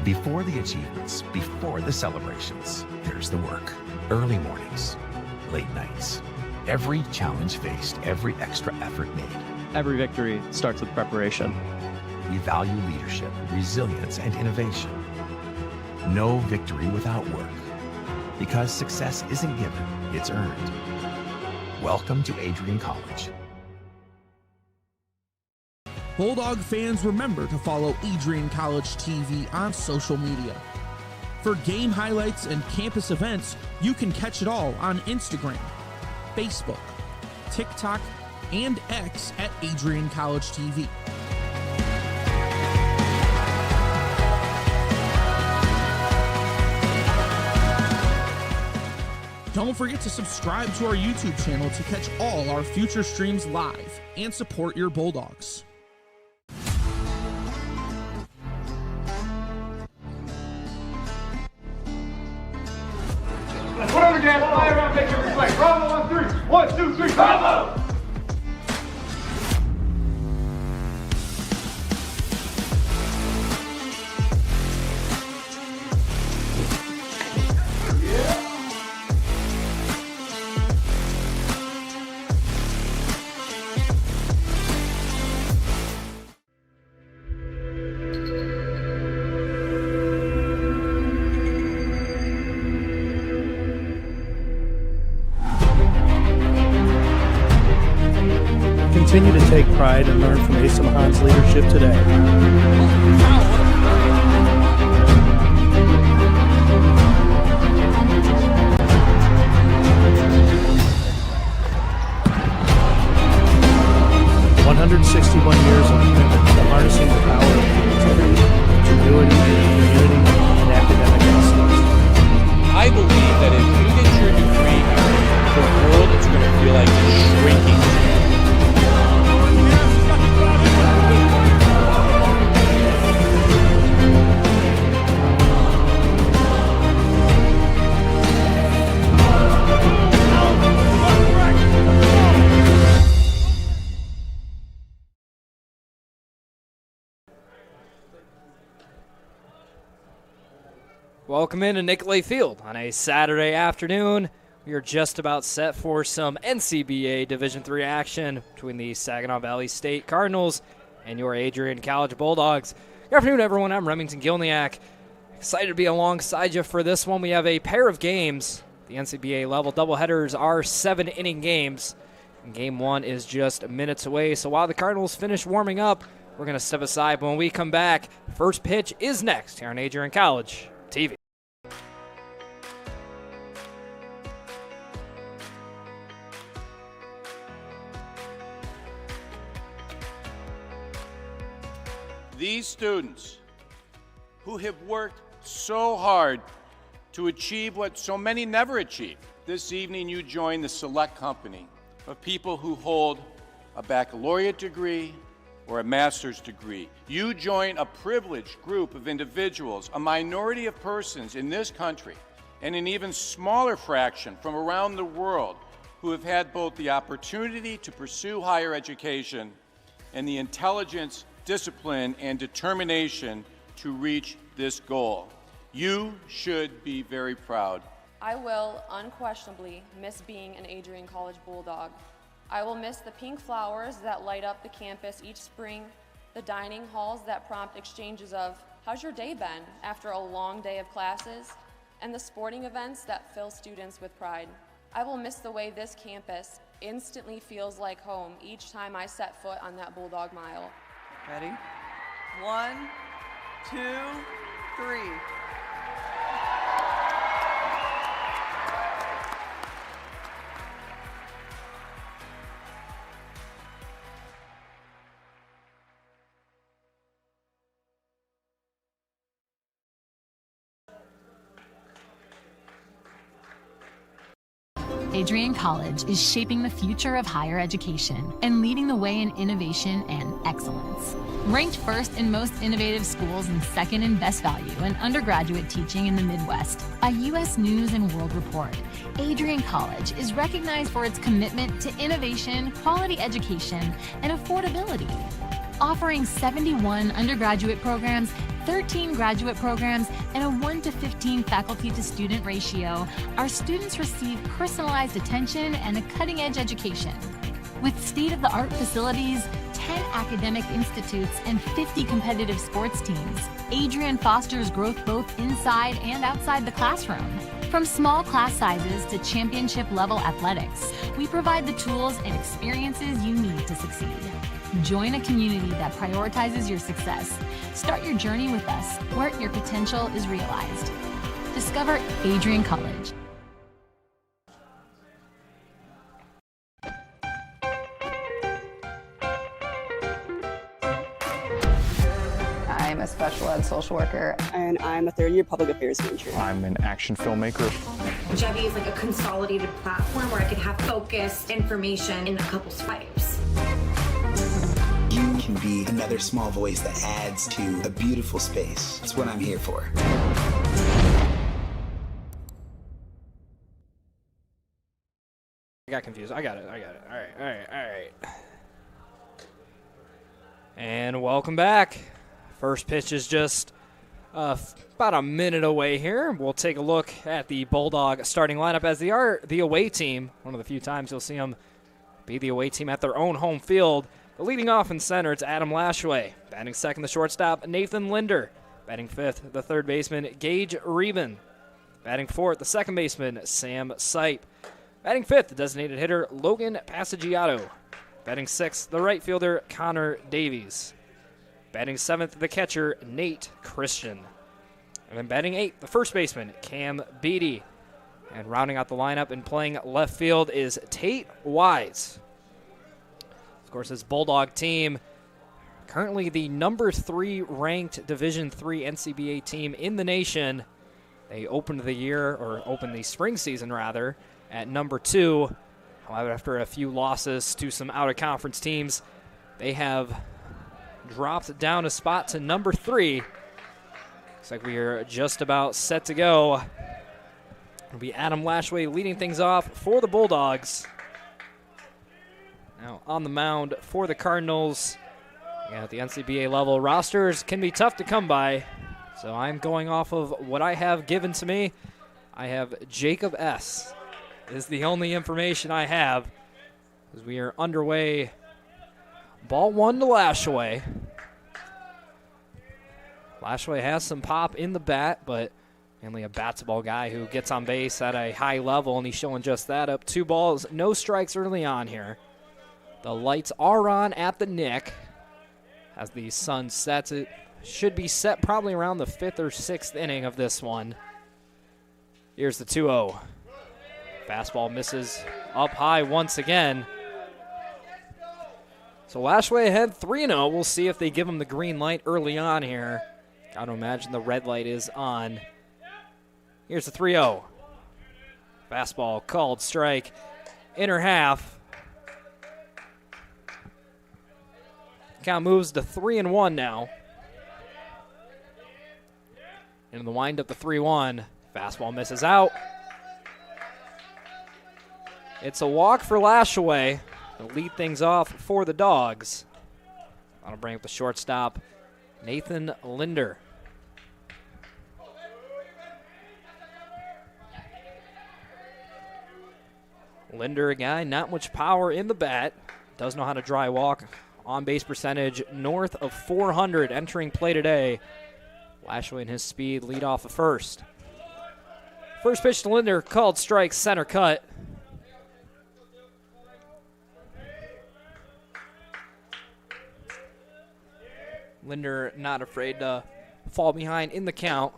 Before the achievements, before the celebrations, there's the work. Early mornings, late nights. Every challenge faced, every extra effort made. Every victory starts with preparation. We value leadership, resilience, and innovation. No victory without work. Because success isn't given, it's earned. Welcome to Adrian College. Bulldog fans, remember to follow Adrian College TV on social media. For game highlights and campus events, you can catch it all on Instagram, Facebook, TikTok, and X at Adrian College TV. Don't forget to subscribe to our YouTube channel to catch all our future streams live and support your Bulldogs. Put on the gas, fly around, make every play. Bravo on three. 1, 2, 3, bravo! Continue to take pride and learn from Asa Mahan's leadership today. Years of commitment to harnessing the power of creativity, ingenuity, community, and academic excellence. I believe that if you get your degree, the world is going to feel like it's shrinking. Welcome into Nicolay Field on a Saturday afternoon. We are just about set for some NCBA Division III action between the Saginaw Valley State Cardinals and your Adrian College Bulldogs. Good afternoon, everyone. I'm Remington Gilniak. Excited to be alongside you for this one. We have a pair of games. The NCBA level doubleheaders are 7-inning games, and game one is just minutes away. So while the Cardinals finish warming up, we're going to step aside. When we come back, first pitch is next here on Adrian College TV. These students who have worked so hard to achieve what so many never achieve. This evening you join the select company of people who hold a baccalaureate degree or a master's degree. You join a privileged group of individuals, a minority of persons in this country, and an even smaller fraction from around the world who have had both the opportunity to pursue higher education and the intelligence, discipline, and determination to reach this goal. You should be very proud. I will unquestionably miss being an Adrian College Bulldog. I will miss the pink flowers that light up the campus each spring, the dining halls that prompt exchanges of, "How's your day been?" after a long day of classes, and the sporting events that fill students with pride. I will miss the way this campus instantly feels like home each time I set foot on that Bulldog Mile. Ready? 1, 2, 3. Adrian College is shaping the future of higher education and leading the way in innovation and excellence. Ranked first in most innovative schools and second in best value in undergraduate teaching in the Midwest by U.S. News and World Report, Adrian College is recognized for its commitment to innovation, quality education, and affordability. Offering 71 undergraduate programs, 13 graduate programs, and a 1-to-15 faculty-to-student ratio, our students receive personalized attention and a cutting-edge education. With state-of-the-art facilities, 10 academic institutes, and 50 competitive sports teams, Adrian fosters growth both inside and outside the classroom. From small class sizes to championship-level athletics, we provide the tools and experiences you need to succeed. Join a community that prioritizes your success. Start your journey with us, where your potential is realized. Discover Adrian College. I'm a special ed social worker. And I'm a third-year public affairs major. I'm an action filmmaker. Jevi is like a consolidated platform where I can have focused information in a couple swipes. You can be another small voice that adds to a beautiful space. That's what I'm here for. I got confused. I got it. All right. And welcome back. First pitch is just about a minute away here. We'll take a look at the Bulldog starting lineup as they are the away team. One of the few times you'll see them be the away team at their own home field. The leading off in center, it's Adam Lashway. Batting second, the shortstop, Nathan Linder. Batting fifth, the third baseman, Gage Reben. Batting fourth, the second baseman, Sam Sipe. Batting fifth, the designated hitter, Logan Passagiato. Batting sixth, the right fielder, Connor Davies. Batting seventh, the catcher, Nate Christian. And then batting eighth, the first baseman, Cam Beatty. And rounding out the lineup and playing left field is Tate Wise. Of course, this Bulldog team, currently the number 3 ranked Division III NCBA team in the nation. They opened the spring season rather, at number 2. However, after a few losses to some out-of-conference teams, they have dropped down a spot to number 3. Looks like we are just about set to go. It'll be Adam Lashway leading things off for the Bulldogs. Now on the mound for the Cardinals. At the NCBA level, rosters can be tough to come by. So I'm going off of what I have given to me. I have Jacob S. is the only information I have as we are underway. Ball 1 to Lashway. Lashway has some pop in the bat, but mainly a bat-to-ball guy who gets on base at a high level, and he's showing just that. Up 2 balls, no strikes early on here. The lights are on at the Nick as the sun sets. It should be set probably around the 5th or 6th inning of this one. Here's the 2-0. Fastball misses up high once again. So Lashway ahead 3-0. We'll see if they give him the green light early on here. Got to imagine the red light is on. Here's the 3-0. Fastball called strike. Inner half. Count moves to 3-1 now. In the windup, the 3-1. Fastball misses out. It's a walk for Lashway to lead things off for the Dogs. That'll bring up the shortstop, Nathan Linder. Linder, a guy, not much power in the bat. Does know how to dry walk. On-base percentage north of 400 entering play today. Lashway and his speed lead off the first. First pitch to Linder, called strike, center cut. Linder not afraid to fall behind in the count.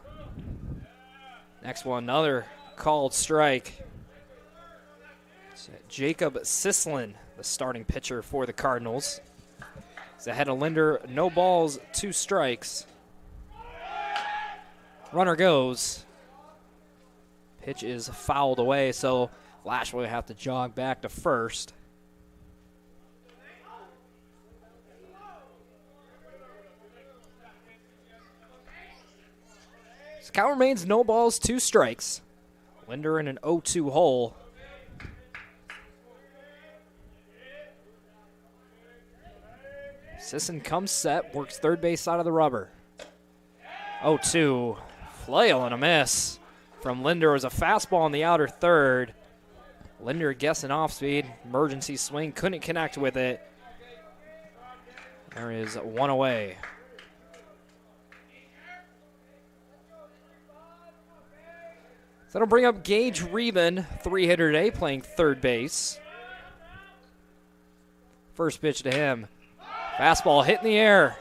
Next one, another called strike. It's Jacob Sislin, the starting pitcher for the Cardinals. He's ahead of Linder, no balls, 2 strikes. Runner goes. Pitch is fouled away, so Lashway will have to jog back to first. So count remains no balls, 2 strikes. Linder in an 0-2 hole. Sisson comes set, works third base side of the rubber. 0-2, flail and a miss from Linder. Was a fastball on the outer third. Linder guessing off speed, emergency swing, couldn't connect with it. There is one away. So that'll bring up Gage Reben, 3-hitter today, playing third base. First pitch to him. Fastball hit in the air.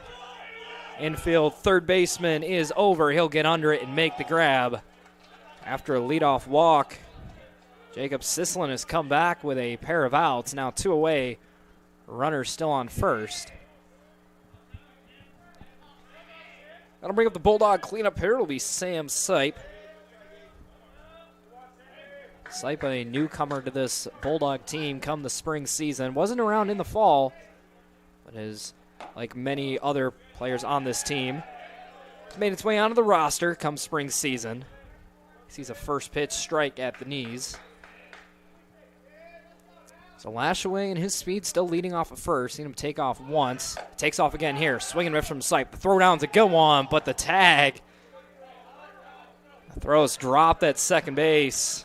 Infield third baseman is over. He'll get under it and make the grab. After a leadoff walk, Jacob Sislin has come back with a pair of outs. Now 2 away. Runner still on first. That'll bring up the Bulldog cleanup hitter. It'll be Sam Sipe. Sipe, a newcomer to this Bulldog team come the spring season. Wasn't around in the fall, but is, like many other players on this team, made its way onto the roster come spring season. Sees a first pitch strike at the knees. So Lashaway and his speed still leading off at first. Seen him take off once. Takes off again here. Swinging riff from Sipe. The throw down's a good one, but the tag. The throw's dropped at second base.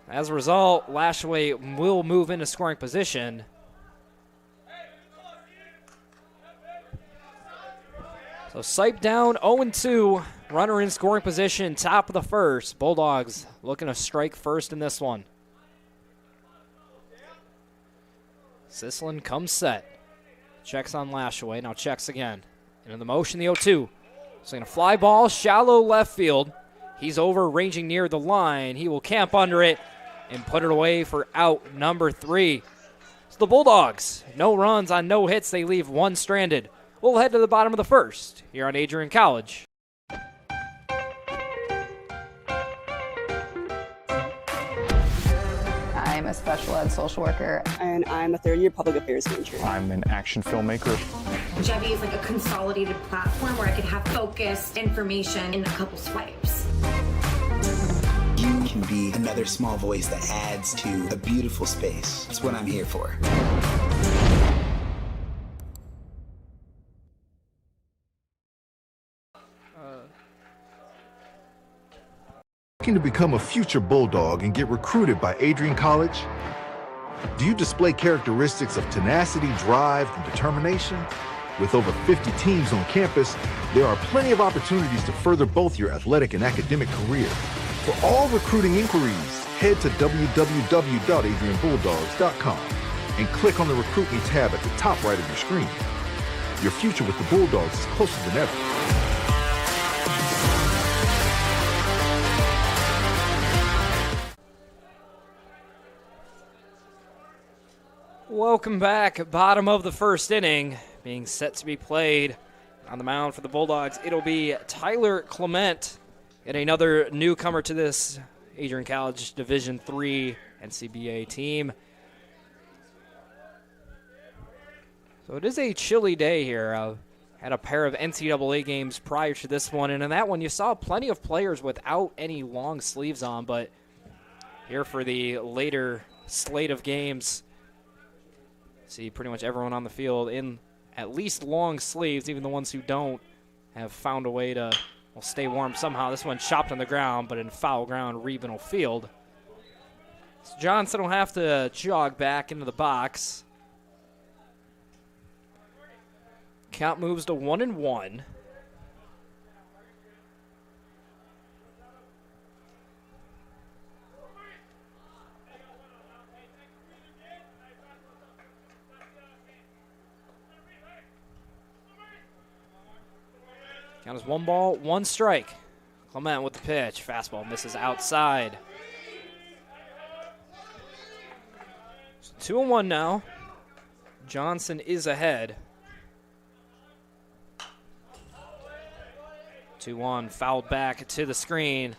As a result, Lashaway will move into scoring position. So Sipe down 0-2. Runner in scoring position, top of the first. Bulldogs looking to strike first in this one. Sislin comes set. Checks on Lashaway, now checks again. Into the motion, the 0-2. Swinging a fly ball, shallow left field. He's over, ranging near the line. He will camp under it and put it away for out number 3. So the Bulldogs, no runs on no hits. They leave one stranded. We'll head to the bottom of the first here on Adrian College. I'm a special ed social worker. And I'm a third-year public affairs major. I'm an action filmmaker. Jevi is like a consolidated platform where I could have focused information in a couple swipes. You can be another small voice that adds to a beautiful space. That's what I'm here for. Looking to become a future Bulldog and get recruited by Adrian College? Do you display characteristics of tenacity, drive, and determination? With over 50 teams on campus, there are plenty of opportunities to further both your athletic and academic career. For all recruiting inquiries, head to www.adrianbulldogs.com and click on the Recruit Me tab at the top right of your screen. Your future with the Bulldogs is closer than ever. Welcome back. Bottom of the first inning being set to be played. On the mound for the Bulldogs, it'll be Tyler Clement, and another newcomer to this Adrian College Division III NCBA team. So it is a chilly day here. Had a pair of NCAA games prior to this one, and in that one you saw plenty of players without any long sleeves on, but here for the later slate of games, see pretty much everyone on the field in at least long sleeves. Even the ones who don't have found a way to stay warm somehow. This one chopped on the ground, but in foul ground, Reben will field. So Johnson will have to jog back into the box. Count moves to 1-1. Count is 1 ball, 1 strike. Clement with the pitch. Fastball misses outside. So 2-1 now. Johnson is ahead. 2-1, fouled back to the screen.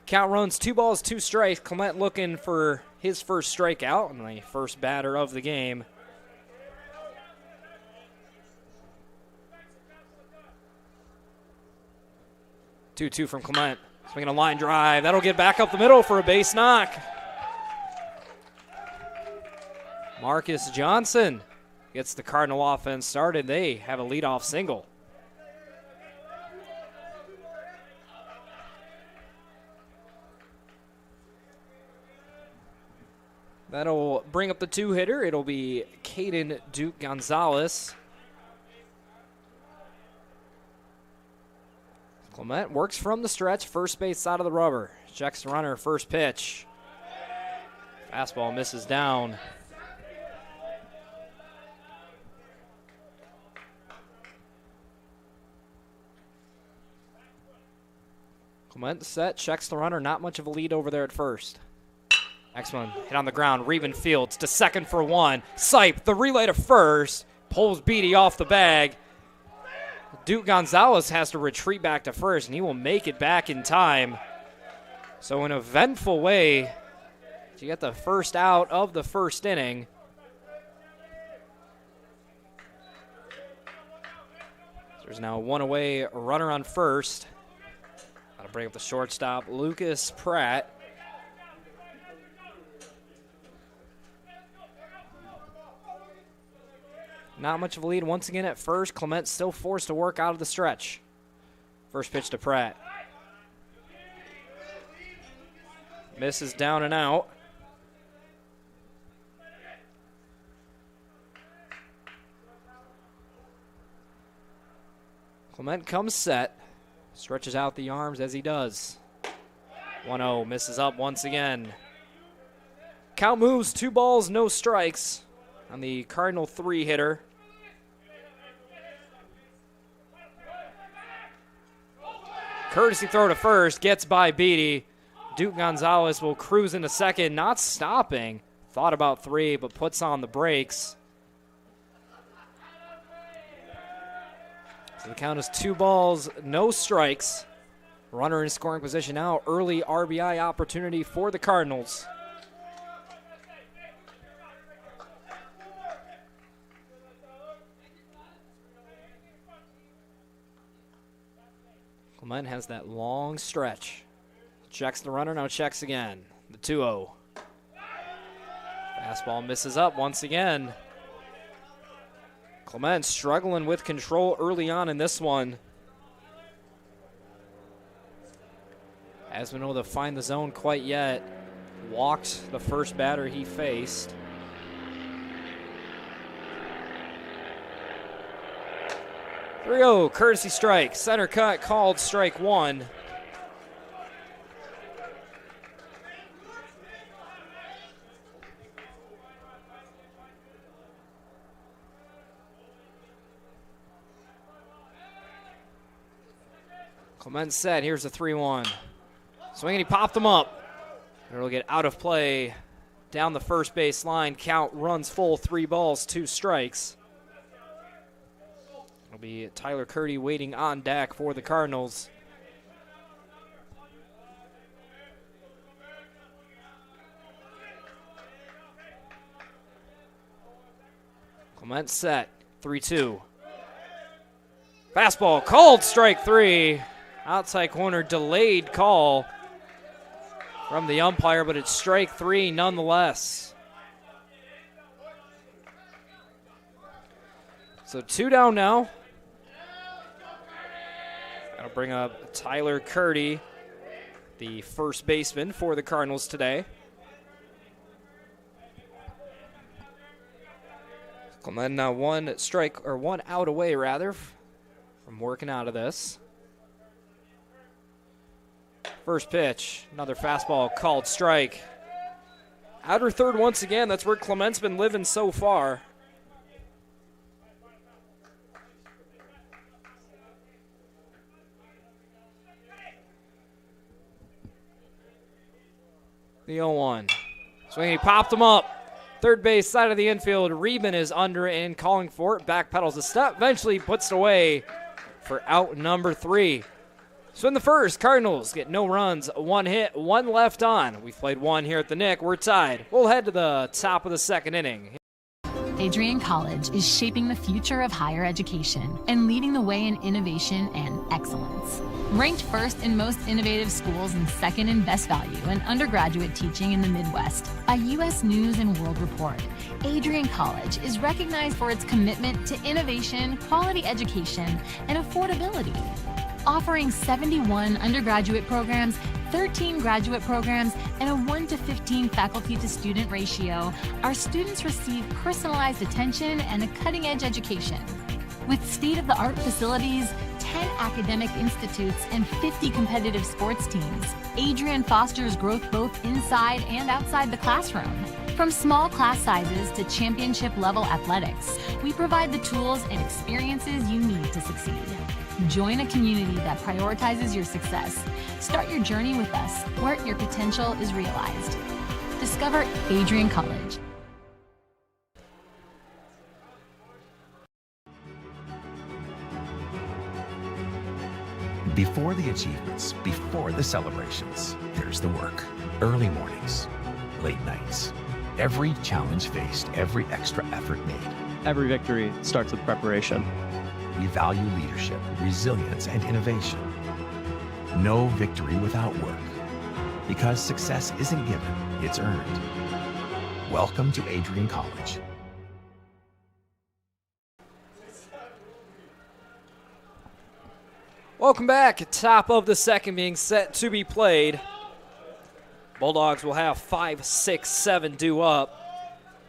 Count runs 2 balls, 2 strikes. Clement looking for his first strikeout and the first batter of the game. Two from Clement. Swinging a line drive. That'll get back up the middle for a base knock. Marcus Johnson gets the Cardinal offense started. They have a leadoff single. That'll bring up the two-hitter. It'll be Caden Duke Gonzalez. Clement works from the stretch, first base side of the rubber. Checks the runner, first pitch. Fastball misses down. Clement set, checks the runner, not much of a lead over there at first. Next one, hit on the ground, Reben fields to second for one. Sipe, the relay to first, pulls Beatty off the bag. Duke Gonzalez has to retreat back to first, and he will make it back in time. So an eventful way to get the first out of the first inning. There's now one away, a runner on first. That'll bring up the shortstop, Lucas Pratt. Not much of a lead once again at first. Clement still forced to work out of the stretch. First pitch to Pratt. Misses down and out. Clement comes set. Stretches out the arms as he does. 1-0, misses up once again. Count moves, 2 balls, no strikes on the Cardinal 3-hitter. Courtesy throw to first, gets by Beatty. Duke Gonzalez will cruise into second, not stopping. Thought about 3, but puts on the brakes. So the count is 2 balls, no strikes. Runner in scoring position now. Early RBI opportunity for the Cardinals. Clement has that long stretch. Checks the runner, now checks again. The 2-0. Fastball misses up once again. Clement struggling with control early on in this one. Hasn't been able to find the zone quite yet. Walked the first batter he faced. Courtesy strike. Center cut called strike 1. Clement set. Here's the 3-1. Swing and he popped them up. It'll get out of play down the first base line. Count runs full. 3 balls, 2 strikes. It'll be Tyler Curdy waiting on deck for the Cardinals. Clement set. 3-2. Fastball called strike 3. Outside corner delayed call from the umpire, but it's strike 3 nonetheless. So 2 down now. That'll bring up Tyler Curdy, the first baseman for the Cardinals today. Clement now 1 out away rather from working out of this. First pitch, another fastball called strike. Outer third once again. That's where Clement's been living so far. The 0-1. Swing, he popped him up. Third base side of the infield. Reben is under and calling for it. Backpedals a step. Eventually puts it away for out number 3. So in the first, Cardinals get no runs, 1 hit, 1 left on. We've played 1 here at the Nick. We're tied. We'll head to the top of the second inning. Adrian College is shaping the future of higher education and leading the way in innovation and excellence. Ranked first in most innovative schools and second in best value in undergraduate teaching in the Midwest by U.S. News and World Report, Adrian College is recognized for its commitment to innovation, quality education, and affordability. Offering 71 undergraduate programs, 13 graduate programs, and a 1:15 faculty to student ratio, our students receive personalized attention and a cutting-edge education. With state-of-the-art facilities, 10 academic institutes, and 50 competitive sports teams, Adrian fosters growth both inside and outside the classroom. From small class sizes to championship-level athletics, we provide the tools and experiences you need to succeed. Join a community that prioritizes your success. Start your journey with us, where your potential is realized. Discover Adrian College. Before the achievements, before the celebrations, there's the work. Early mornings, late nights. Every challenge faced, every extra effort made. Every victory starts with preparation. We value leadership, resilience, and innovation. No victory without work. Because success isn't given, it's earned. Welcome to Adrian College. Welcome back. Top of the second being set to be played. Bulldogs will have 5, 6, 7 due up.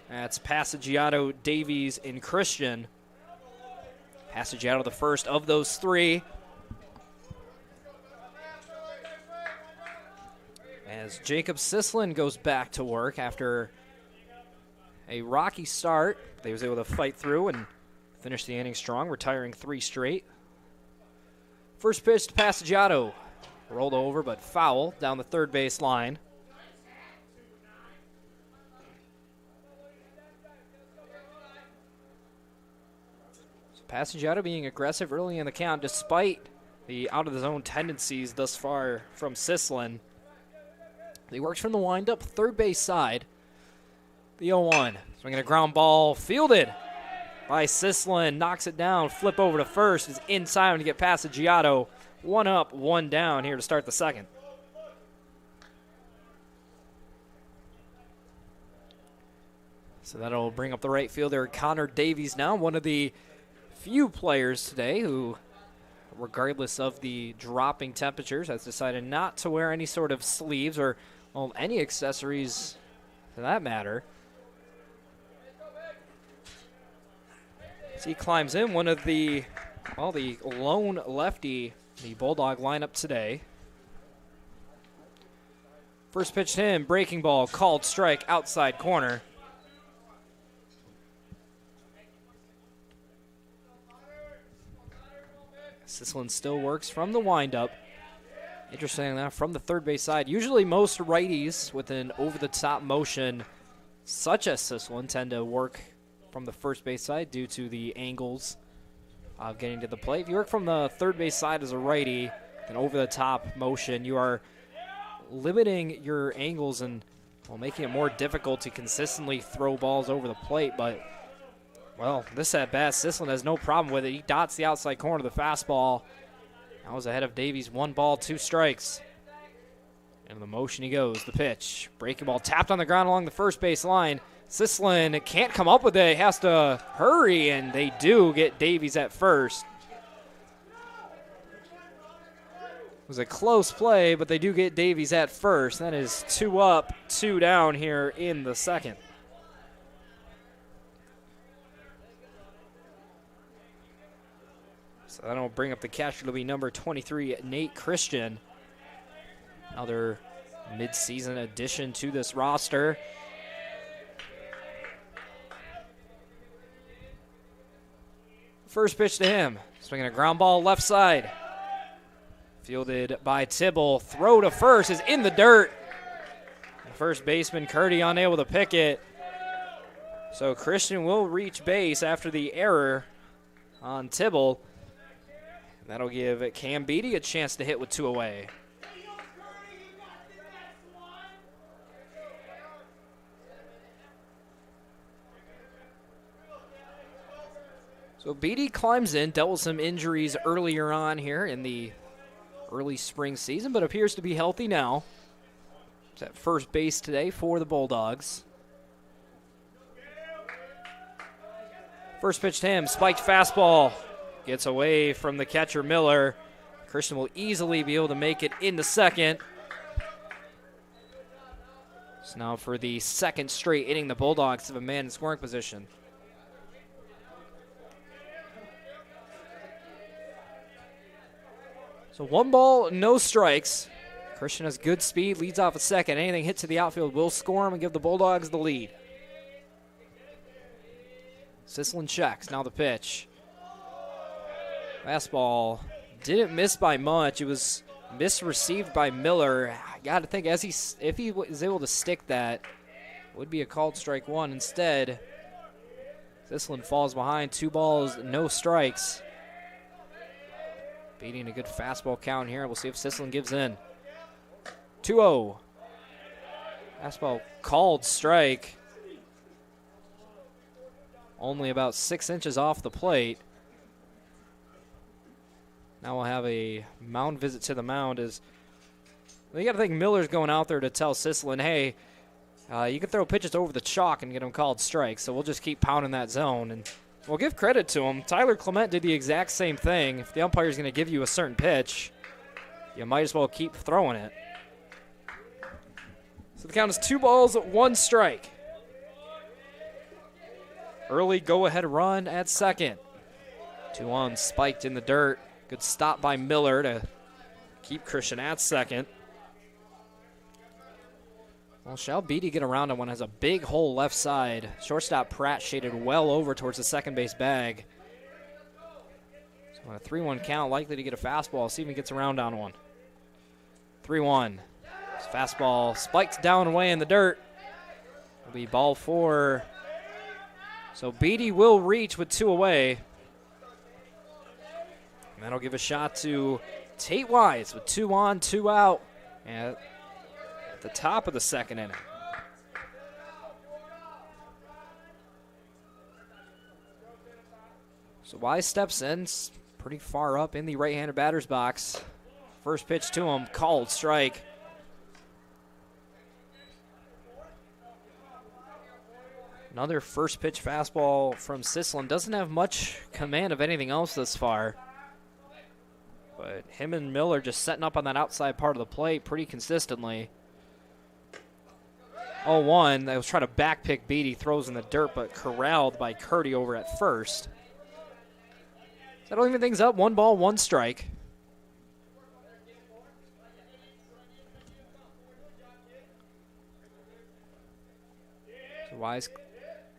That's Passagiato, Davies, and Christian. Passagiato, the first of those three. As Jacob Sislin goes back to work after a rocky start, they was able to fight through and finish the inning strong, retiring 3 straight. First pitch to Passagiato. Rolled over, but foul down the third base line. Passagiato being aggressive early in the count despite the out-of-the-zone tendencies thus far from Sislin. He works from the windup, third base side. The 0-1. Swinging a ground ball, fielded by Sislin. Knocks it down, flip over to first. Is in time to get Passagiato. 1 up, 1 down here to start the second. So that'll bring up the right fielder, Connor Davies now, one of the few players today who, regardless of the dropping temperatures, has decided not to wear any sort of sleeves or, well, any accessories for that matter. As he climbs in, one of the, well, the lone lefty, the Bulldog lineup today. First pitch to him, breaking ball, called strike, outside corner. Sislin still works from the windup. Interesting enough, from the third base side. Usually most righties with an over-the-top motion such as Sislin tend to work from the first base side due to the angles of getting to the plate. If you work from the third base side as a righty, an over-the-top motion, you are limiting your angles and, well, making it more difficult to consistently throw balls over the plate. But, well, this at bat, Sislin has no problem with it. He dots the outside corner of the fastball. Now was ahead of Davies, 1 ball, 2 strikes. And the motion he goes, the pitch. Breaking ball tapped on the ground along the first base line. Sislin can't come up with it. He has to hurry, and they do get Davies at first. It was a close play, but they do get Davies at first. That is 2 up, 2 down here in the second. So that'll bring up the catcher. It'll be number 23, Nate Christian. Another mid-season addition to this roster. First pitch to him. Swinging a ground ball left side. Fielded by Tibble. Throw to first is in the dirt. First baseman Curdy unable to pick it. So Christian will reach base after the error on Tibble. That'll give Cam Beatty a chance to hit with 2 away. So Beatty climbs in, dealt with some injuries earlier on here in the early spring season, but appears to be healthy now. He's at first base today for the Bulldogs. First pitch to him, spiked fastball. Gets away from the catcher Miller. Christian will easily be able to make it into second. So now for the second straight inning, the Bulldogs have a man in scoring position. So 1 ball, no strikes. Christian has good speed, leads off at second. Anything hit to the outfield will score him and give the Bulldogs the lead. Sisselin checks, now the pitch. Fastball didn't miss by much. It was misreceived by Miller. I got to think, if he was able to stick that, it would be a called strike one. Instead, Sisselin falls behind. 2 balls, no strikes. Beating a good fastball count here. We'll see if Sisselin gives in. 2-0. Fastball called strike. Only about 6 inches off the plate. Now we'll have a mound visit to the mound. You got to think Miller's going out there to tell Sisselin, hey, you can throw pitches over the chalk and get them called strikes, so we'll just keep pounding that zone. And we'll give credit to him. Tyler Clement did the exact same thing. If the umpire's going to give you a certain pitch, you might as well keep throwing it. So the count is 2 balls, 1 strike. Early go-ahead run at second. 2-1 spiked in the dirt. Good stop by Miller to keep Christian at second. Well, shall Beatty get around on one? Has a big hole left side. Shortstop Pratt shaded well over towards the second base bag. So on a 3-1 count, likely to get a fastball. See if he gets around on one. 3-1. Fastball spiked down and away in the dirt. It'll be ball 4. So Beatty will reach with 2 away. And that'll give a shot to Tate Wise with 2 on, 2 out at the top of the second inning. So Wise steps in, pretty far up in the right-handed batter's box. First pitch to him, called strike. Another first pitch fastball from Sisselin. Doesn't have much command of anything else thus far. But him and Miller just setting up on that outside part of the plate pretty consistently. 0-1. They was trying to back pick Beatty. Throws in the dirt, but corralled by Curdy over at first. That'll even things up. 1 ball, 1 strike. So Wise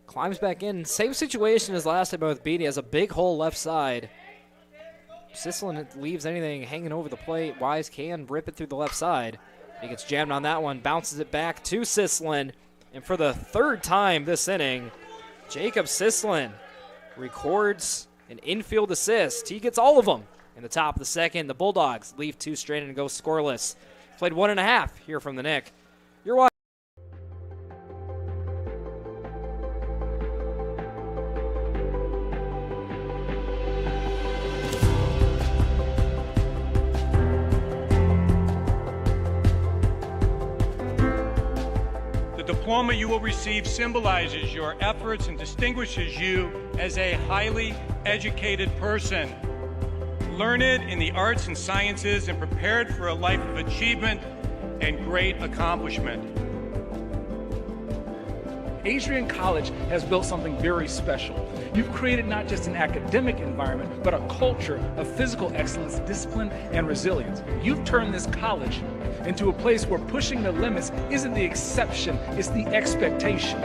climbs back in. Same situation as last time with Beatty. Has a big hole left side. Sisselin leaves anything hanging over the plate. Wise can rip it through the left side. He gets jammed on that one, bounces it back to Sisselin. And for the 3rd time this inning, Jacob Sisselin records an infield assist. He gets all of them in the top of the second. The Bulldogs leave 2 straight and go scoreless. Played 1.5 here from the Nick. You're watching. The diploma you will receive symbolizes your efforts and distinguishes you as a highly educated person, learned in the arts and sciences and prepared for a life of achievement and great accomplishment. Adrian College has built something very special. You've created not just an academic environment, but a culture of physical excellence, discipline, and resilience. You've turned this college into a place where pushing the limits isn't the exception, it's the expectation.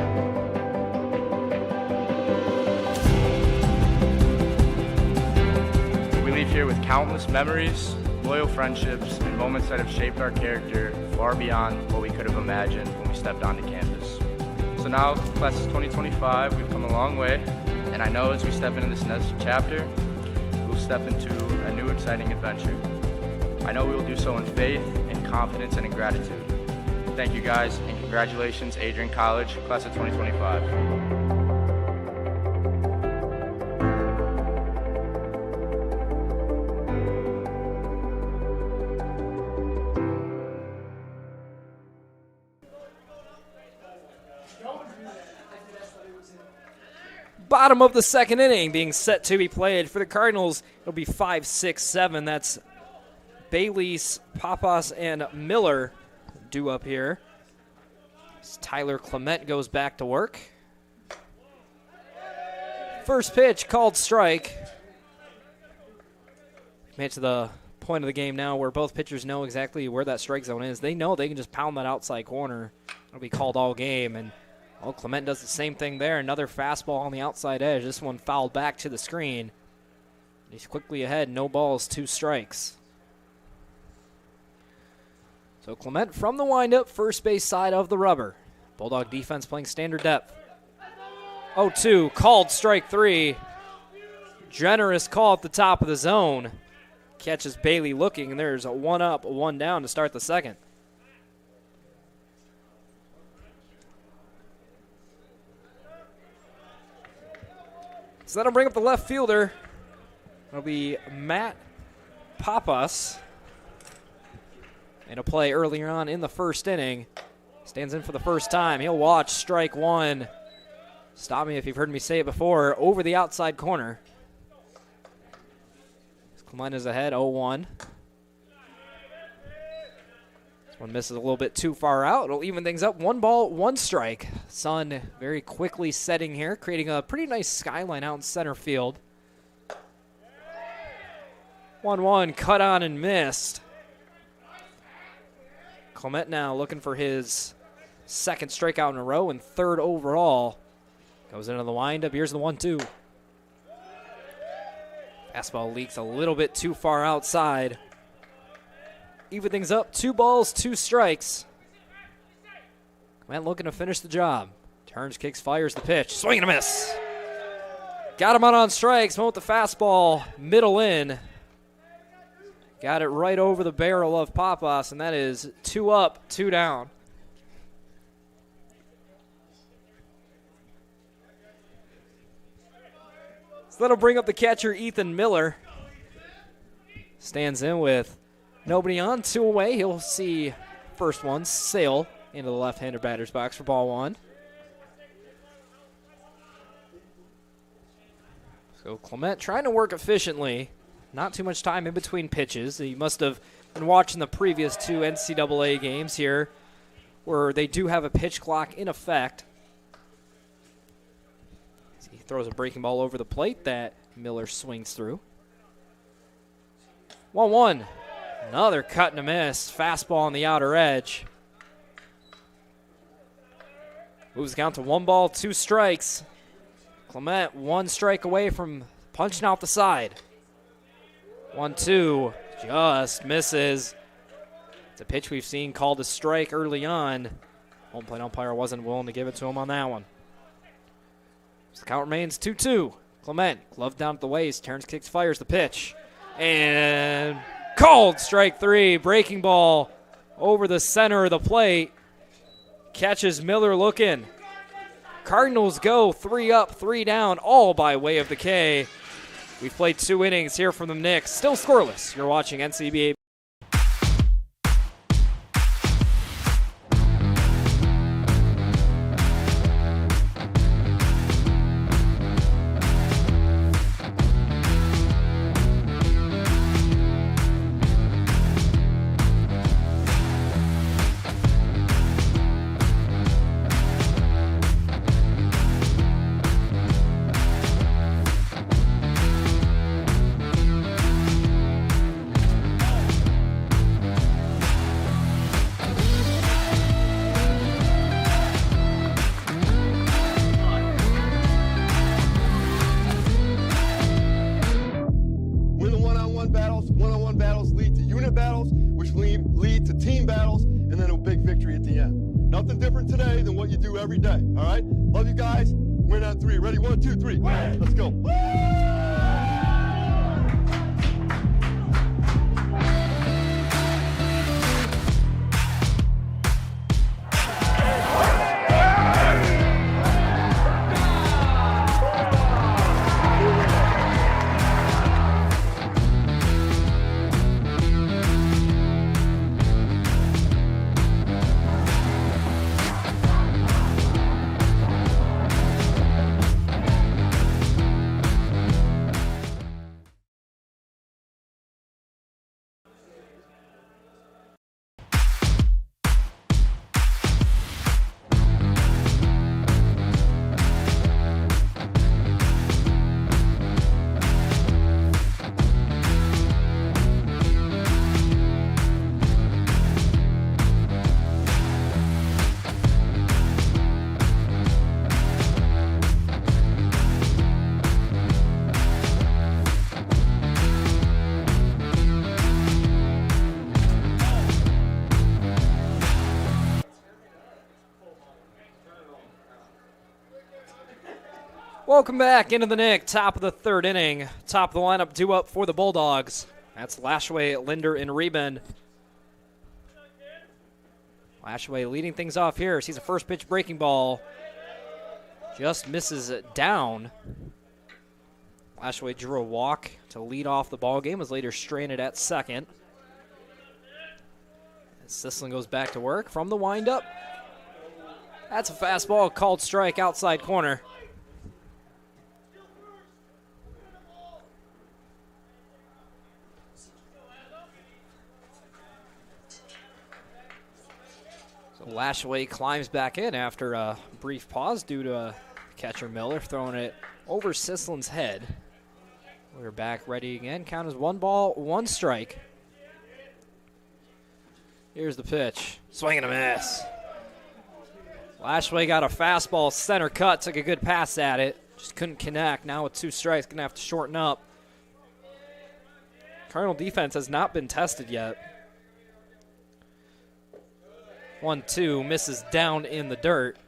We leave here with countless memories, loyal friendships, and moments that have shaped our character far beyond what we could have imagined when we stepped onto campus. So now, class of 2025, we've come a long way, and I know as we step into this next chapter, we'll step into a new exciting adventure. I know we will do so in faith, in confidence, and in gratitude. Thank you guys, and congratulations, Adrian College, class of 2025. bottom of the second inning being set to be played. For the Cardinals, it'll be 5, 6, 7. That's Bailey's, Papas, and Miller due up here. As Tyler Clement goes back to work. First pitch called strike. Made to the point of the game now where both pitchers know exactly where that strike zone is. They know they can just pound that outside corner. It'll be called all game. And Clement does the same thing there. Another fastball on the outside edge. This one fouled back to the screen. He's quickly ahead. No balls, 2 strikes. So Clement from the windup, first base side of the rubber. Bulldog defense playing standard depth. 0-2, called strike 3. Generous call at the top of the zone. Catches Bailey looking, and there's a 1 up, 1 down to start the second. So that'll bring up the left fielder. It'll be Matt Papas. And a play earlier on in the first inning. Stands in for the first time. He'll watch strike 1. Stop me if you've heard me say it before. Over the outside corner. Clement is ahead, 0-1. This one misses a little bit too far out. It'll even things up. 1 ball, 1 strike. Sun very quickly setting here, creating a pretty nice skyline out in center field. 1-1, cut on and missed. Clement now looking for his second strikeout in a row and 3rd overall. Goes into the windup. Here's the 1-2. Fastball leaks a little bit too far outside. Even things up. 2 balls, 2 strikes. Clement looking to finish the job. Turns, kicks, fires the pitch. Swing and a miss. Got him out on strikes. Went with the fastball. Middle in. Got it right over the barrel of Papas, and that is 2 up, 2 down. So that'll bring up the catcher, Ethan Miller. Stands in with nobody on, 2 away. He'll see first one sail into the left-hander batter's box for ball 1. So Clement trying to work efficiently. Not too much time in between pitches. He must have been watching the previous 2 NCAA games here where they do have a pitch clock in effect. He throws a breaking ball over the plate that Miller swings through. 1-1. Another cut and a miss. Fastball on the outer edge. Moves the count to 1 ball, 2 strikes. Clement 1 strike away from punching out the side. 1-2, just misses. It's a pitch we've seen called a strike early on. Home plate umpire wasn't willing to give it to him on that one. So the count remains 2-2. Clement, glove down at the waist, turns, kicks, fires the pitch. And called strike 3, breaking ball over the center of the plate. Catches Miller looking. Cardinals go 3 up, 3 down, all by way of the K. We've played 2 innings here from the Knicks. Still scoreless. You're watching NCBA. One-on-one battles lead to unit battles, which lead to team battles, and then a big victory at the end. Nothing different today than what you do every day, all right? Love you guys. Win on 3. Ready? 1, 2, 3. Win. Let's go. Welcome back into the Nick. Top of the third inning. Top of the lineup due up for the Bulldogs. That's Lashway, Linder, and Reben. Lashway leading things off here. Sees a first pitch breaking ball. Just misses it down. Lashway drew a walk to lead off the ball game. Was later stranded at second. As Sisselin goes back to work from the windup. That's a fastball, called strike outside corner. Lashway climbs back in after a brief pause due to catcher Miller throwing it over Sisselin's head. We're back ready again. Count is 1 ball, 1 strike. Here's the pitch. Swing and a miss. Lashway got a fastball center cut, took a good pass at it. Just couldn't connect. Now with 2 strikes, going to have to shorten up. Cardinal defense has not been tested yet. 1-2, misses down in the dirt.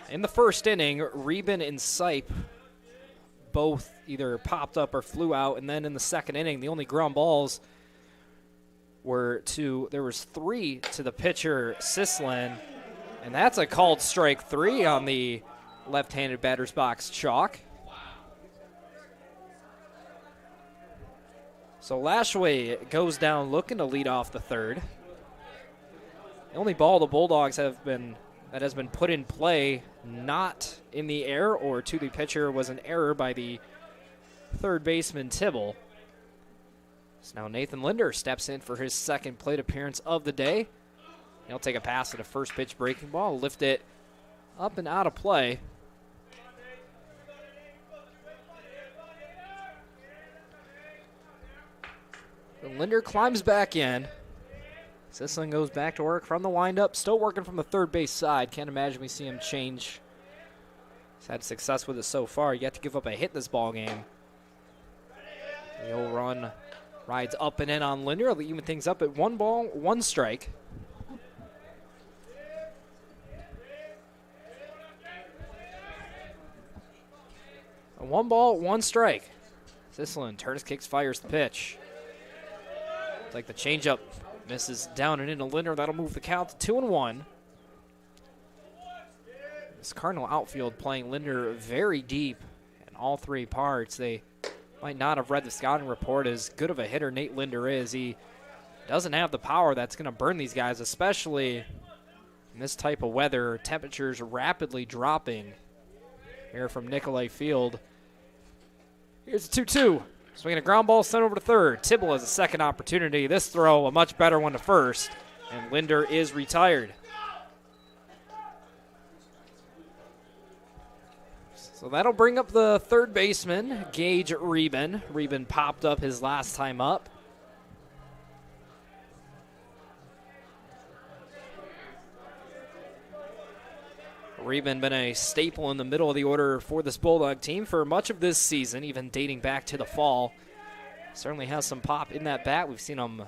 In the first inning, Reben and Sipe both either popped up or flew out, and then in the second inning, the only ground balls were there was 3 to the pitcher, Sisselin, and that's a called strike 3 on the left-handed batter's box chalk. So Lashway goes down looking to lead off the third. The only ball the Bulldogs that has been put in play not in the air or to the pitcher was an error by the third baseman Tibble. So now Nathan Linder steps in for his second plate appearance of the day. He'll take a pass at a first pitch breaking ball, lift it up and out of play. Linder climbs back in. Sisselin goes back to work from the windup. Still working from the third base side. Can't imagine we see him change. He's had success with it so far. Yet to give up a hit in this ball game. The old run rides up and in on Linder. Even things up at 1 ball, 1 strike. A 1 ball, 1 strike. Sisselin turns, kicks, fires the pitch. Like the changeup misses down and into Linder. That'll move the count to 2-1. This Cardinal outfield playing Linder very deep in all 3 parts. They might not have read the scouting report. As good of a hitter Nate Linder is, he doesn't have the power that's going to burn these guys, especially in this type of weather. Temperatures rapidly dropping here from Nicolay Field. Here's a 2-2. Swinging a ground ball sent over to third. Tibble has a second opportunity. This throw, a much better one to first. And Linder is retired. So that'll bring up the third baseman, Gage Reben. Reben popped up his last time up. Reben been a staple in the middle of the order for this Bulldog team for much of this season, even dating back to the fall. Certainly has some pop in that bat. We've seen him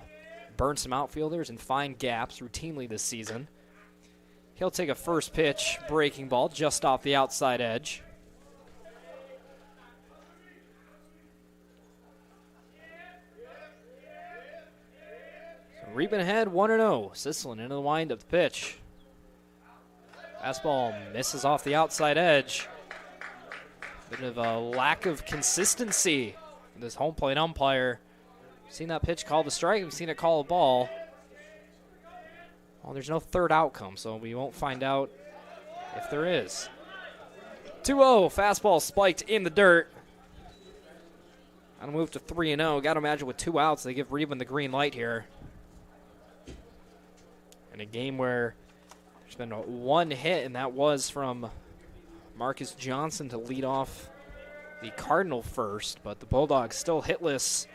burn some outfielders and find gaps routinely this season. He'll take a first pitch breaking ball just off the outside edge. So Reben ahead 1-0. Sisselin into the wind of the pitch. Fastball misses off the outside edge. Bit of a lack of consistency with this home plate umpire. Seen that pitch called a strike. We've seen it call a ball. Well, there's no third outcome, so we won't find out if there is. 2-0. Fastball spiked in the dirt. I'll move to 3-0. Got to imagine with 2 outs, they give Reben the green light here. In a game where there's been 1 hit, and that was from Marcus Johnson to lead off the Cardinal first, but the Bulldogs still hitless.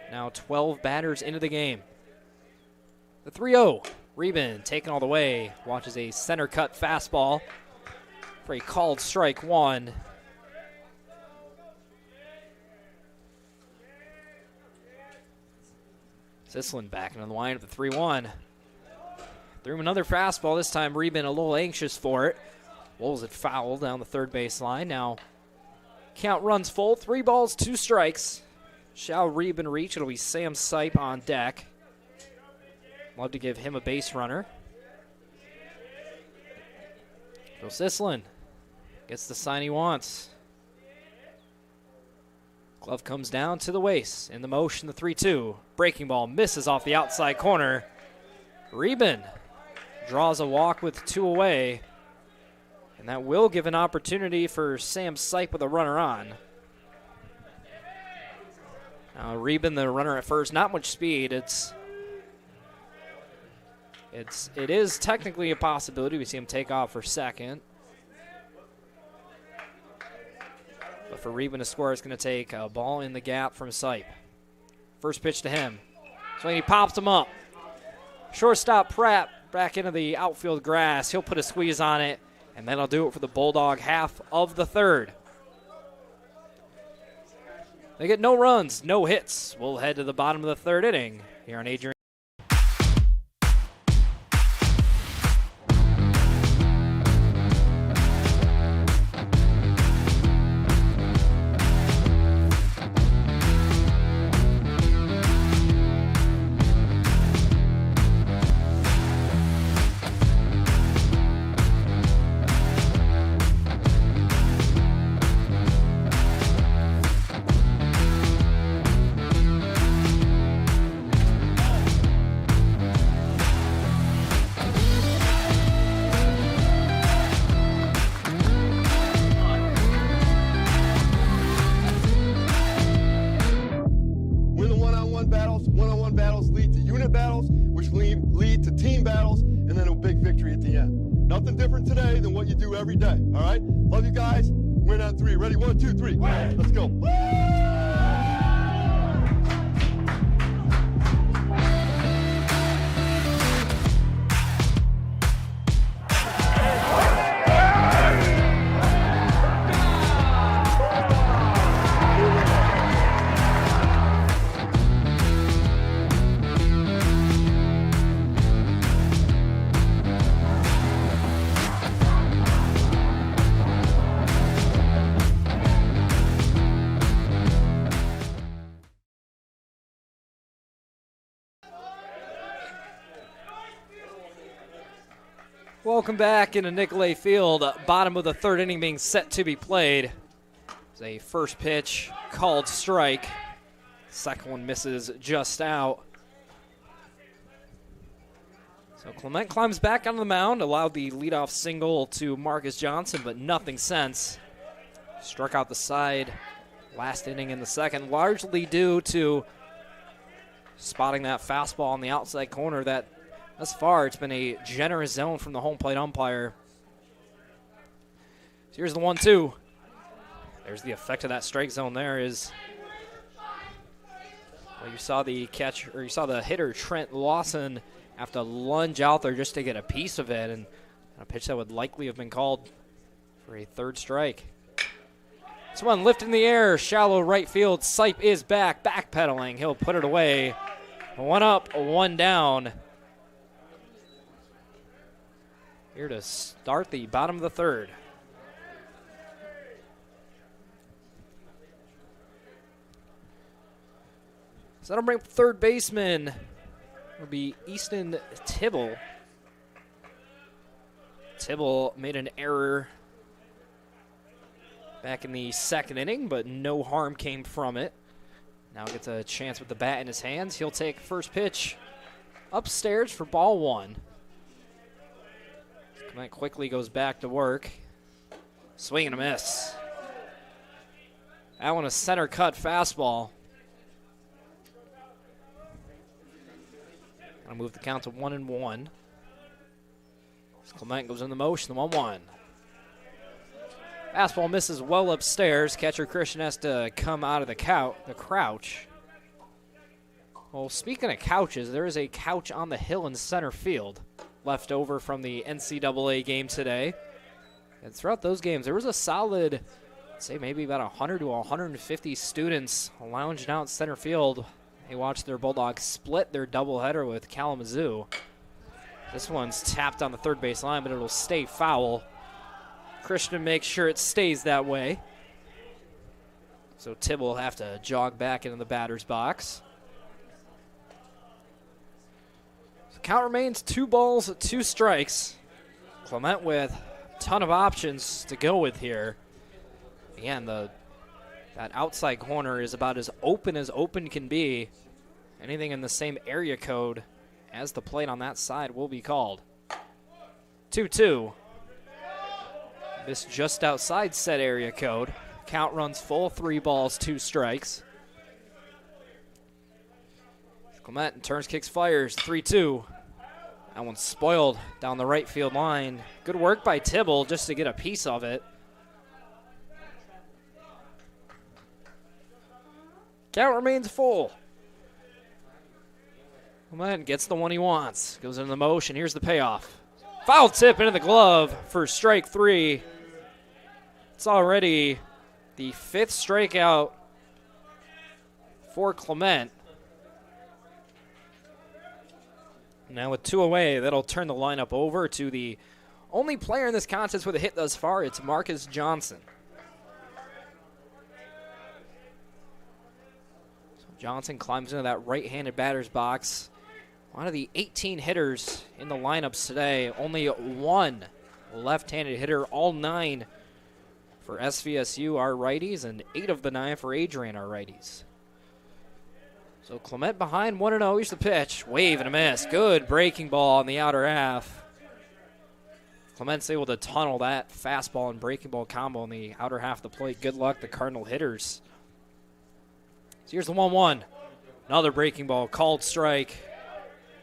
Now 12 batters into the game. The 3-0. Reben taken all the way. Watches a center cut fastball for a called strike 1. Sisselin back into the line of the 3-1. Threw him another fastball. This time Reben a little anxious for it. Wolves had fouled down the third base line. Now count runs full. 3 balls, 2 strikes. Shall Reben reach? It'll be Sam Sipe on deck. Love to give him a base runner. Joe Sislin gets the sign he wants. Glove comes down to the waist. In the motion, the 3-2. Breaking ball misses off the outside corner. Reben draws a walk with 2 away. And that will give an opportunity for Sam Sipe with a runner on. Now Reben, the runner at first, not much speed. It is technically a possibility. We see him take off for second. But for Reben to score, it's going to take a ball in the gap from Sipe. First pitch to him. So he pops him up. Shortstop Pratt back into the outfield grass. He'll put a squeeze on it, and that'll do it for the Bulldog half of the third. They get no runs, no hits. We'll head to the bottom of the third inning here on Adrian. One-on-one battles lead to unit battles, which lead to team battles, and then a big victory at the end. Nothing different today than what you do every day, all right? Love you guys. Win on 3. Ready? 1, 2, 3. Let's go. Welcome back into Nicolay Field. Bottom of the third inning being set to be played. It's a first pitch called strike. Second one misses just out. So Clement climbs back onto the mound, allowed the leadoff single to Marcus Johnson, but nothing since. Struck out the side last inning in the second, largely due to spotting that fastball on the outside corner that thus far, it's been a generous zone from the home plate umpire. So here's the 1-2. There's the effect of that strike zone there is, well, you saw the catch, or you saw the hitter, Trent Lawson, have to lunge out there just to get a piece of it, and a pitch that would likely have been called for a third strike. This one lifted in the air, shallow right field. Sipe is back, backpedaling. He'll put it away. 1 up, 1 down. Here to start the bottom of the third. So that'll bring up third baseman. It'll be Easton Tibble. Tibble made an error back in the second inning, but no harm came from it. Now gets a chance with the bat in his hands. He'll take first pitch upstairs for ball 1. That quickly goes back to work. Swing and a miss. That one a center cut fastball. Gonna move the count to 1-1. As Clement goes in the motion, the 1-1. Fastball misses well upstairs. Catcher Christian has to come out of the crouch. Well, speaking of couches, there is a couch on the hill in center field, left over from the NCAA game today. And throughout those games, there was a solid, I'd say maybe about 100 to 150 students lounging out in center field. They watched their Bulldogs split their doubleheader with Kalamazoo. This one's tapped on the third base line, but it'll stay foul. Christian makes sure it stays that way. So Tibble will have to jog back into the batter's box. So count remains 2 balls, 2 strikes. Clement with a ton of options to go with here. Again, that outside corner is about as open can be. Anything in the same area code as the plate on that side will be called. 2-2. This just outside set area code. Count runs full, 3 balls, 2 strikes. Clement turns, kicks, fires, 3-2. That one's spoiled down the right field line. Good work by Tibble just to get a piece of it. Count remains full. Clement gets the one he wants. Goes into the motion. Here's the payoff. Foul tip into the glove for strike 3. It's already the 5th strikeout for Clement. Now with 2 away, that'll turn the lineup over to the only player in this contest with a hit thus far. It's Marcus Johnson. So Johnson climbs into that right-handed batter's box. One of the 18 hitters in the lineups today, only 1 left-handed hitter, all 9 for SVSU are righties, and 8 of the 9 for Adrian are righties. So Clement behind 1-0. Here's the pitch. Wave and a miss. Good breaking ball on the outer half. Clement's able to tunnel that fastball and breaking ball combo in the outer half of the plate. Good luck, the Cardinal hitters. So here's the 1-1. Another breaking ball. Called strike.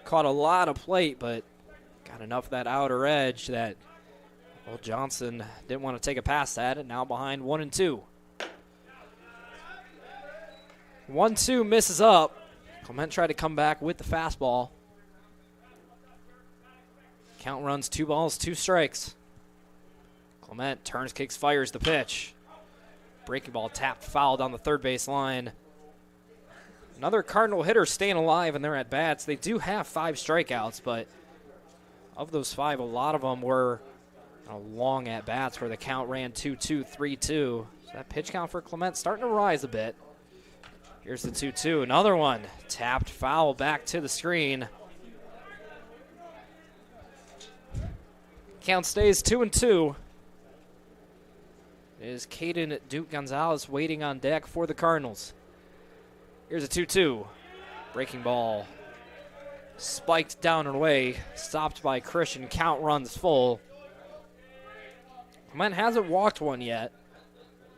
Caught a lot of plate, but got enough of that outer edge that, well, Johnson didn't want to take a pass at it. Now behind 1-2. 1-2 misses up. Clement tried to come back with the fastball. Count runs 2 balls, 2 strikes. Clement turns, kicks, fires the pitch. Breaking ball tapped foul down the third base line. Another Cardinal hitter staying alive in their at-bats. They do have 5 strikeouts, but of those 5, a lot of them were long at-bats where the count ran 2-2, 3-2. So that pitch count for Clement starting to rise a bit. Here's the 2-2. Another one. Tapped foul back to the screen. Count stays 2-2. It is Caden Duke Gonzalez waiting on deck for the Cardinals. Here's a 2-2. Breaking ball. Spiked down and away. Stopped by Christian. Count runs full. Clement hasn't walked one yet.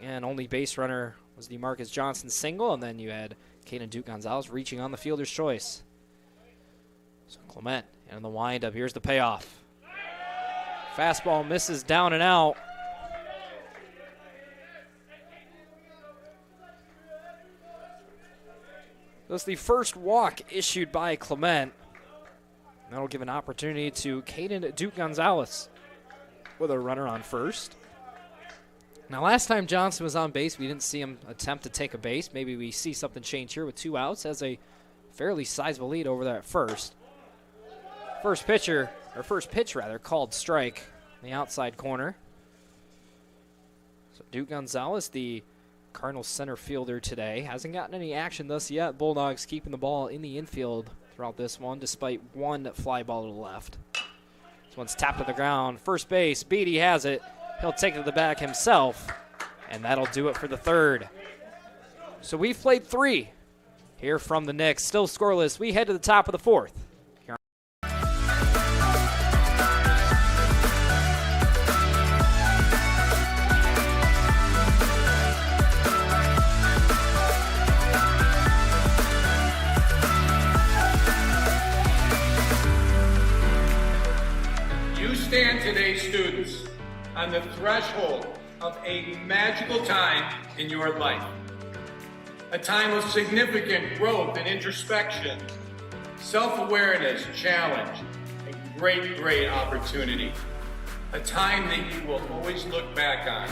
And only base runner was the Marcus Johnson single. And then you had Caden Duke Gonzalez reaching on the fielder's choice. So Clement and the windup. Here's the payoff. Fastball misses down and out. That's the first walk issued by Clement. That'll give an opportunity to Caden Duke Gonzalez with a runner on first. Now, last time Johnson was on base, we didn't see him attempt to take a base. Maybe we see something change here with 2 outs as a fairly sizable lead over there at first. First pitch, called strike in the outside corner. So Duke Gonzalez, the Cardinals center fielder today, hasn't gotten any action thus yet. Bulldogs keeping the ball in the infield throughout this one, despite 1 fly ball to the left. This one's tapped to the ground. First base, Beatty has it. He'll take it to the back himself, and that'll do it for the third. So we've played 3 here from the Knicks. Still scoreless. We head to the top of the 4th. Stand today, students, on the threshold of a magical time in your life. A time of significant growth and introspection, self-awareness, challenge, and great opportunity. A time that you will always look back on.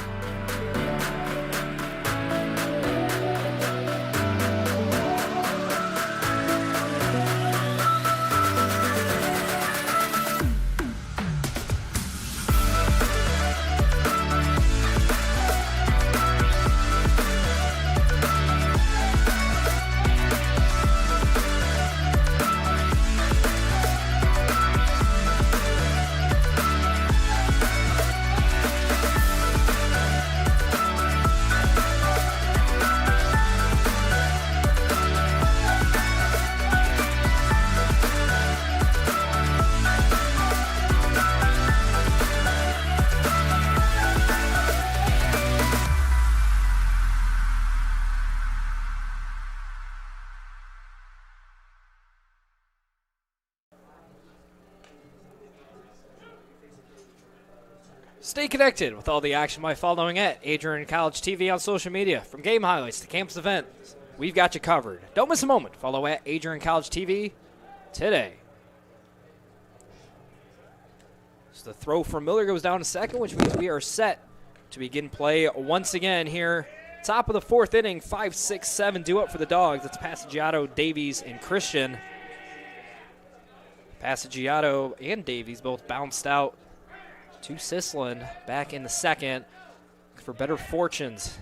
Stay connected with all the action by following at Adrian College TV on social media. From game highlights to campus events, we've got you covered. Don't miss a moment. Follow at Adrian College TV today. So the throw from Miller goes down to second, which means we are set to begin play once again here. Top of the fourth inning, 5-6-7 due up for the Dogs. It's Passagiato, Davies, and Christian. Passagiato and Davies both bounced out to Sislin back in the second for better fortunes.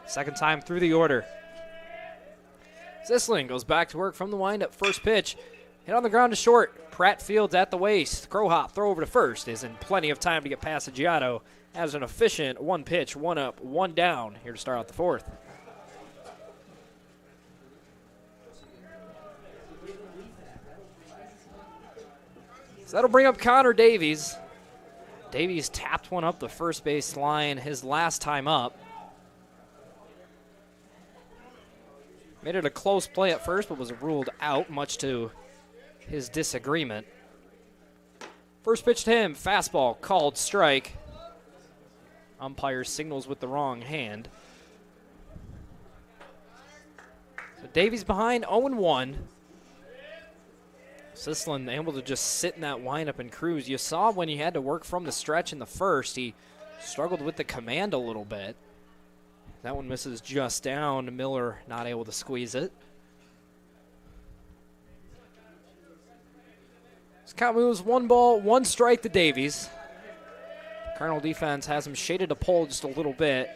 Second time through the order. Sislin goes back to work from the windup. First pitch, hit on the ground to short. Pratt fields at the waist. Crow hop, throw over to first is in plenty of time to get Passagiato. Has an efficient one pitch, one up, one down here to start out the fourth. So that'll bring up Connor Davies. Davies tapped one up the first base line his last time up. Made it a close play at first, but was ruled out, much to his disagreement. First pitch to him, fastball, called strike. Umpire signals with the wrong hand. So Davies behind 0-1. Sislin able to just sit in that windup and cruise. You saw when he had to work from the stretch in the first, he struggled with the command a little bit. That one misses just down. Miller not able to squeeze it. This count moves 1-1 strike to Davies. Cardinal defense has him shaded to pole just a little bit.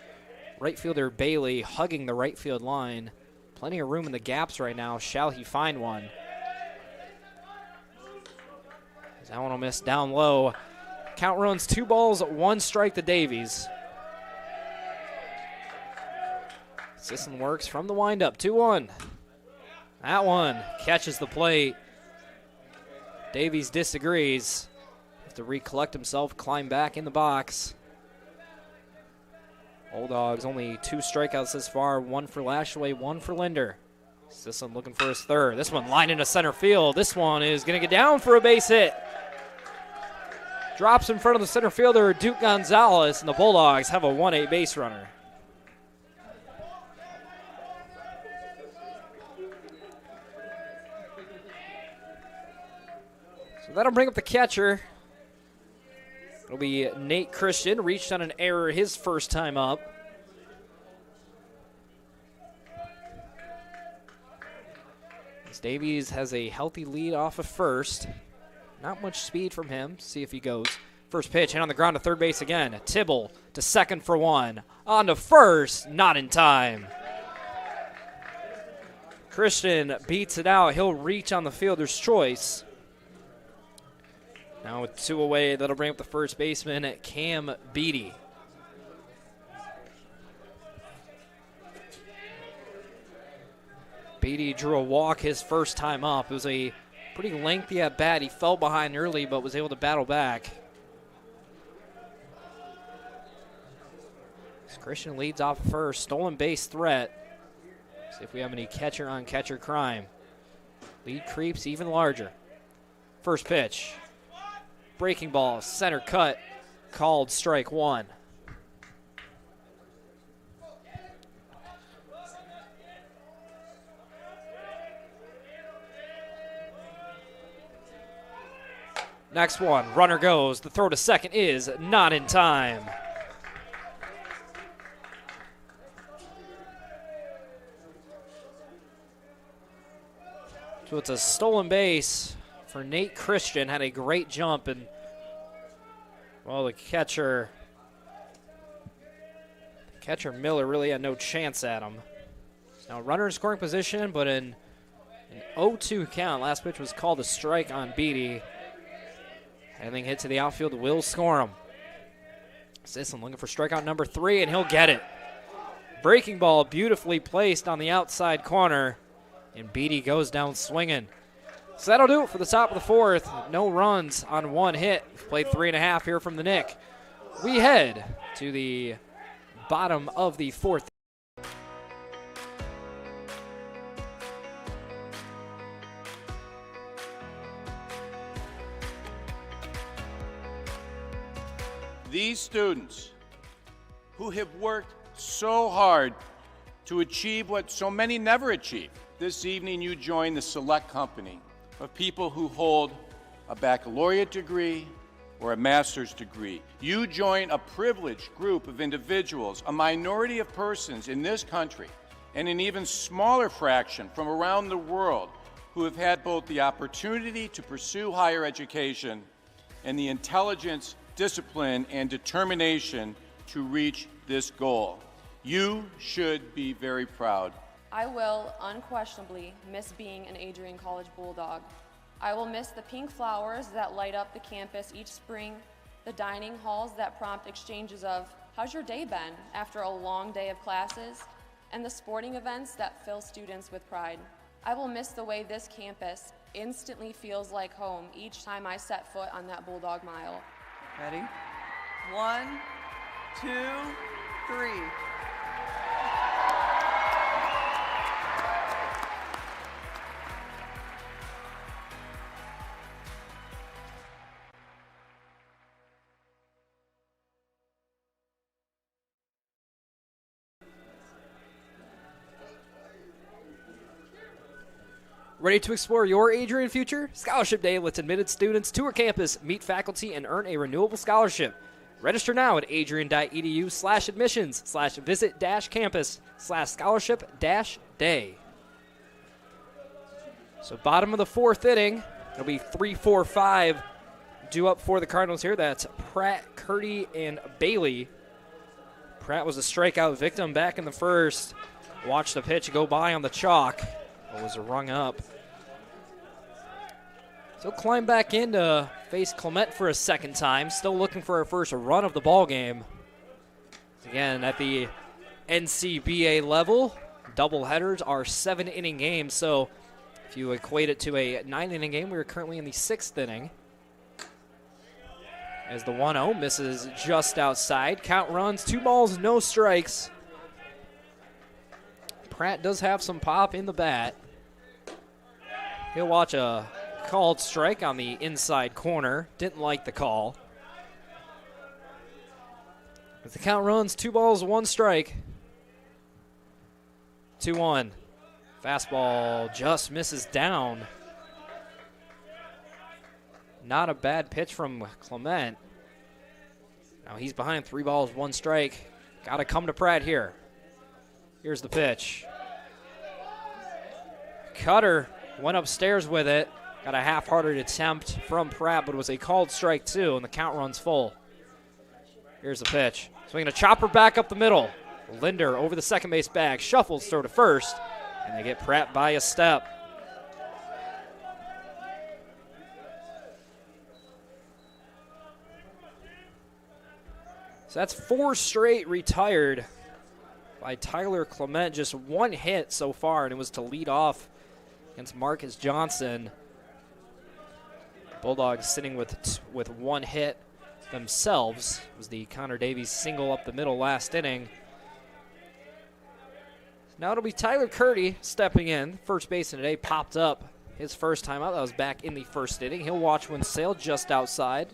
Right fielder Bailey hugging the right field line. Plenty of room in the gaps right now. Shall he find one? That one will miss down low. Count runs 2-1 strike to Davies. Sisson works from the windup, 2-1. That one catches the plate. Davies disagrees. Have to recollect himself, climb back in the box. Bulldogs only 2 strikeouts this far, 1 for Lashaway, 1 for Linder. Sisson looking for his third. This one lined into center field. This one is going to get down for a base hit. Drops in front of the center fielder, Duke Gonzalez, and the Bulldogs have a 1-8 base runner. So that'll bring up the catcher. It'll be Nate Christian, reached on an error his first time up. As Davies has a healthy lead off of first. Not much speed from him. See if he goes. First pitch, hit on the ground to third base again. Tibble to second for 1. On to first, not in time. Christian beats it out. He'll reach on the fielder's choice. Now with 2 away, that'll bring up the first baseman, Cam Beatty. Beatty drew a walk his first time up. It was a pretty lengthy at bat. He fell behind early, but was able to battle back. As Christian leads off first. Stolen base threat. See if we have any catcher on catcher crime. Lead creeps even larger. First pitch. Breaking ball, center cut. Called strike 1. Next one, runner goes. The throw to second is not in time. So it's a stolen base for Nate Christian. Had a great jump, and, well, the catcher Miller really had no chance at him. Now runner in scoring position, but in an 0-2 count. Last pitch was called a strike on Beatty. Anything hit to the outfield will score him. Sisson looking for strikeout number 3, and he'll get it. Breaking ball beautifully placed on the outside corner, and Beatty goes down swinging. So that'll do it for the top of the fourth. No runs on 1 hit. We've played 3.5 here from the Nick. We head to the bottom of the fourth. These students who have worked so hard to achieve what so many never achieve. This evening you join the select company of people who hold a baccalaureate degree or a master's degree. You join a privileged group of individuals, a minority of persons in this country, and an even smaller fraction from around the world who have had both the opportunity to pursue higher education and the intelligence, discipline, and determination to reach this goal. You should be very proud. I will unquestionably miss being an Adrian College Bulldog. I will miss the pink flowers that light up the campus each spring, the dining halls that prompt exchanges of, "How's your day been?" after a long day of classes, and the sporting events that fill students with pride. I will miss the way this campus instantly feels like home each time I set foot on that Bulldog Mile. Ready? 1, 2, 3. Ready to explore your Adrian future? Scholarship Day lets admitted students tour campus, meet faculty, and earn a renewable scholarship. Register now at adrian.edu/admissions/visit-campus/scholarship-day. So bottom of the fourth inning, it'll be 3-4-5 due up for the Cardinals here. That's Pratt, Curdy, and Bailey. Pratt was a strikeout victim back in the first. Watch the pitch go by on the chalk. It was rung up. So he'll climb back in to face Clement for a second time. Still looking for our first run of the ball game. Again, at the NCBA level, doubleheaders are 7-inning games. So if you equate it to a 9-inning game, we are currently in the 6th inning. As the 1-0 misses just outside. Count runs, 2 balls, no strikes. Pratt does have some pop in the bat. He'll watch a called strike on the inside corner. Didn't like the call. As the count runs, 2 balls, 1 strike. 2-1. Fastball just misses down. Not a bad pitch from Clement. Now he's behind 3 balls, 1 strike. Got to come to Pratt here. Here's the pitch. Cutter went upstairs with it. Got a half-hearted attempt from Pratt, but it was a called strike too, and the count runs full. Here's the pitch. Swinging a chopper back up the middle. Linder over the second base bag. Shuffles throw to first, and they get Pratt by a step. So that's 4 straight retired by Tyler Clement. Just 1 hit so far, and it was to lead off against Marcus Johnson. Bulldogs sitting with 1 hit themselves. It was the Connor Davies single up the middle last inning. Now it'll be Tyler Curdy stepping in. First baseman today popped up his first time out. That was back in the first inning. He'll watch one sail just outside.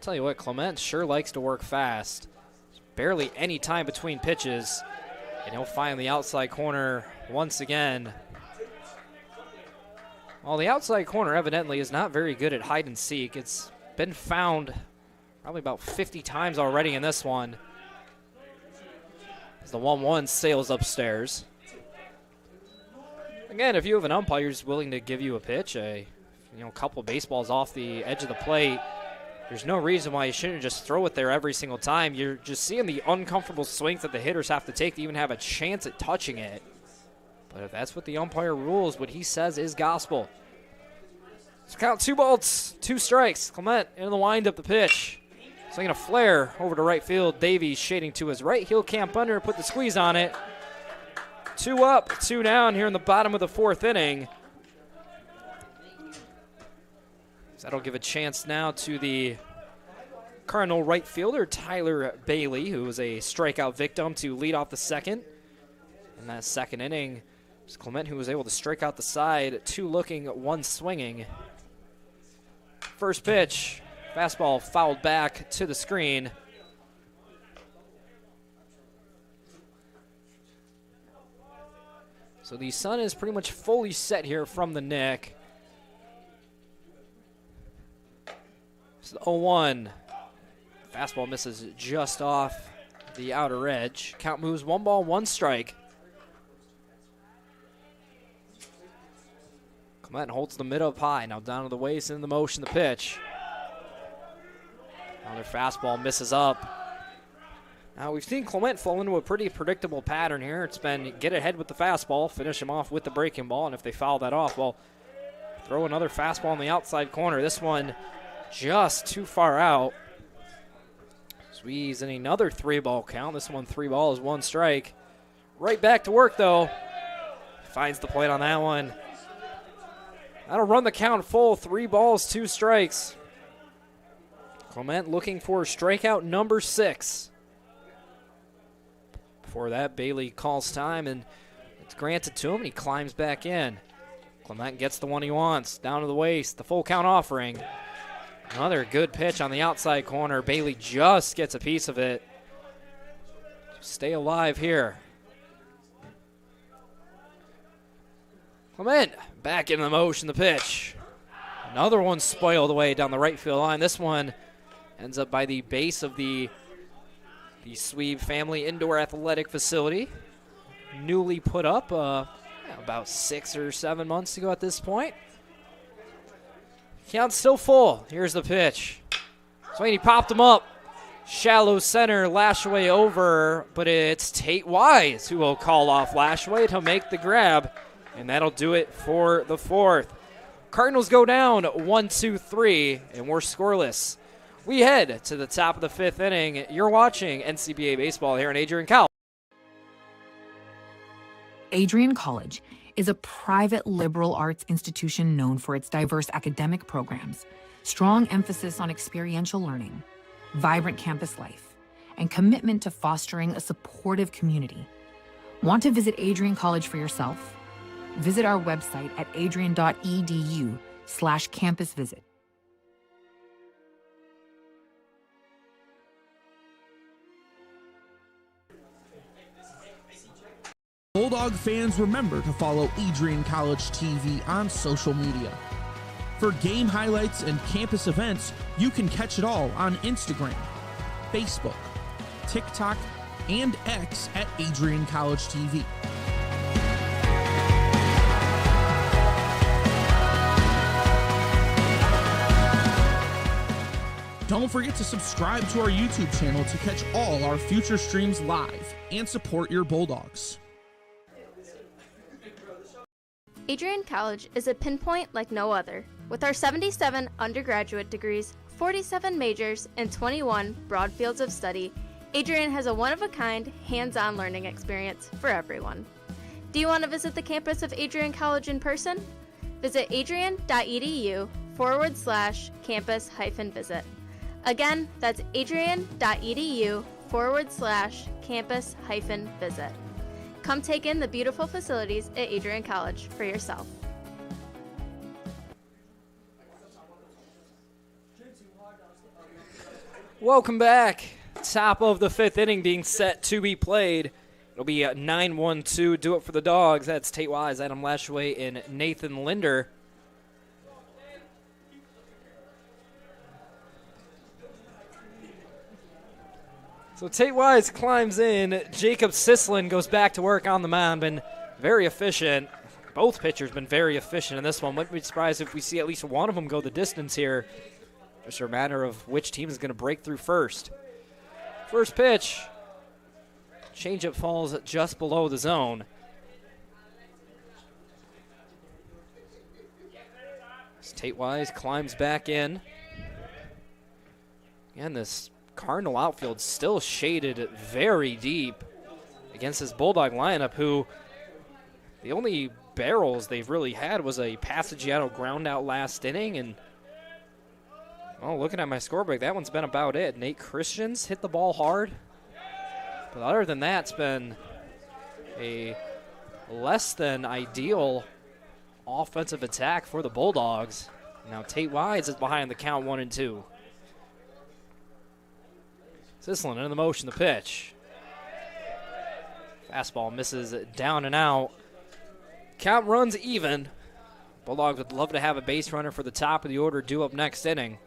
Tell you what, Clement sure likes to work fast. There's barely any time between pitches, and he'll find the outside corner once again. Well, the outside corner evidently is not very good at hide and seek. It's been found probably about 50 times already in this one. As the 1-1 sails upstairs. Again, if you have an umpire who's willing to give you a pitch, a couple of baseballs off the edge of the plate, there's no reason why you shouldn't just throw it there every single time. You're just seeing the uncomfortable swings that the hitters have to take to even have a chance at touching it. But if that's what the umpire rules, what he says is gospel. So count 2 balls, 2 strikes. Clement in the windup, the pitch. Swinging a flare over to right field. Davies shading to his right. He'll camp under, put the squeeze on it. 2 up, 2 down here in the bottom of the 4th inning. That'll give a chance now to the Cardinal right fielder, Tyler Bailey, who was a strikeout victim, to lead off the second. In that second inning, it was Clement who was able to strike out the side, 2 looking, 1 swinging. First pitch, fastball fouled back to the screen. So the sun is pretty much fully set here from the Nick. It's the 0-1. Fastball misses just off the outer edge. Count moves 1 ball, 1 strike. Clement holds the mid up high. Now down to the waist, in the motion, the pitch. Another fastball misses up. Now we've seen Clement fall into a pretty predictable pattern here. It's been get ahead with the fastball, finish him off with the breaking ball, and if they foul that off, well, throw another fastball in the outside corner. This one just too far out. Squeeze in another 3-ball count. This one 3 balls, 1 strike. Right back to work though. Finds the plate on that one. That'll run the count full. 3 balls, 2 strikes. Clement looking for strikeout number 6. Before that, Bailey calls time, and it's granted to him, and he climbs back in. Clement gets the one he wants. Down to the waist, the full count offering. Another good pitch on the outside corner. Bailey just gets a piece of it. Stay alive here. Clement back in the motion, the pitch. Another one spoiled away down the right field line. This one ends up by the base of the Sweeb Family Indoor Athletic Facility. Newly put up about 6 or 7 months ago at this point. Count's still full. Here's the pitch. Sweeney popped him up. Shallow center, Lashaway over, but it's Tate Wise who will call off Lashaway to make the grab, and that'll do it for the 4th. Cardinals go down 1-2-3, and we're scoreless. We head to the top of the 5th inning. You're watching NCBA baseball here in Adrian College. Adrian College is a private liberal arts institution known for its diverse academic programs, strong emphasis on experiential learning, vibrant campus life, and commitment to fostering a supportive community. Want to visit Adrian College for yourself? Visit our website at adrian.edu/campusvisit. Bulldog fans, remember to follow Adrian College TV on social media. For game highlights and campus events, you can catch it all on Instagram, Facebook, TikTok, and X at Adrian College TV. Don't forget to subscribe to our YouTube channel to catch all our future streams live and support your Bulldogs. Adrian College is a pinpoint like no other. With our 77 undergraduate degrees, 47 majors, and 21 broad fields of study, Adrian has a one-of-a-kind, hands-on learning experience for everyone. Do you want to visit the campus of Adrian College in person? Visit adrian.edu/campus-visit. Again, that's adrian.edu/campus-visit. Come take in the beautiful facilities at Adrian College for yourself. Welcome back. Top of the 5th inning being set to be played. It'll be a 9-1-2. Do it for the Dogs. That's Tate Wise, Adam Lashaway, and Nathan Linder. So Tate Wise climbs in. Jacob Sislin goes back to work on the mound. Been very efficient. Both pitchers been very efficient in this one. Wouldn't be surprised if we see at least one of them go the distance here. Just a matter of which team is going to break through first. First pitch. Changeup falls just below the zone. As Tate Wise climbs back in. Again, this Cardinal outfield still shaded very deep against this Bulldog lineup, who the only barrels they've really had was a Passagiano ground out last inning. And, well, looking at my scorebook, that one's been about it. Nate Christians hit the ball hard. But other than that, it's been a less than ideal offensive attack for the Bulldogs. Now Tate Wise is behind the count 1-2. Sislin into the motion, the pitch. Fastball misses down and out. Count runs even. Bulldogs would love to have a base runner for the top of the order due up next inning.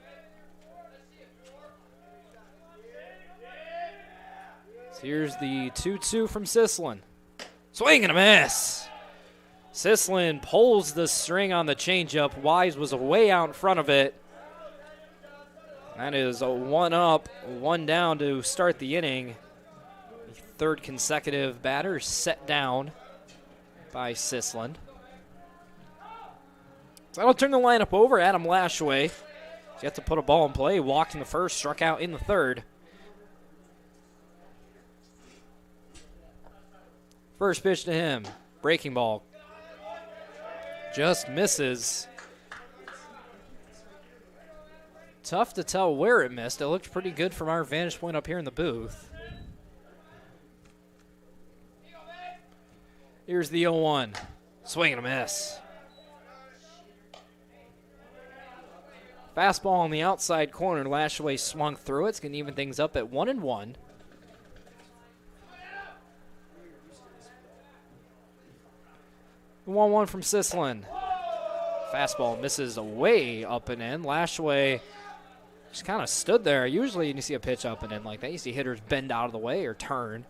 So here's the 2-2 from Sislin. Swing and a miss. Sislin pulls the string on the changeup. Wise was way out in front of it. That is a 1 up, 1 down to start the inning. The third consecutive batter set down by Sislin. So that'll turn the lineup over. Adam Lashway. He's yet to put a ball in play. Walked in the first, struck out in the third. First pitch to him. Breaking ball. Just misses. Tough to tell where it missed. It looked pretty good from our vantage point up here in the booth. Here's the 0-1. Swing and a miss. Fastball on the outside corner. Lashaway swung through it. It's going to even things up at 1-1. The 1-1 from Sislin. Fastball misses way up and in. Lashaway just kind of stood there. Usually you see a pitch up and in like that. You see hitters bend out of the way or turn.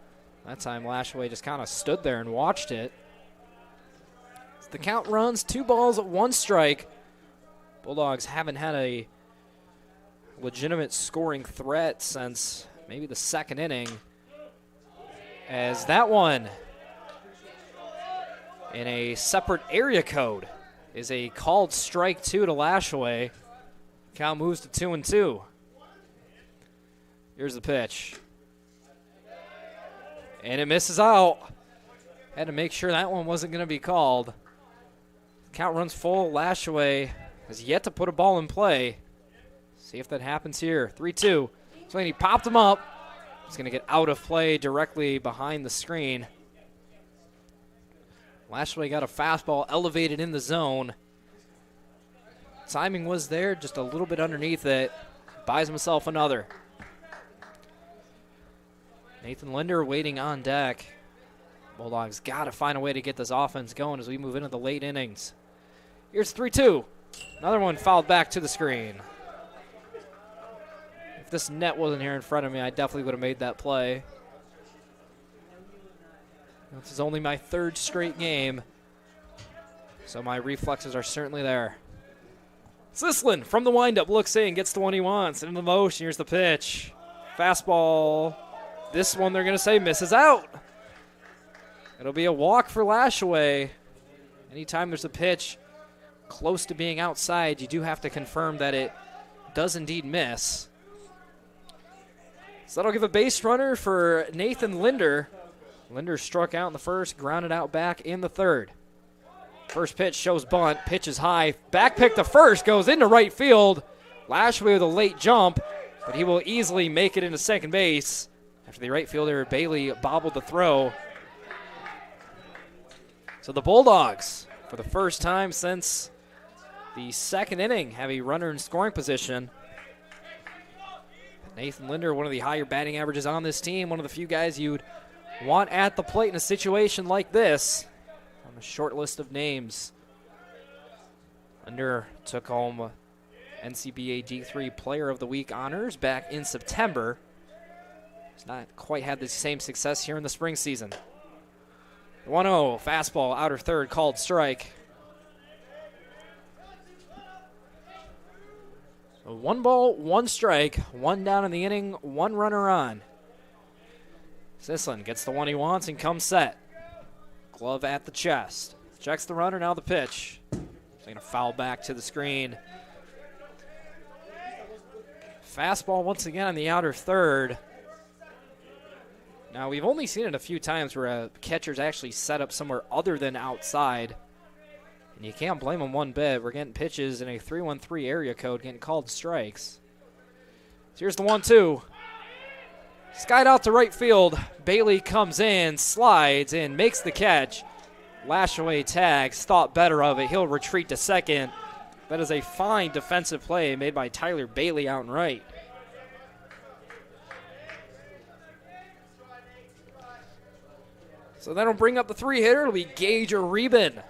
That time Lashaway just kind of stood there and watched it. The count runs 2 balls, 1 strike. Bulldogs haven't had a legitimate scoring threat since maybe the second inning. As that one in a separate area code is a called strike 2 to Lashaway. Count moves to 2-2. Here's the pitch. And it misses out. Had to make sure that one wasn't going to be called. Count runs full. Lashaway has yet to put a ball in play. See if that happens here. 3-2. So he popped him up. He's going to get out of play directly behind the screen. Lashaway got a fastball elevated in the zone. Timing was there, just a little bit underneath it. Buys himself another. Nathan Linder waiting on deck. Bulldogs got to find a way to get this offense going as we move into the late innings. Here's 3-2. Another one fouled back to the screen. If this net wasn't here in front of me, I definitely would have made that play. This is only my 3rd straight game, so my reflexes are certainly there. Sislin from the windup looks in, gets the one he wants. Into the motion, here's the pitch. Fastball. This one they're going to say misses out. It'll be a walk for Lashaway. Anytime there's a pitch close to being outside, you do have to confirm that it does indeed miss. So that'll give a base runner for Nathan Linder. Linder struck out in the first, grounded out back in the third. First pitch shows bunt, pitch is high. Back pick to first, goes into right field. Lashaway with a late jump, but he will easily make it into second base after the right fielder Bailey bobbled the throw. So the Bulldogs, for the first time since the second inning, have a runner in scoring position. Nathan Linder, one of the higher batting averages on this team, one of the few guys you'd want at the plate in a situation like this. On the short list of names, Linder took home NCBA D3 Player of the Week honors back in September. He's not quite had the same success here in the spring season. 1-0, fastball, outer third, called strike. So 1 ball, 1 strike, 1 down in the inning, 1 runner on. Sislin gets the one he wants and comes set. Glove at the chest. Checks the runner, now the pitch. He's going to foul back to the screen. Fastball once again on the outer third. Now, we've only seen it a few times where a catcher's actually set up somewhere other than outside. And you can't blame him one bit. We're getting pitches in a 3-1-3 area code, getting called strikes. So here's the 1-2. Skied out to right field. Bailey comes in, slides in, makes the catch. Lashaway tags, thought better of it. He'll retreat to second. That is a fine defensive play made by Tyler Bailey out and right. So that'll bring up the three-hitter. It'll be Gage or Reben.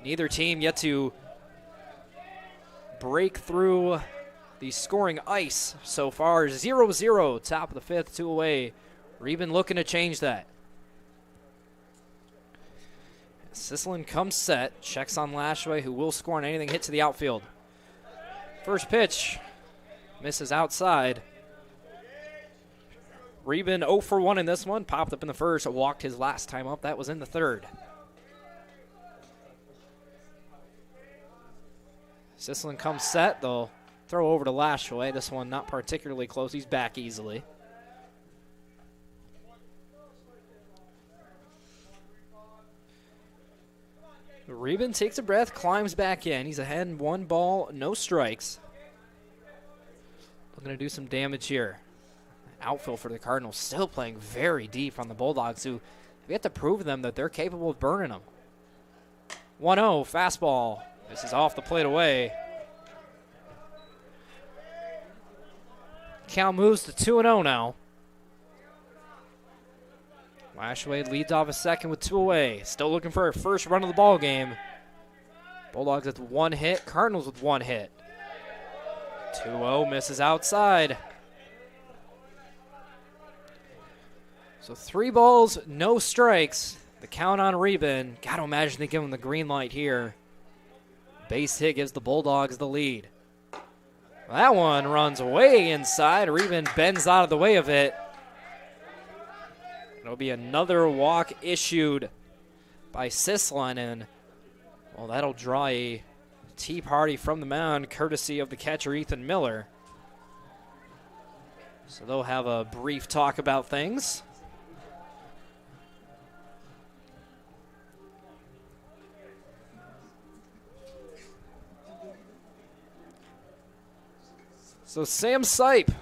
Neither team yet to break through the scoring ice so far. 0-0, top of the fifth, 2 away. Reben looking to change that. Sisselin comes set, checks on Lashway, who will score on anything hit to the outfield. First pitch, misses outside. Reben 0 for 1 in this one, popped up in the first, walked his last time up. That was in the third. Sisselin comes set, they'll throw over to Lashway. This one not particularly close, he's back easily. Reben takes a breath, climbs back in. He's ahead in 1 ball, no strikes. Looking to do some damage here. Outfield for the Cardinals still playing very deep on the Bulldogs, who have yet to prove to them that they're capable of burning them. 1-0, fastball. This is off the plate away. Count moves to 2-0 now. Lashway leads off a second with 2 away. Still looking for a first run of the ball game. Bulldogs with 1 hit, Cardinals with 1 hit. 2-0, misses outside. So 3 balls, no strikes. The count on Reben. Got to imagine they give him the green light here. Base hit gives the Bulldogs the lead. That one runs way inside. Reben bends out of the way of it. It'll be another walk issued by Sisselin, and well, that'll draw a tea party from the mound courtesy of the catcher Ethan Miller. So they'll have a brief talk about things. So Sam Sipe,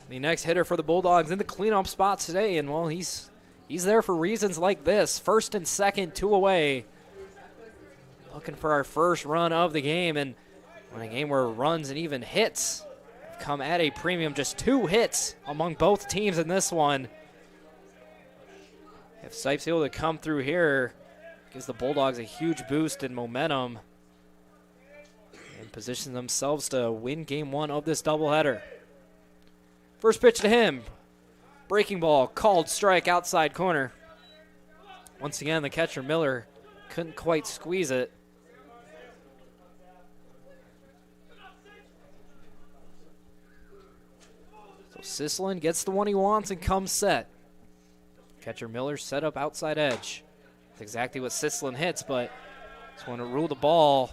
the next hitter for the Bulldogs, in the cleanup spot today, and well, he's there for reasons like this. First and second, 2 away. Looking for our first run of the game, and in a game where runs and even hits have come at a premium, just 2 hits among both teams in this one. If Sipe's able to come through here, gives the Bulldogs a huge boost in momentum and position themselves to win game 1 of this doubleheader. First pitch to him. Breaking ball, called strike outside corner. Once again, the catcher Miller couldn't quite squeeze it. So Sisselin gets the one he wants and comes set. Catcher Miller set up outside edge. That's exactly what Sisselin hits, but just want to rule the ball.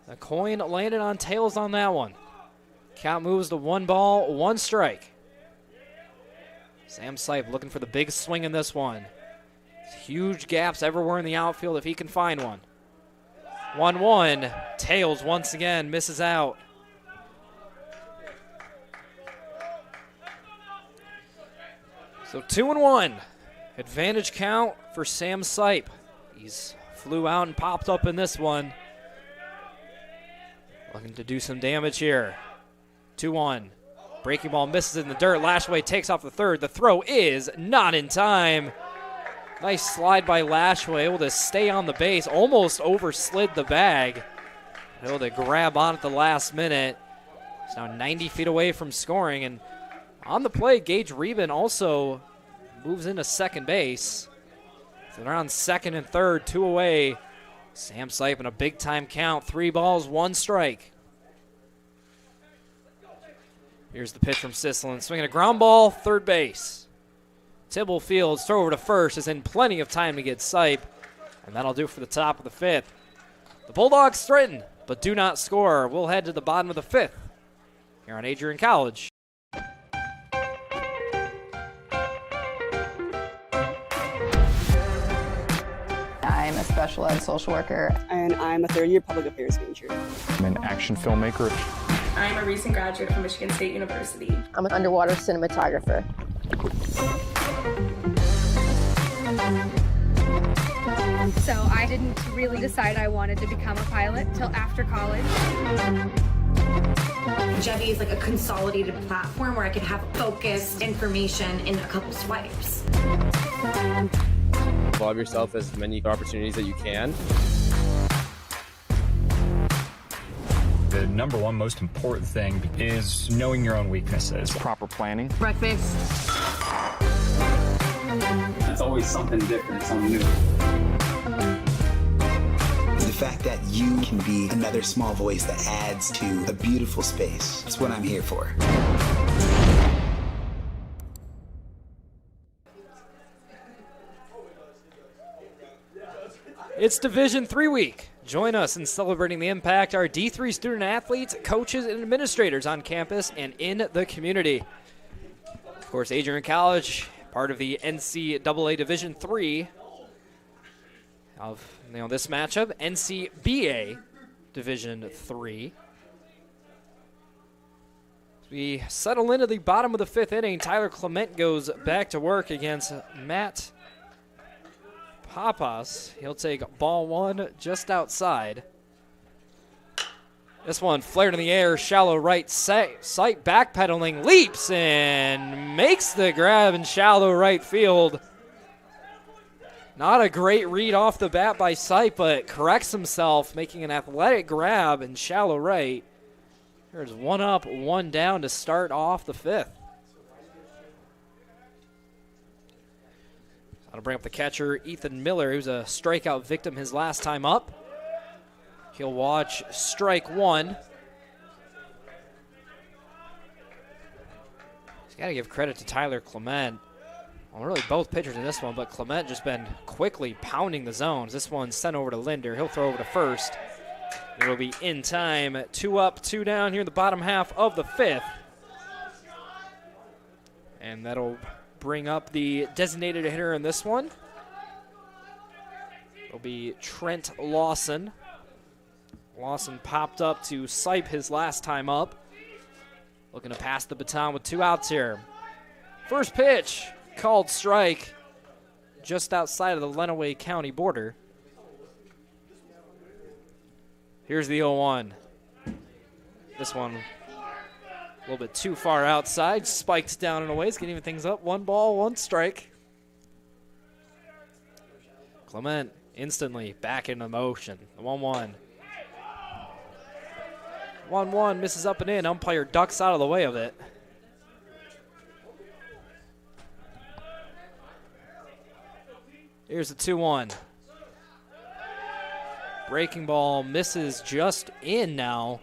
The coin landed on tails on that one. Count moves to 1 ball, 1 strike. Sam Sipe looking for the big swing in this one. Huge gaps everywhere in the outfield if he can find one. 1-1, tails once again, misses out. So 2-1, advantage count for Sam Sipe. He's flew out and popped up in this one. Looking to do some damage here. 2-1. Breaking ball misses in the dirt. Lashway takes off the third. The throw is not in time. Nice slide by Lashway, able to stay on the base. Almost overslid the bag. Able to grab on at the last minute. He's now 90 feet away from scoring. And on the play, Gage Reben also moves into second base. So they're on second and third, 2 away. Sam Sipe in a big-time count. 3 balls, 1 strike. Here's the pitch from Sisselin. Swinging a ground ball, third base. Tibble fields, throw over to first, is in plenty of time to get Sipe. And that'll do for the top of the 5th. The Bulldogs threaten, but do not score. We'll head to the bottom of the 5th here on Adrian College. I'm a special ed social worker. And I'm a 3rd-year public affairs major. I'm an action filmmaker. I'm a recent graduate from Michigan State University. I'm an underwater cinematographer. So I didn't really decide I wanted to become a pilot till after college. Jevy is like a consolidated platform where I could have focused information in a couple swipes. Involve yourself as many opportunities that you can. The number one most important thing is knowing your own weaknesses. Proper planning. Breakfast. It's always something different, something new. The fact that you can be another small voice that adds to a beautiful space. That's what I'm here for. It's Division III week. Join us in celebrating the impact our D3 student athletes, coaches, and administrators on campus and in the community. Of course, Adrian College, part of the NCAA Division III of this matchup, NCBA Division III. As we settle into the bottom of the fifth inning, Tyler Clement goes back to work against Matt Papas. He'll take ball one just outside. This one flared in the air, shallow right sight backpedaling, leaps and makes the grab in shallow right field. Not a great read off the bat by Sight, but corrects himself, making an athletic grab in shallow right. There's one up, one down to start off the fifth. I'll bring up the catcher, Ethan Miller, who's a strikeout victim his last time up. He'll watch strike one. He's got to give credit to Tyler Clement. Well, really both pitchers in this one, but Clement just been quickly pounding the zones. This one's sent over to Linder. He'll throw over to first. It'll be in time. 2 up, 2 down here in the bottom half of the fifth. And that'll bring up the designated hitter in this one. It'll be Trent Lawson. Lawson popped up to Sipe his last time up. Looking to pass the baton with 2 outs here. First pitch, called strike, just outside of the Lenawee County border. Here's the 0-1. This one a little bit too far outside, spiked down and away. He's getting things up. 1 ball, 1 strike. Clement instantly back into motion. The 1-1. 1-1 misses up and in. Umpire ducks out of the way of it. Here's the 2-1. Breaking ball misses just in now.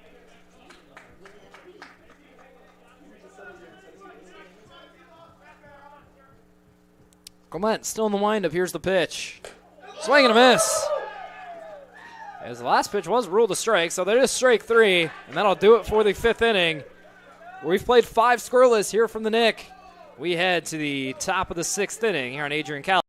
Clement still in the windup. Here's the pitch. Swing and a miss. As the last pitch was ruled a strike, so there is strike 3, and that'll do it for the 5th inning. We've played 5 scoreless here from the Nick. We head to the top of the 6th inning here on Adrian College.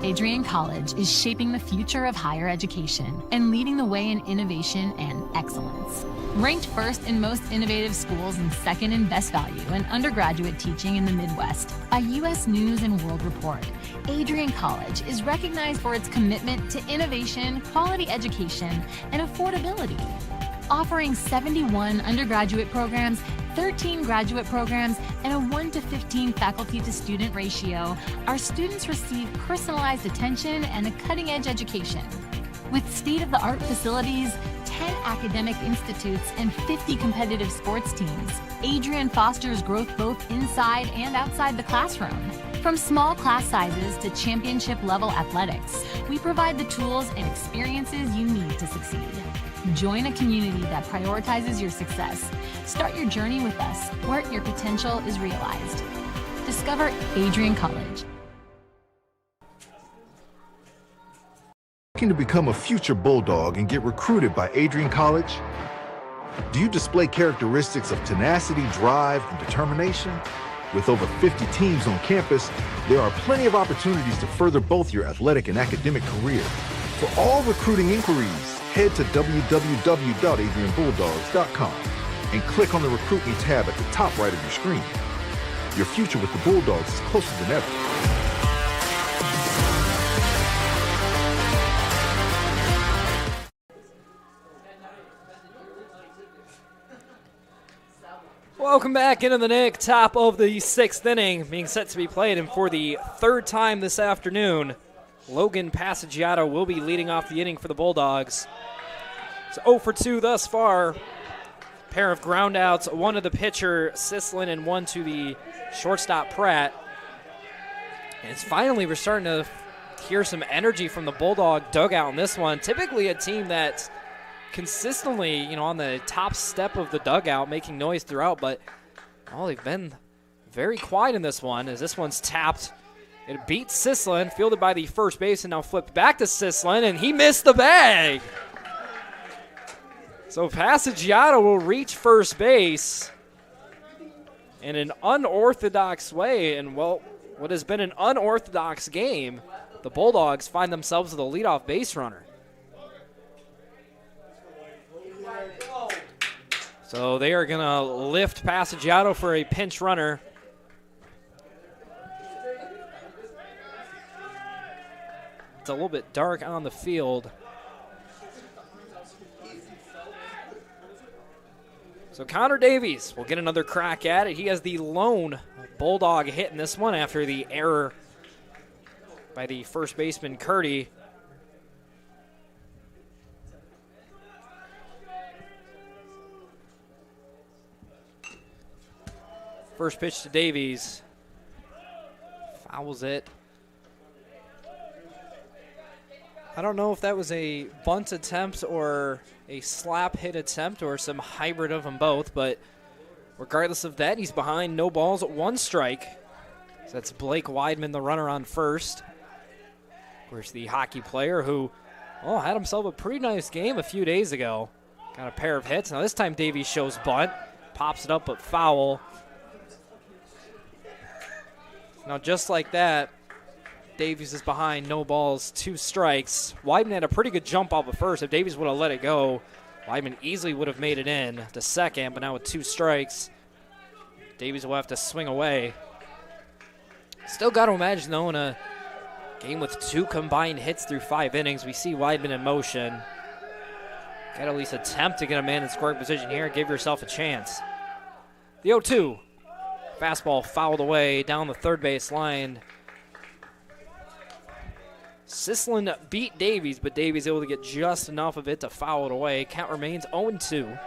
Adrian College is shaping the future of higher education and leading the way in innovation and excellence. Ranked first in most innovative schools and second in best value in undergraduate teaching in the Midwest by U.S. News and World Report, Adrian College is recognized for its commitment to innovation, quality education, and affordability. Offering 71 undergraduate programs, 13 graduate programs, and a 1-to-15 faculty-to-student ratio, our students receive personalized attention and a cutting-edge education. With state-of-the-art facilities, 10 academic institutes, and 50 competitive sports teams, Adrian fosters growth both inside and outside the classroom. From small class sizes to championship-level athletics, we provide the tools and experiences you need to succeed. Join a community that prioritizes your success. Start your journey with us, where your potential is realized. Discover Adrian College. Looking to become a future Bulldog and get recruited by Adrian College? Do you display characteristics of tenacity, drive, and determination? With over 50 teams on campus, there are plenty of opportunities to further both your athletic and academic career. For all recruiting inquiries, head to www.adrianbulldogs.com and click on the Recruit Me tab at the top right of your screen. Your future with the Bulldogs is closer than ever. Welcome back into the Nick. Top of the 6th inning being set to be played, and for the 3rd time this afternoon, Logan Passaggiato will be leading off the inning for the Bulldogs. So 0 for 2 thus far. Pair of groundouts, one to the pitcher, Sislin, and one to the shortstop, Pratt. And it's finally, we're starting to hear some energy from the Bulldog dugout in this one. Typically a team that's consistently, on the top step of the dugout, making noise throughout, but they've been very quiet in this one, as this one's tapped. It beats Sislin, fielded by the first base, and now flipped back to Sislin, and he missed the bag. So Passaggiato will reach first base in an unorthodox way, and what has been an unorthodox game, the Bulldogs find themselves with a leadoff base runner. So they are going to lift Passaggiato for a pinch runner. It's a little bit dark on the field. So Connor Davies will get another crack at it. He has the lone Bulldog hit in this one after the error by the first baseman, Curdy. First pitch to Davies. Fouls it. I don't know if that was a bunt attempt or a slap hit attempt or some hybrid of them both, but regardless of that, he's behind, no balls, 1 strike. So that's Blake Weidman, the runner on first. Of course, the hockey player who had himself a pretty nice game a few days ago. Got a pair of hits. Now this time Davies shows bunt, pops it up but foul. Now just like that, Davies is behind, no balls, 2 strikes. Weidman had a pretty good jump off at first. If Davies would have let it go, Weidman easily would have made it in to second, but now with 2 strikes, Davies will have to swing away. Still got to imagine, though, in a game with 2 combined hits through 5 innings, we see Weidman in motion. Got to at least attempt to get a man in scoring position here. Give yourself a chance. The 0-2. Fastball fouled away down the third base line. Sislin beat Davies, but Davies able to get just enough of it to foul it away. Count remains 0-2.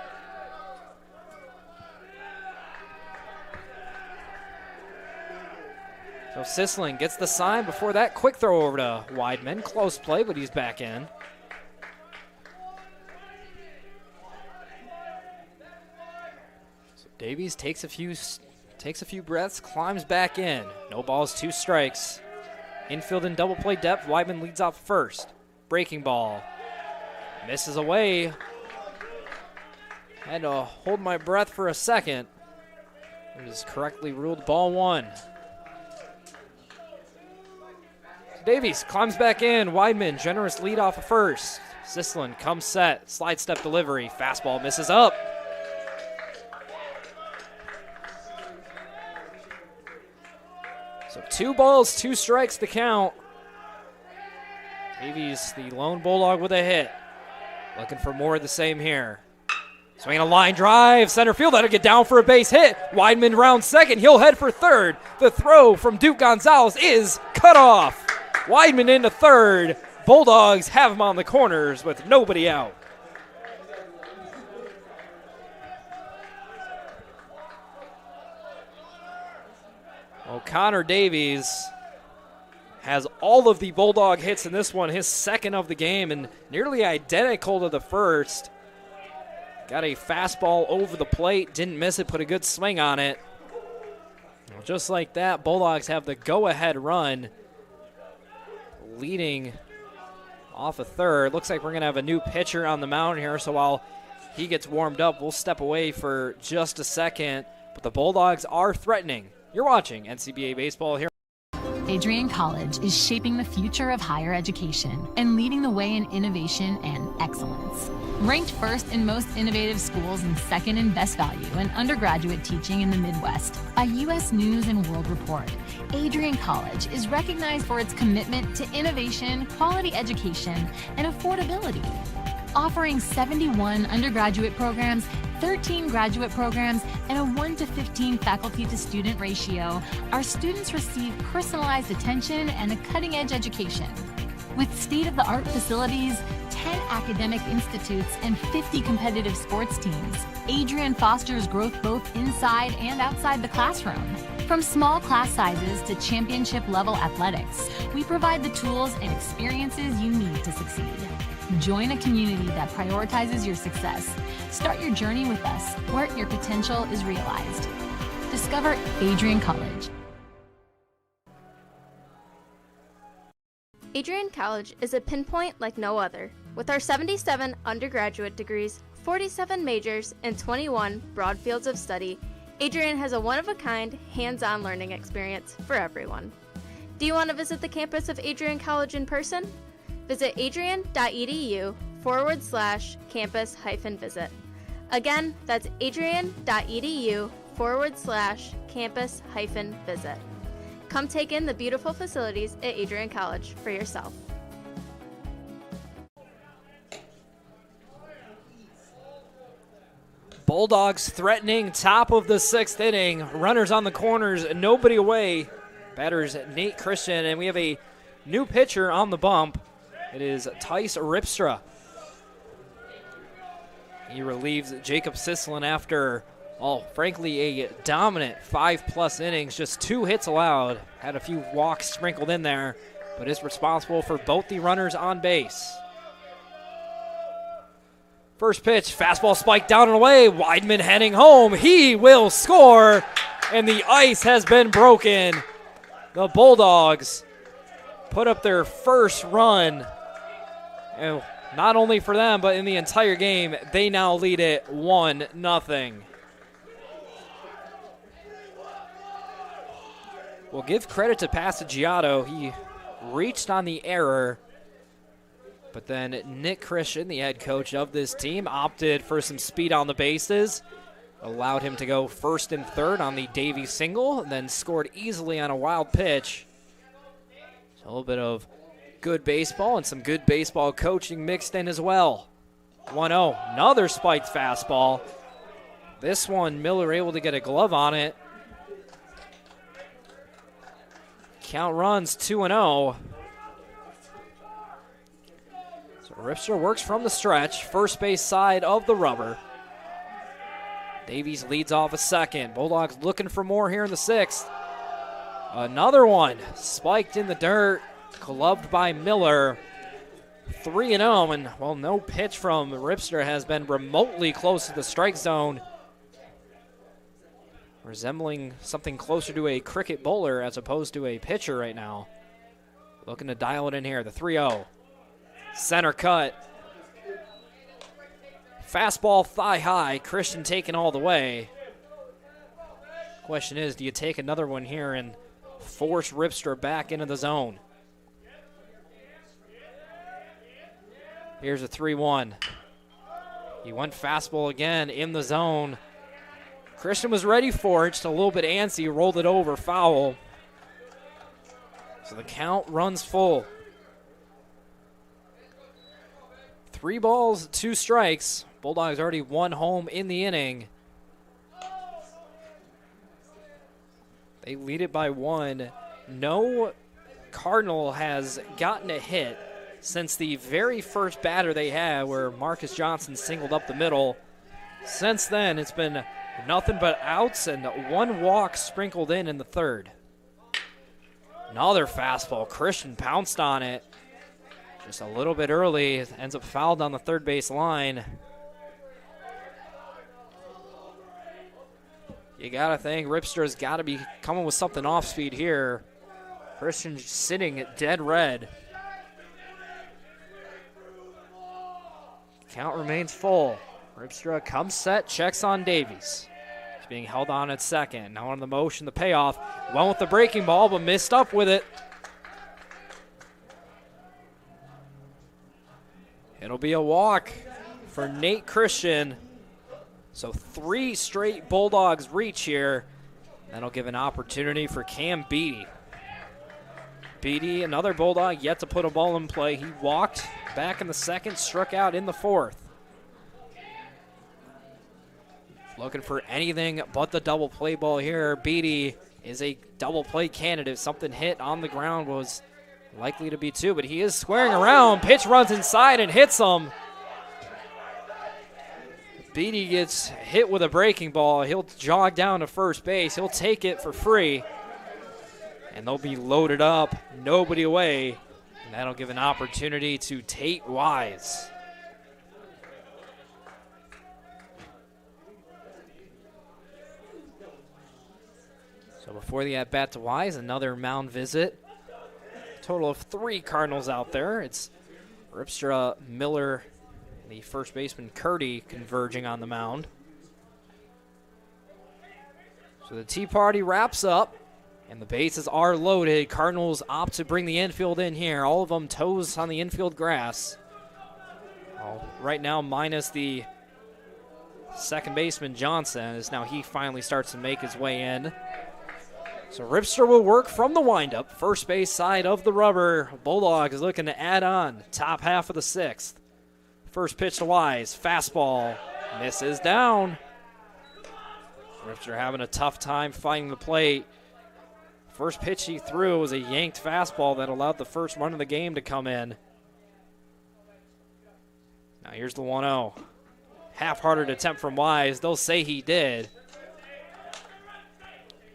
So Sislin gets the sign. Before that, quick throw over to Weidman. Close play, but he's back in. So Davies takes a few breaths, climbs back in. No balls, 2 strikes. Infield and double play depth. Weidman leads off first. Breaking ball. Misses away. Had to hold my breath for a second. It is correctly ruled ball 1. Davies climbs back in. Weidman, generous lead off of first. Sislin comes set. Slide step delivery. Fastball misses up. So 2 balls, 2 strikes to count. Davies, the lone Bulldog with a hit. Looking for more of the same here. Swinging a line drive, center field, that'll get down for a base hit. Weidman rounds second, he'll head for third. The throw from Duke Gonzalez is cut off. Weidman into third. Bulldogs have him on the corners with nobody out. Connor Davies has all of the Bulldog hits in this one, his second of the game, and nearly identical to the first. Got a fastball over the plate, didn't miss it, put a good swing on it. Well, just like that, Bulldogs have the go-ahead run, leading off of third. Looks like we're going to have a new pitcher on the mound here, so while he gets warmed up, we'll step away for just a second. But the Bulldogs are threatening. You're watching NCBA Baseball here. Adrian College is shaping the future of higher education and leading the way in innovation and excellence. Ranked first in most innovative schools and second in best value in undergraduate teaching in the Midwest by U.S. News and World Report, Adrian College is recognized for its commitment to innovation, quality education, and affordability. Offering 71 undergraduate programs, 13 graduate programs, and a 1-to-15 faculty-to-student ratio, our students receive personalized attention and a cutting-edge education. With state-of-the-art facilities, 10 academic institutes, and 50 competitive sports teams, Adrian fosters growth both inside and outside the classroom. From small class sizes to championship-level athletics, we provide the tools and experiences you need to succeed. Join a community that prioritizes your success. Start your journey with us, where your potential is realized. Discover Adrian College. Adrian College is a pinpoint like no other. With our 77 undergraduate degrees, 47 majors, and 21 broad fields of study, Adrian has a one-of-a-kind, hands-on learning experience for everyone. Do you want to visit the campus of Adrian College in person? Visit adrian.edu/campus-visit. Again, that's adrian.edu/campus-visit. Come take in the beautiful facilities at Adrian College for yourself. Bulldogs threatening top of the 6th inning. Runners on the corners, nobody away. Batters Nate Christian, and we have a new pitcher on the bump. It is Tice Ripstra. He relieves Jacob Sislin after, frankly, a dominant 5+ innings. Just 2 hits allowed. Had a few walks sprinkled in there, but is responsible for both the runners on base. First pitch, fastball spiked down and away. Weidman heading home. He will score, and the ice has been broken. The Bulldogs put up their first run, and not only for them, but in the entire game, they now lead it 1-0. We'll give credit to Passagiato. He reached on the error, but then Nick Christian, the head coach of this team, opted for some speed on the bases, allowed him to go first and third on the Davey single, and then scored easily on a wild pitch. So a little bit of good baseball and some good baseball coaching mixed in as well. 1-0, another spiked fastball. This one, Miller able to get a glove on it. Count runs 2-0. So Ripster works from the stretch, first base side of the rubber. Davies leads off a second. Bulldogs looking for more here in the 6th. Another one spiked in the dirt, gloved by Miller. 3-0, and well, no pitch from Ripster has been remotely close to the strike zone. Resembling something closer to a cricket bowler as opposed to a pitcher right now. Looking to dial it in here, the 3-0. Center cut. Fastball thigh high, Christian taking all the way. Question is, do you take another one here and force Ripster back into the zone? Here's a 3-1. He went fastball again in the zone. Christian was ready for it, just a little bit antsy, rolled it over, foul. So the count runs full. 3 balls, 2 strikes. Bulldogs already 1 home in the inning. They lead it by 1. No Cardinal has gotten a hit since the very first batter they had, where Marcus Johnson singled up the middle. Since then, it's been nothing but outs and 1 walk sprinkled in the 3rd. Another fastball. Christian pounced on it just a little bit early. Ends up fouled on the 3rd base line. You got to think Ripster's got to be coming with something off speed here. Christian sitting at dead red. Count remains full. Ripstra comes set, checks on Davies. He's being held on at second. Now on the motion, the payoff. Went with the breaking ball, but missed up with it. It'll be a walk for Nate Christian. So 3 straight Bulldogs reach here. That'll give an opportunity for Cam Beatty. Beatty, another Bulldog, yet to put a ball in play. He walked back in the second, struck out in the fourth. Looking for anything but the double play ball here. Beatty is a double play candidate. Something hit on the ground, was likely to be two, but he is squaring around. Pitch runs inside and hits him. Beatty gets hit with a breaking ball. He'll jog down to first base. He'll take it for free. And they'll be loaded up, nobody away. And that'll give an opportunity to Tate Wise. So before the at-bat to Wise, another mound visit. Total of 3 Cardinals out there. It's Ripstra, Miller, and the first baseman Curdy converging on the mound. So the tea party wraps up, and the bases are loaded. Cardinals opt to bring the infield in here. All of them toes on the infield grass. Right now, minus the second baseman Johnson, as now he finally starts to make his way in. So Ripster will work from the windup, first base side of the rubber. Bulldogs is looking to add on, top half of the 6th. First pitch to Wise, fastball, misses down. Ripster having a tough time finding the plate. First pitch he threw was a yanked fastball that allowed the first run of the game to come in. Now here's the 1-0. Half-hearted attempt from Wise. They'll say he did.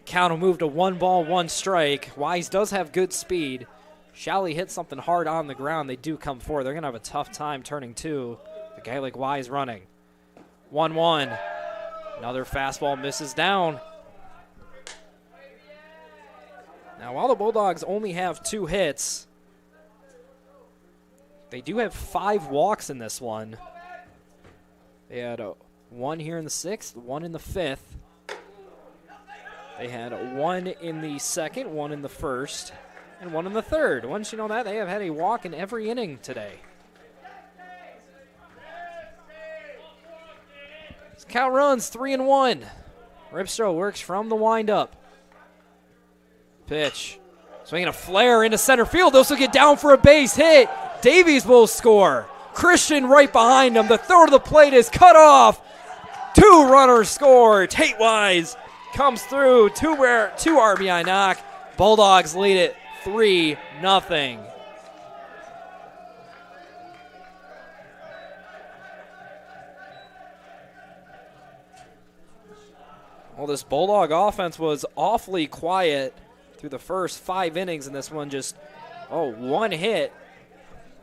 Count will move to 1 ball, 1 strike. Wise does have good speed. Shalley hit something hard on the ground. They do come forward. They're going to have a tough time turning 2. A guy like Wise running. 1-1. Another fastball misses down. Now, while the Bulldogs only have 2 hits, they do have 5 walks in this one. They had 1 here in the 6th, 1 in the 5th. They had 1 in the 2nd, 1 in the 1st, and 1 in the 3rd. Once you know that, they have had a walk in every inning today. This count runs 3-1. Ripstra works from the windup. Pitch. Swinging a flare into center field. Those will get down for a base hit. Davies will score. Christian right behind him. The throw to the plate is cut off. 2 runners score. Tate Wise comes through. 2 RBI knock. Bulldogs lead it 3-0. Well, this Bulldog offense was awfully quiet through the first 5 innings in this one. Just, 1 hit.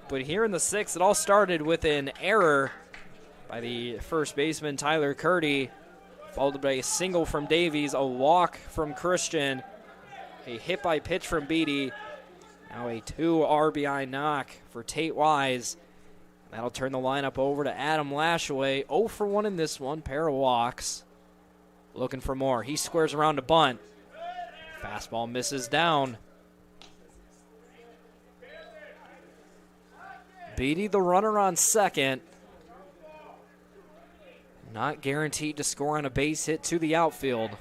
But here in the 6th, it all started with an error by the first baseman, Tyler Curdy, followed by a single from Davies, a walk from Christian, a hit by pitch from Beatty. Now a 2 RBI knock for Tate Wise. That'll turn the lineup over to Adam Lashaway. 0 for 1 in this one, pair of walks. Looking for more. He squares around to bunt. Fastball misses down. Beatty, the runner on second. Not guaranteed to score on a base hit to the outfield.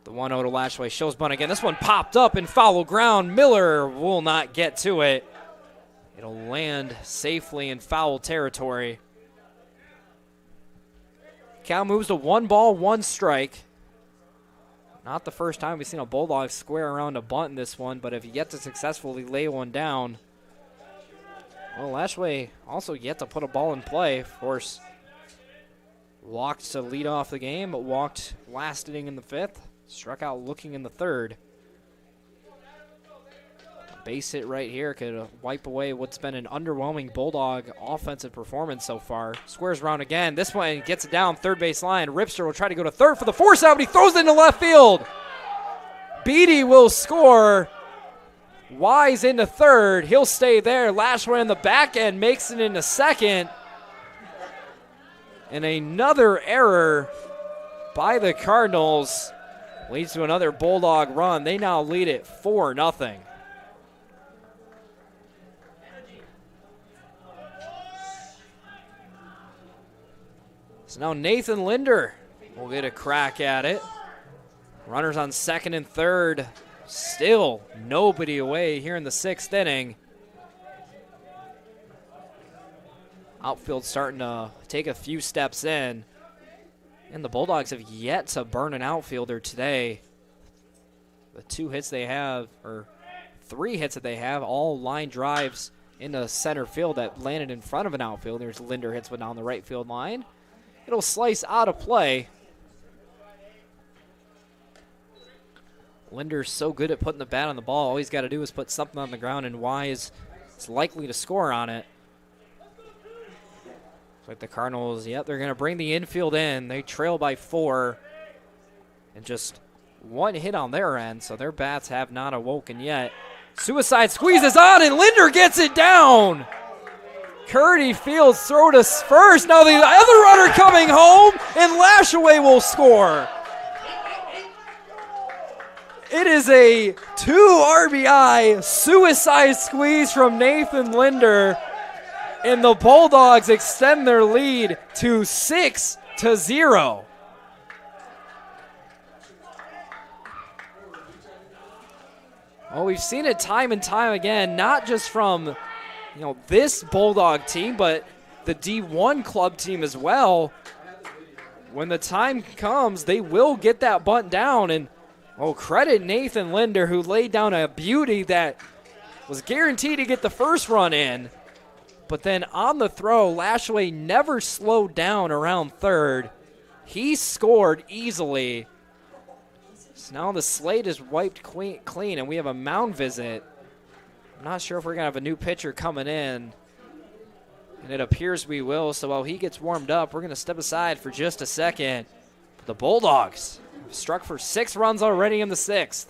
The 1-0 to Lashaway shows bunt again. This one popped up in foul ground. Miller will not get to it. It'll land safely in foul territory. Count moves to 1 ball, 1 strike. Not the first time we've seen a Bulldog square around a bunt in this one, but have yet to successfully lay one down. Well, Lashaway also yet to put a ball in play. Of course, walked to lead off the game, but walked last inning in the 5th. Struck out looking in the 3rd. Base hit right here could wipe away what's been an underwhelming Bulldog offensive performance so far. Squares around again. This one gets it down third base line. Ripster will try to go to third for the force out, but he throws it into left field. Beatty will score. Wise into third. He'll stay there. Lashaway in the back end makes it into second. And another error by the Cardinals leads to another Bulldog run. They now lead it 4-0. So now Nathan Linder will get a crack at it. Runners on second and third. Still nobody away here in the 6th inning. Outfield starting to take a few steps in. And the Bulldogs have yet to burn an outfielder today. The 2 hits they have, or 3 hits that they have, all line drives into center field that landed in front of an outfield. There's Linder hits one down the right field line. It'll slice out of play. Linder's so good at putting the bat on the ball. All he's got to do is put something on the ground, and Wise is likely to score on it. Looks like the Cardinals, yep, they're going to bring the infield in. They trail by 4, and just 1 hit on their end, so their bats have not awoken yet. Suicide squeeze is on, and Linder gets it down. Curdy Fields throw to first. Now the other runner coming home, and Lashaway will score. It is a 2 RBI suicide squeeze from Nathan Linder, and the Bulldogs extend their lead to 6-0. Well, we've seen it time and time again, not just from this Bulldog team, but the D1 club team as well. When the time comes, they will get that bunt down, and credit Nathan Linder, who laid down a beauty that was guaranteed to get the first run in. But then on the throw, Lashaway never slowed down around third. He scored easily. So now the slate is wiped clean, and we have a mound visit. I'm not sure if we're going to have a new pitcher coming in, and it appears we will. So while he gets warmed up, we're going to step aside for just a second. But the Bulldogs struck for 6 runs already in the 6th.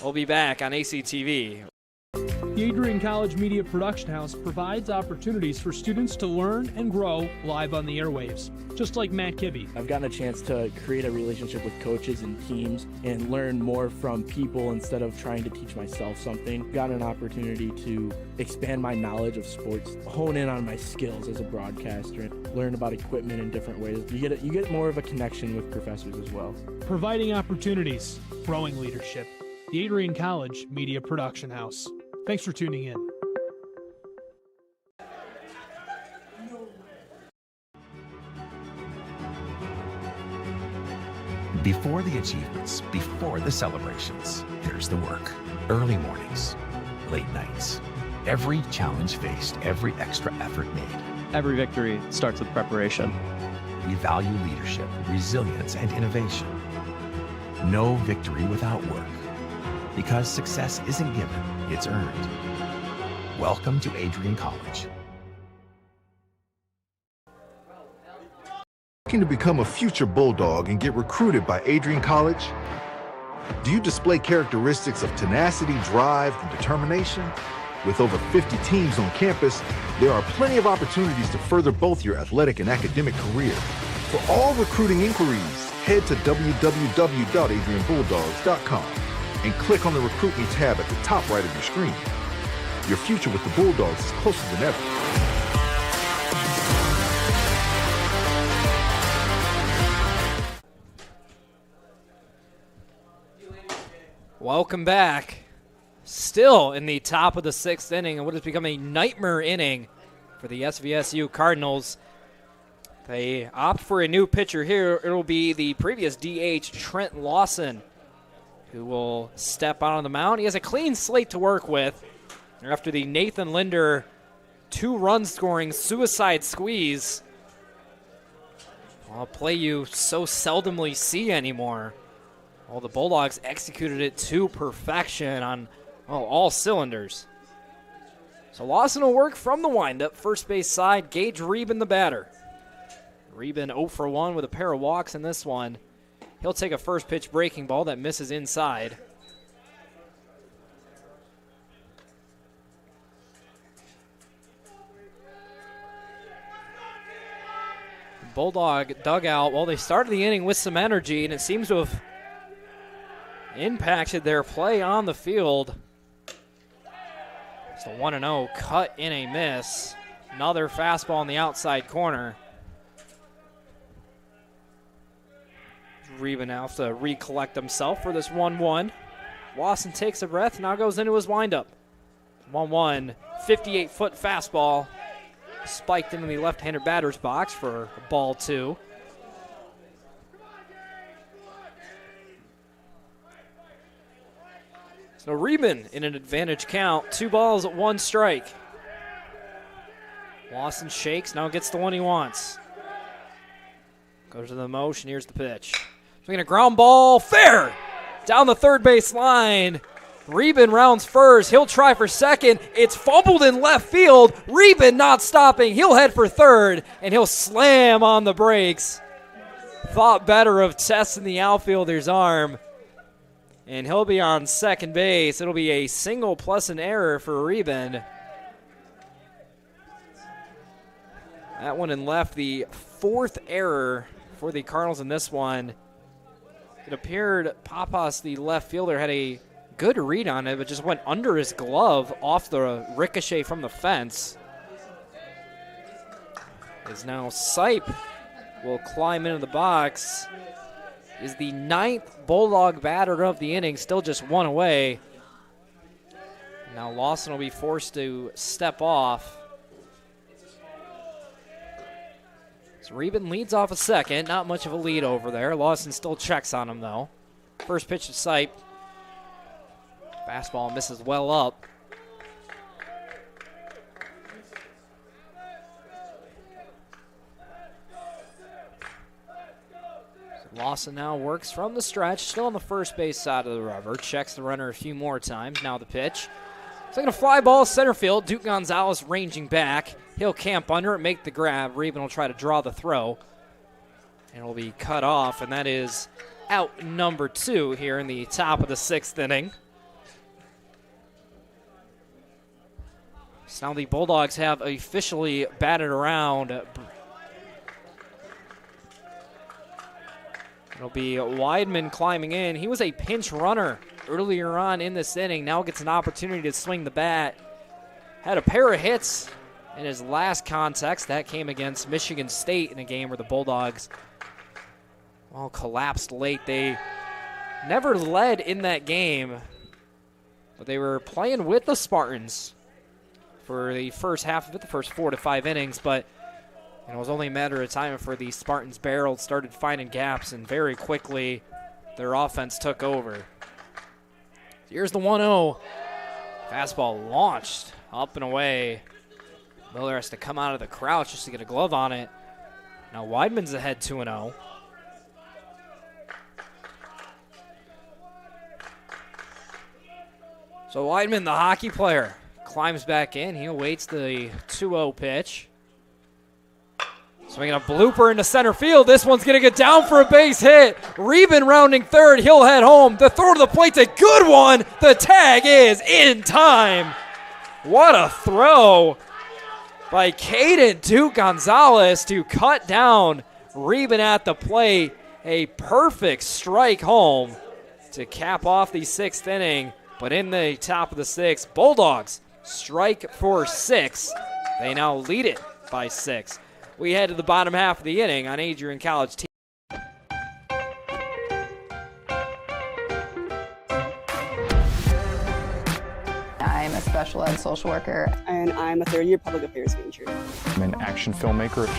We'll be back on ACTV. The Adrian College Media Production House provides opportunities for students to learn and grow live on the airwaves, just like Matt Kibbe. I've gotten a chance to create a relationship with coaches and teams and learn more from people instead of trying to teach myself something. Gotten an opportunity to expand my knowledge of sports, hone in on my skills as a broadcaster, and learn about equipment in different ways. You get more of a connection with professors as well. Providing opportunities, growing leadership. The Adrian College Media Production House. Thanks for tuning in. Before the achievements, before the celebrations, there's the work. Early mornings, late nights. Every challenge faced, every extra effort made. Every victory starts with preparation. We value leadership, resilience, and innovation. No victory without work. Because success isn't given, it's earned. Welcome to Adrian College. Looking to become a future Bulldog and get recruited by Adrian College? Do you display characteristics of tenacity, drive, and determination? With over 50 teams on campus, there are plenty of opportunities to further both your athletic and academic career. For all recruiting inquiries, head to www.adrianbulldogs.com and click on the Recruit Me tab at the top right of your screen. Your future with the Bulldogs is closer than ever. Welcome back. Still in the top of the 6th inning, and what has become a nightmare inning for the SVSU Cardinals. They opt for a new pitcher here. It will be the previous DH, Trent Lawson, who will step out on the mound. He has a clean slate to work with after the Nathan Linder 2-run scoring suicide squeeze. A play you so seldomly see anymore. Well, the Bulldogs executed it to perfection on all cylinders. So Lawson will work from the windup, first base side. Gage Reben the batter. Reben 0 for 1 with a pair of walks in this one. He'll take a first pitch breaking ball that misses inside. Bulldog dugout, well, they started the inning with some energy, and it seems to have impacted their play on the field. It's a 1-0 cut in a miss. Another fastball in the outside corner. Reben now has to recollect himself for this 1-1. Lawson takes a breath, now goes into his windup. 1-1, 58-foot fastball. Spiked into the left-hander batter's box for ball 2. So Reben in an advantage count. 2 balls, 1 strike. Lawson shakes, now gets the one he wants. Goes to the motion, here's the pitch. Swinging a ground ball, fair! Down the third base line. Reben rounds first, he'll try for second. It's fumbled in left field. Reben not stopping, he'll head for third, and he'll slam on the brakes. Thought better of testing the outfielder's arm. And he'll be on second base. It'll be a single plus an error for Reben. That one in left, the 4th error for the Cardinals in this one. It appeared Papas, the left fielder, had a good read on it, but just went under his glove off the ricochet from the fence. As now Sipe will climb into the box. Is the 9th Bulldog batter of the inning, still just 1 away. Now Lawson will be forced to step off. So Reben leads off a second, not much of a lead over there. Lawson still checks on him though. First pitch to Sipe. Fastball misses well up. Lawson now works from the stretch, still on the first base side of the rubber. Checks the runner a few more times. Now the pitch. Taking a fly ball center field. Duke Gonzalez ranging back. He'll camp under it, make the grab. Reben will try to draw the throw. And it'll be cut off, and that is out number 2 here in the top of the 6th inning. So now the Bulldogs have officially batted around. It'll be Weidman climbing in. He was a pinch runner earlier on in this inning. Now gets an opportunity to swing the bat. Had a pair of hits in his last context. That came against Michigan State in a game where the Bulldogs, well, collapsed late. They never led in that game, but they were playing with the Spartans for the first half of it, the first 4 to 5 innings, but it was only a matter of time before the Spartans barreled, started finding gaps, and very quickly their offense took over. Here's the 1-0. Fastball launched up and away. Miller has to come out of the crouch just to get a glove on it. Now Weidman's ahead 2-0. So Weidman, the hockey player, climbs back in. He awaits the 2-0 pitch. Swinging a blooper into center field. This one's going to get down for a base hit. Reben rounding third. He'll head home. The throw to the plate's a good one. The tag is in time. What a throw by Caden Duke Gonzalez to cut down Reben at the plate. A perfect strike home to cap off the 6th inning. But in the top of the 6th, Bulldogs strike for 6. They now lead it by 6. We head to the bottom half of the inning on Adrian College TV. I'm a special ed social worker. And I'm a 3rd-year public affairs major. I'm an action filmmaker.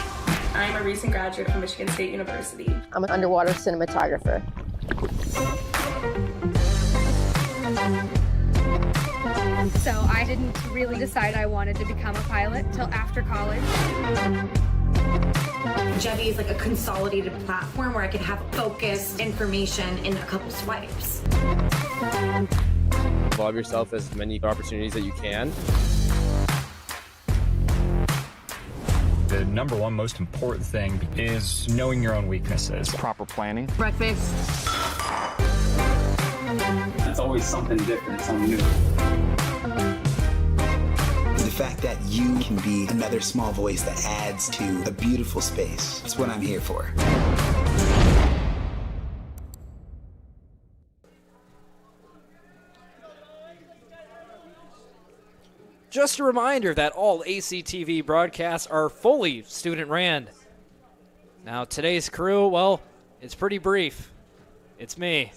I'm a recent graduate from Michigan State University. I'm an underwater cinematographer. So I didn't really decide I wanted to become a pilot till after college. Jetty is like a consolidated platform where I can have focused information in a couple swipes. Involve yourself as many opportunities that you can. The number 1 most important thing is knowing your own weaknesses. Proper planning. Breakfast. It's always something different, something new. The fact that you can be another small voice that adds to a beautiful space. That's what I'm here for. Just a reminder that all ACTV broadcasts are fully student-ran. Now, today's crew, well, it's pretty brief. It's me.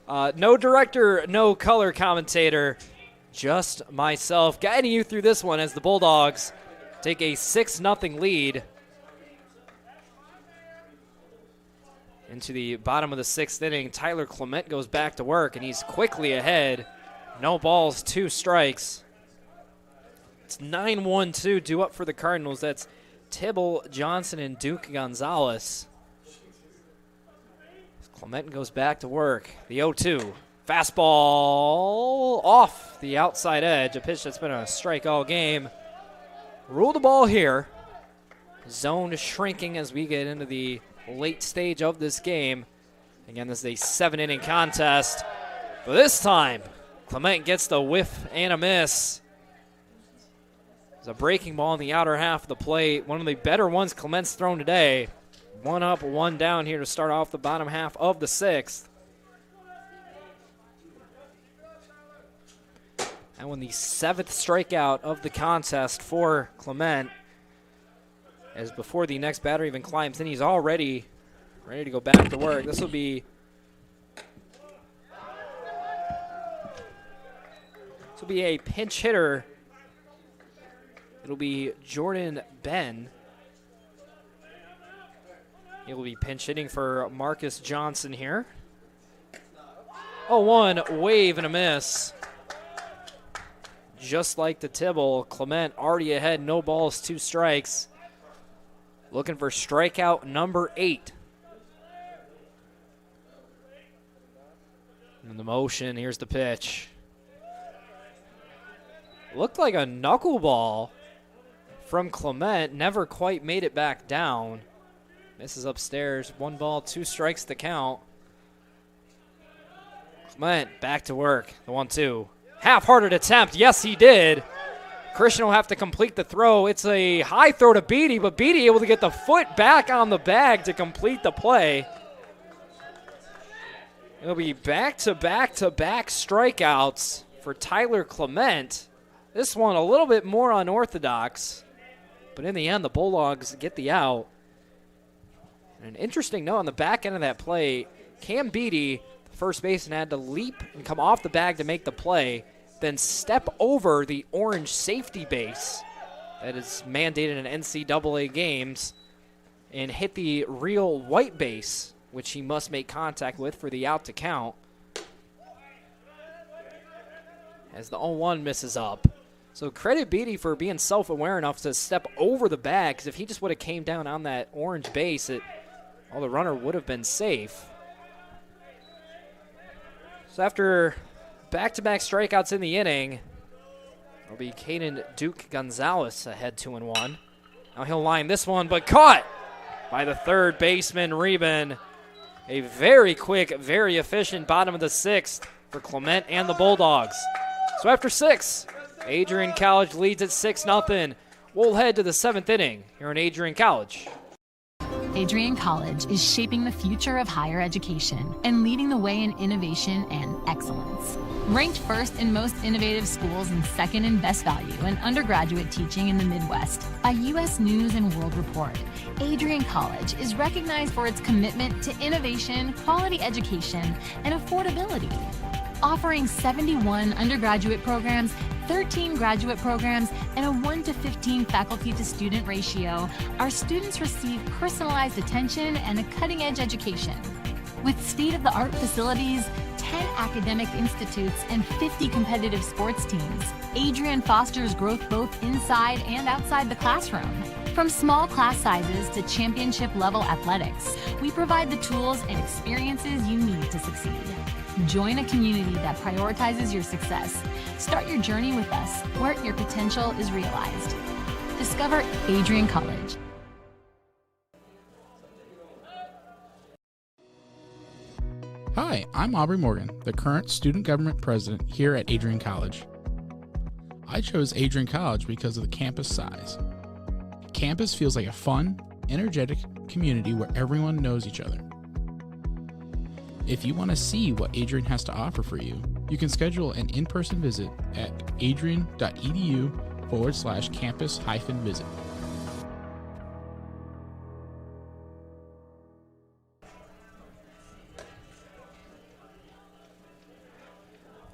No director, no color commentator, just myself guiding you through this one as the Bulldogs take a 6-0 lead into the bottom of the 6th inning. Tyler Clement goes back to work, and he's quickly ahead. No balls, 2 strikes. It's 9-1-2 due up for the Cardinals. That's Tibble, Johnson, and Duke Gonzalez. Clement goes back to work. The 0-2. Fastball off the outside edge. A pitch that's been a strike all game. Rule the ball here. Zone shrinking as we get into the late stage of this game. Again, this is a 7-inning contest. But this time, Clement gets the whiff and a miss. There's a breaking ball in the outer half of the plate. One of the better ones Clement's thrown today. 1 up, 1 down here to start off the bottom half of the 6th. And when the 7th strikeout of the contest for Clement, as before the next batter even climbs in, he's already ready to go back to work. This will be a pinch hitter. It'll be Jordan Ben. He'll be pinch hitting for Marcus Johnson here. 0-1, wave and a miss. Just like the Tibble, Clement already ahead, no balls, 2 strikes. Looking for strikeout number 8. And the motion, here's the pitch. Looked like a knuckleball from Clement, never quite made it back down. Misses upstairs, 1 ball, 2 strikes to count. Clement back to work, the 1-2. Half-hearted attempt, yes he did. Christian will have to complete the throw. It's a high throw to Beatty, but Beatty able to get the foot back on the bag to complete the play. It'll be back-to-back-to-back strikeouts for Tyler Clement. This one a little bit more unorthodox, but in the end the Bulldogs get the out. And an interesting note on the back end of that play, Cam Beatty, the first baseman, had to leap and come off the bag to make the play, then step over the orange safety base that is mandated in NCAA games and hit the real white base, which he must make contact with for the out to count, as the 0-1 misses up. So credit Beatty for being self-aware enough to step over the bag, because if he just would have came down on that orange base, the runner would have been safe. So after back-to-back strikeouts in the inning, it'll be Caden Duke Gonzalez ahead 2-1. Now he'll line this one, but caught by the third baseman, Reben. A very quick, very efficient bottom of the 6th for Clement and the Bulldogs. So after 6, Adrian College leads at 6-0. We'll head to the 7th inning here in Adrian College. Adrian College is shaping the future of higher education and leading the way in innovation and excellence. Ranked first in most innovative schools and second in best value in undergraduate teaching in the Midwest by U.S. News and World Report, Adrian College is recognized for its commitment to innovation, quality education, and affordability. Offering 71 undergraduate programs, 13 graduate programs, and a 1-to-15 faculty-to-student ratio, our students receive personalized attention and a cutting-edge education. With state-of-the-art facilities, 10 academic institutes, and 50 competitive sports teams, Adrian fosters growth both inside and outside the classroom. From small class sizes to championship-level athletics, we provide the tools and experiences you need to succeed. Join a community that prioritizes your success. Start your journey with us, where your potential is realized. Discover Adrian College. Hi, I'm Aubrey Morgan, the current student government president here at Adrian College. I chose Adrian College because of the campus size. Campus feels like a fun, energetic community where everyone knows each other. If you want to see what Adrian has to offer for you, you can schedule an in-person visit at adrian.edu/campus-visit.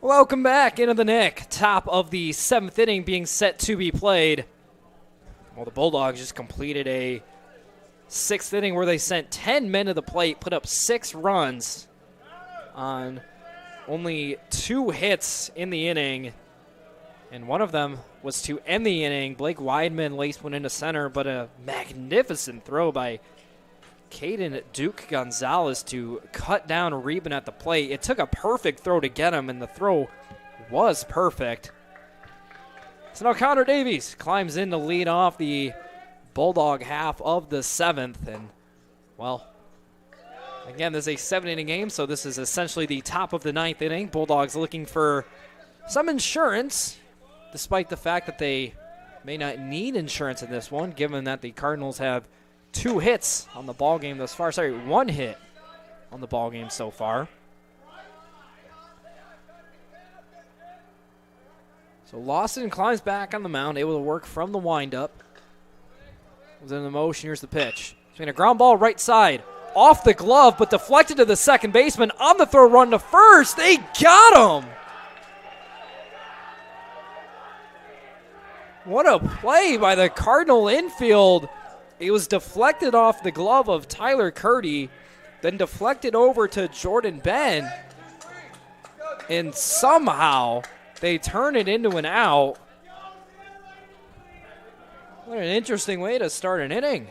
Welcome back into the Nick. Top of the 7th inning being set to be played. Well, the Bulldogs just completed a 6th inning where they sent 10 men to the plate, put up 6 runs on only 2 hits in the inning, and one of them was to end the inning. Blake Weidman laced one into center, but a magnificent throw by Caden Duke Gonzalez to cut down Reben at the plate. It took a perfect throw to get him, and the throw was perfect. So now Connor Davies climbs in to lead off the Bulldog half of the 7th. And, well, again, this is a 7-inning game, so this is essentially the top of the 9th inning. Bulldogs looking for some insurance, despite the fact that they may not need insurance in this one, given that the Cardinals have 2 hits on the ball game thus far. Sorry, 1 hit on the ball game so far. So Lawson climbs back on the mound, able to work from the windup. Was in the motion. Here's the pitch. Swinging a ground ball right side, off the glove, but deflected to the second baseman. On the throw run to first, they got him. What a play by the Cardinal infield. It was deflected off the glove of Tyler Curdy, then deflected over to Jordan Ben, and somehow they turn it into an out. What an interesting way to start an inning.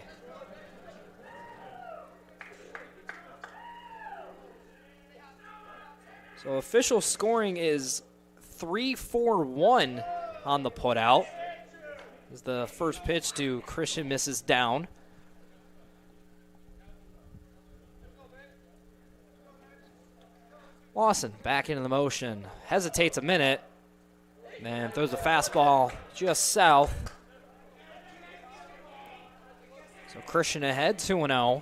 So official scoring is 3-4-1 on the putout. As the first pitch to Christian misses down. Lawson back into the motion. Hesitates a minute. And throws a fastball just south. So Christian ahead, 2-0.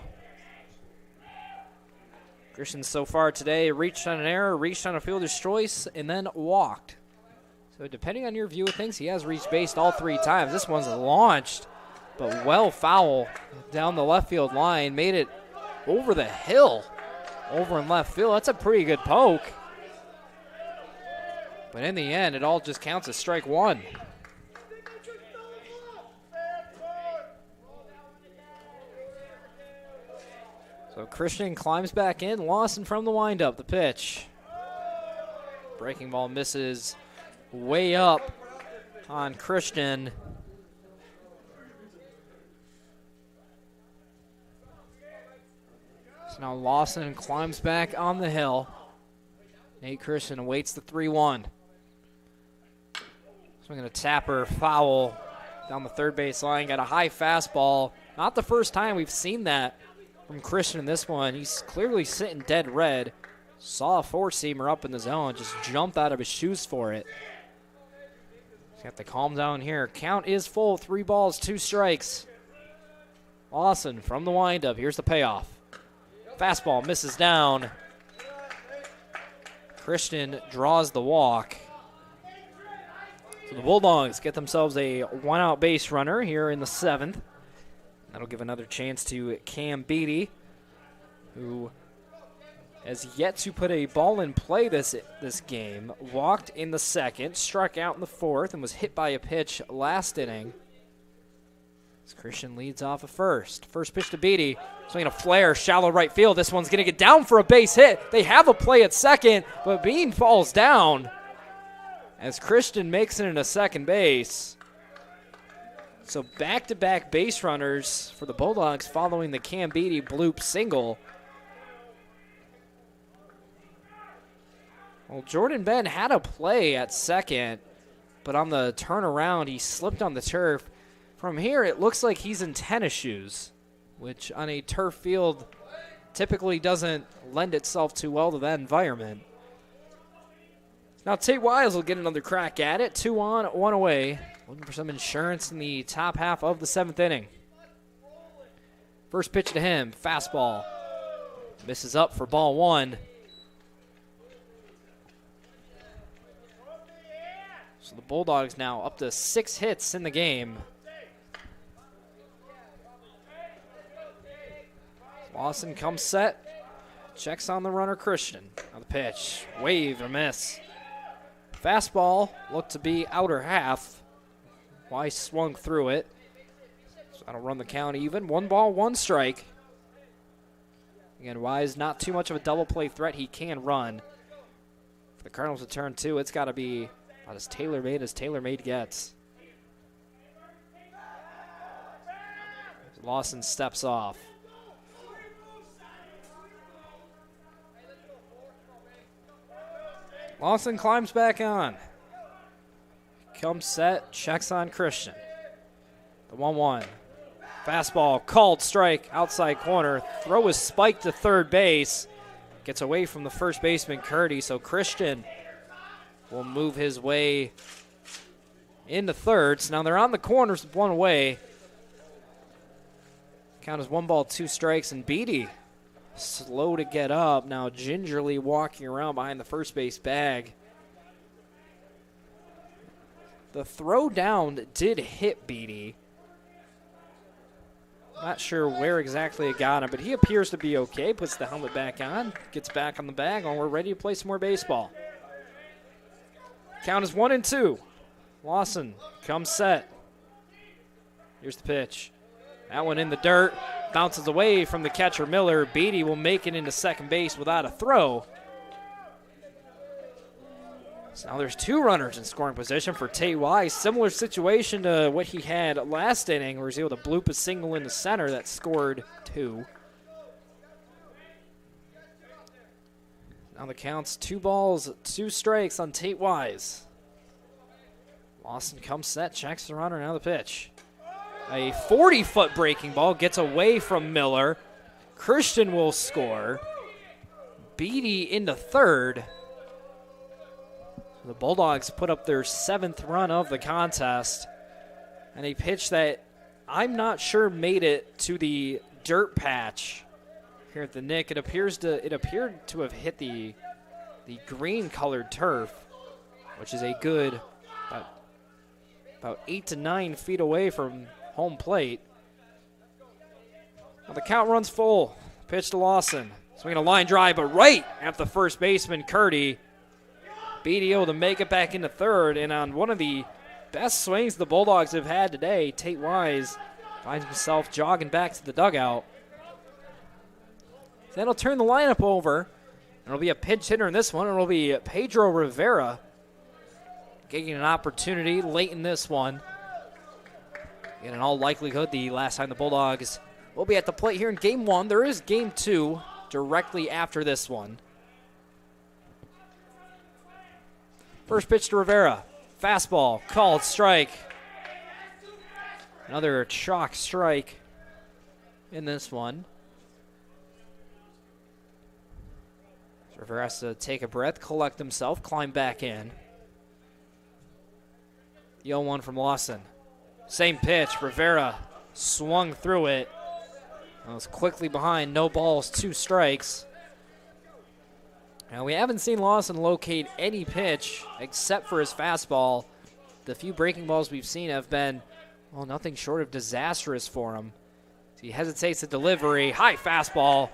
Christian so far today reached on an error, reached on a fielder's choice, and then walked. So depending on your view of things, he has reached base all 3 times. This one's launched, but well foul down the left field line. Made it over the hill, over in left field. That's a pretty good poke. But in the end, it all just counts as strike 1. So Christian climbs back in. Lawson from the windup. The pitch. Breaking ball misses way up on Christian. So now Lawson climbs back on the hill. Nate Christian awaits the 3-1. Swinging a tapper, foul down the third base line. Got a high fastball. Not the first time we've seen that from Christian in this one. He's clearly sitting dead red. Saw a four-seamer up in the zone, just jumped out of his shoes for it. He's got the calm down here. Count is full, 3 balls, 2 strikes. Lawson from the windup. Here's the payoff. Fastball misses down. Christian draws the walk. So the Bulldogs get themselves a 1-out base runner here in the 7th. That'll give another chance to Cam Beatty, who has yet to put a ball in play this game. Walked in the 2nd, struck out in the 4th, and was hit by a pitch last inning. As Christian leads off at first. First pitch to Beatty. Swinging a flare, shallow right field. This one's going to get down for a base hit. They have a play at second, but Bean falls down as Christian makes it into second base. So back-to-back base runners for the Bulldogs following the Cam Beatty bloop single. Well, Jordan Ben had a play at second, but on the turnaround, he slipped on the turf. From here, it looks like he's in tennis shoes, which on a turf field typically doesn't lend itself too well to that environment. Now Tate Wiles will get another crack at it. 2 on, 1 away. Looking for some insurance in the top half of the 7th inning. First pitch to him, fastball. Misses up for ball 1. So the Bulldogs now up to 6 hits in the game. Lawson comes set, checks on the runner Christian. Now the pitch, wave or miss. Fastball looked to be outer half. Wise swung through it. So that'll run the count even. 1 ball, 1 strike. Again, Wise not too much of a double play threat. He can run. For the Cardinals to turn 2, it's got to be about as tailor-made gets. Lawson steps off. Lawson climbs back on. Comes set, checks on Christian. The 1-1. Fastball, called strike, outside corner. Throw is spiked to third base. Gets away from the first baseman, Curdy, so Christian will move his way into third. So now they're on the corners, 1 away. Count is 1 ball, 2 strikes, and Beatty slow to get up. Now gingerly walking around behind the first base bag. The throw down did hit Beatty. Not sure where exactly it got him, but he appears to be okay. Puts the helmet back on, gets back on the bag, and we're ready to play some more baseball. Count is 1-2. Lawson comes set. Here's the pitch. That one in the dirt. Bounces away from the catcher, Miller. Beatty will make it into second base without a throw. So now there's 2 runners in scoring position for Tate Wise. Similar situation to what he had last inning, where he was able to bloop a single into center that scored 2. Now the count's 2 balls, 2 strikes on Tate Wise. Lawson comes set, checks the runner, now the pitch. A 40-foot breaking ball gets away from Miller. Christian will score. Beatty into third. The Bulldogs put up their 7th run of the contest. And a pitch that I'm not sure made it to the dirt patch here at the Nick. It appeared to have hit the green-colored turf, which is a good about 8 to 9 feet away from home plate. Now the count runs full. Pitch to Lawson. Swinging a line drive, but right at the first baseman, Curdy. Beatty able to make it back into third, and on one of the best swings the Bulldogs have had today, Tate Wise finds himself jogging back to the dugout. That'll turn the lineup over, and it'll be a pinch hitter in this one. It'll be Pedro Rivera getting an opportunity late in this one. And in all likelihood, the last time the Bulldogs will be at the plate here in Game 1. There is Game 2 directly after this one. First pitch to Rivera. Fastball, called strike. Another chalk strike in this one. Rivera has to take a breath, collect himself, climb back in. The 0-1 from Lawson. Same pitch, Rivera swung through it. Was quickly behind, no balls, 2 strikes. Now we haven't seen Lawson locate any pitch except for his fastball. The few breaking balls we've seen have been, well, nothing short of disastrous for him. He hesitates the delivery, high fastball,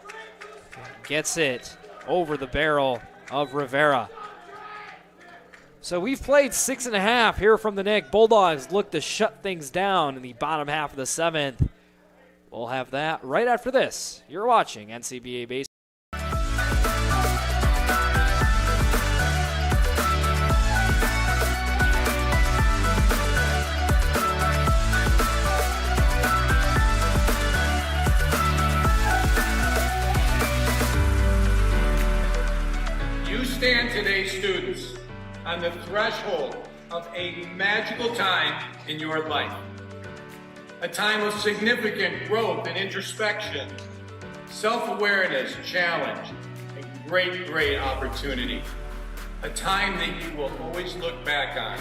gets it over the barrel of Rivera. So we've played 6.5 here from the Nick. Bulldogs look to shut things down in the bottom half of the 7th. We'll have that right after this. You're watching NCBA Baseball. You stand today, students, on the threshold of a magical time in your life. A time of significant growth and introspection, self-awareness, challenge, and great, great opportunity. A time that you will always look back on.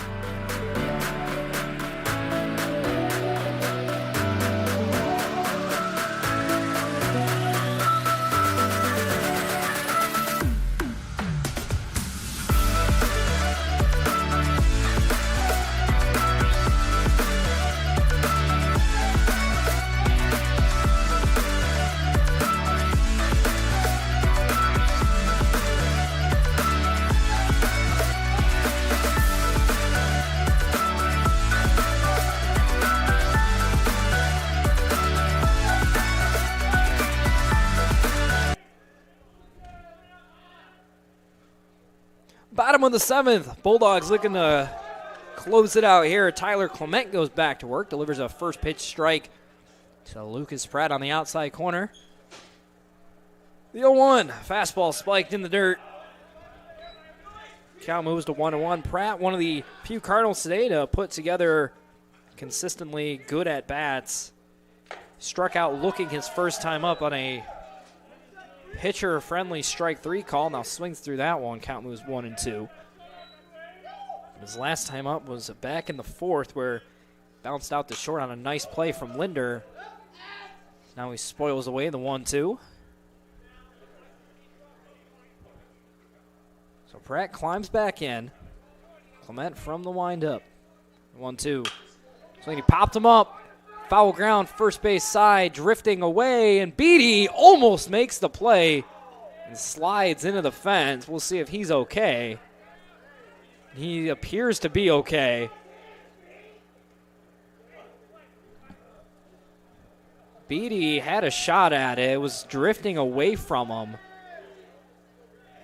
Bottom of the 7th, Bulldogs looking to close it out here. Tyler Clement goes back to work, delivers a first pitch strike to Lucas Pratt on the outside corner. The 0-1, fastball spiked in the dirt. Count moves to 1-1. Pratt, one of the few Cardinals today to put together consistently good at-bats. Struck out looking his first time up on a pitcher-friendly strike 3 call. Now swings through that one. Count moves 1-2. His last time up was back in the 4th where bounced out to short on a nice play from Linder. Now he spoils away the 1-2. So Pratt climbs back in. Clement from the windup. 1-2. So he popped him up. Foul ground, first base side, drifting away, and Beatty almost makes the play and slides into the fence. We'll see if he's okay. He appears to be okay. Beatty had a shot at it. It was drifting away from him.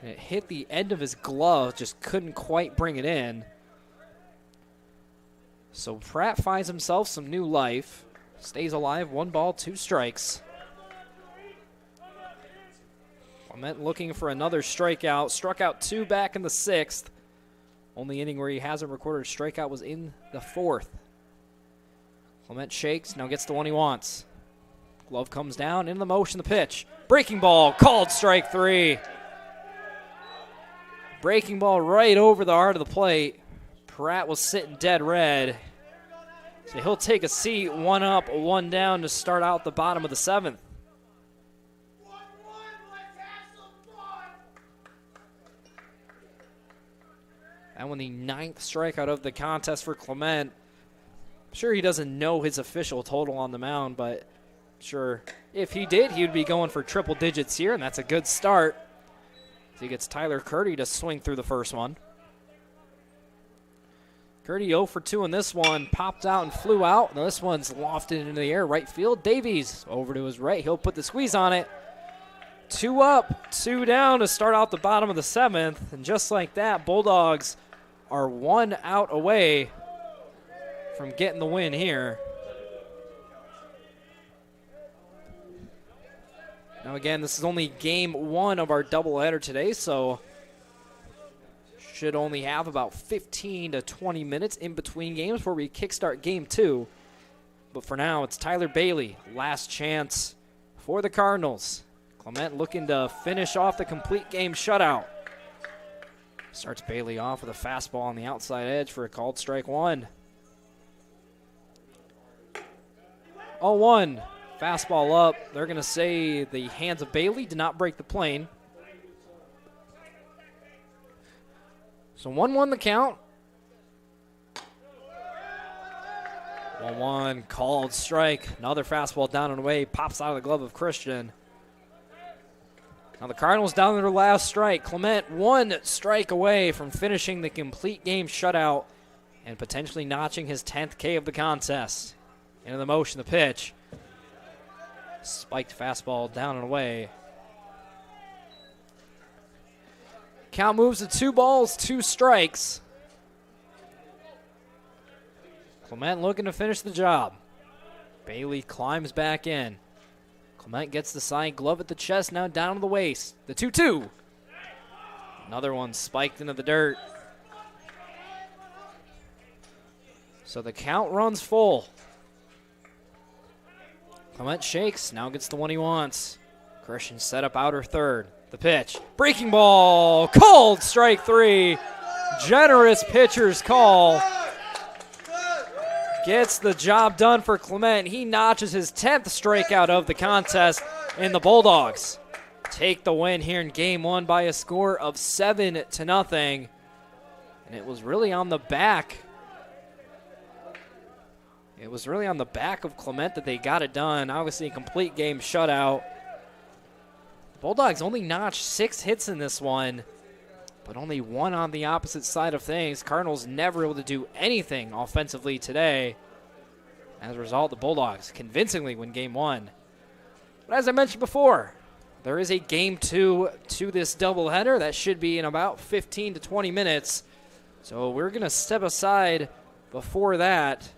And it hit the end of his glove, just couldn't quite bring it in. So Pratt finds himself some new life. Stays alive, 1 ball, 2 strikes. Clement looking for another strikeout. Struck out 2 back in the 6th. Only inning where he hasn't recorded a strikeout was in the 4th. Clement shakes, now gets the one he wants. Glove comes down, in the motion, the pitch. Breaking ball, called strike 3. Breaking ball right over the heart of the plate. Pratt was sitting dead red. So he'll take a seat, 1 up, 1 down to start out the bottom of the 7th. And when the 9th strikeout of the contest for Clement. I'm sure he doesn't know his official total on the mound, but sure if he did, he would be going for triple digits here, and that's a good start. So he gets Tyler Curdy to swing through the first one. Curdy 0 for 2 in this one. Popped out and flew out. Now this one's lofted into the air. Right field. Davies over to his right. He'll put the squeeze on it. 2 up, 2 down to start out the bottom of the 7th. And just like that, Bulldogs are 1 out away from getting the win here. Now again, this is only game 1 of our doubleheader today, so should only have about 15 to 20 minutes in between games before we kickstart game 2. But for now, it's Tyler Bailey, last chance for the Cardinals. Clement looking to finish off the complete game shutout. Starts Bailey off with a fastball on the outside edge for a called strike 1. 0-1, fastball up. They're going to say the hands of Bailey did not break the plane. So 1-1 the count. 1-1, called strike. Another fastball down and away. Pops out of the glove of Christian. Now the Cardinals down to their last strike. Clement 1 strike away from finishing the complete game shutout and potentially notching his 10th K of the contest. Into the motion, the pitch. Spiked fastball down and away. Count moves to 2 balls, 2 strikes. Clement looking to finish the job. Bailey climbs back in. Clement gets the side glove at the chest, now down to the waist. The 2-2. Another one spiked into the dirt. So the count runs full. Clement shakes, now gets the one he wants. Christian set up outer third. The pitch. Breaking ball. Called strike 3. Generous pitcher's call. Gets the job done for Clement. He notches his 10th strikeout of the contest, and the Bulldogs take the win here in game 1 by a score of 7-0. And it was really on the back. It was really on the back of Clement that they got it done. Obviously, a complete game shutout. The Bulldogs only notched 6 hits in this one, but only 1 on the opposite side of things. Cardinals never able to do anything offensively today. As a result, the Bulldogs convincingly win game 1. But as I mentioned before, there is a game 2 to this doubleheader that should be in about 15 to 20 minutes. So we're going to step aside before that,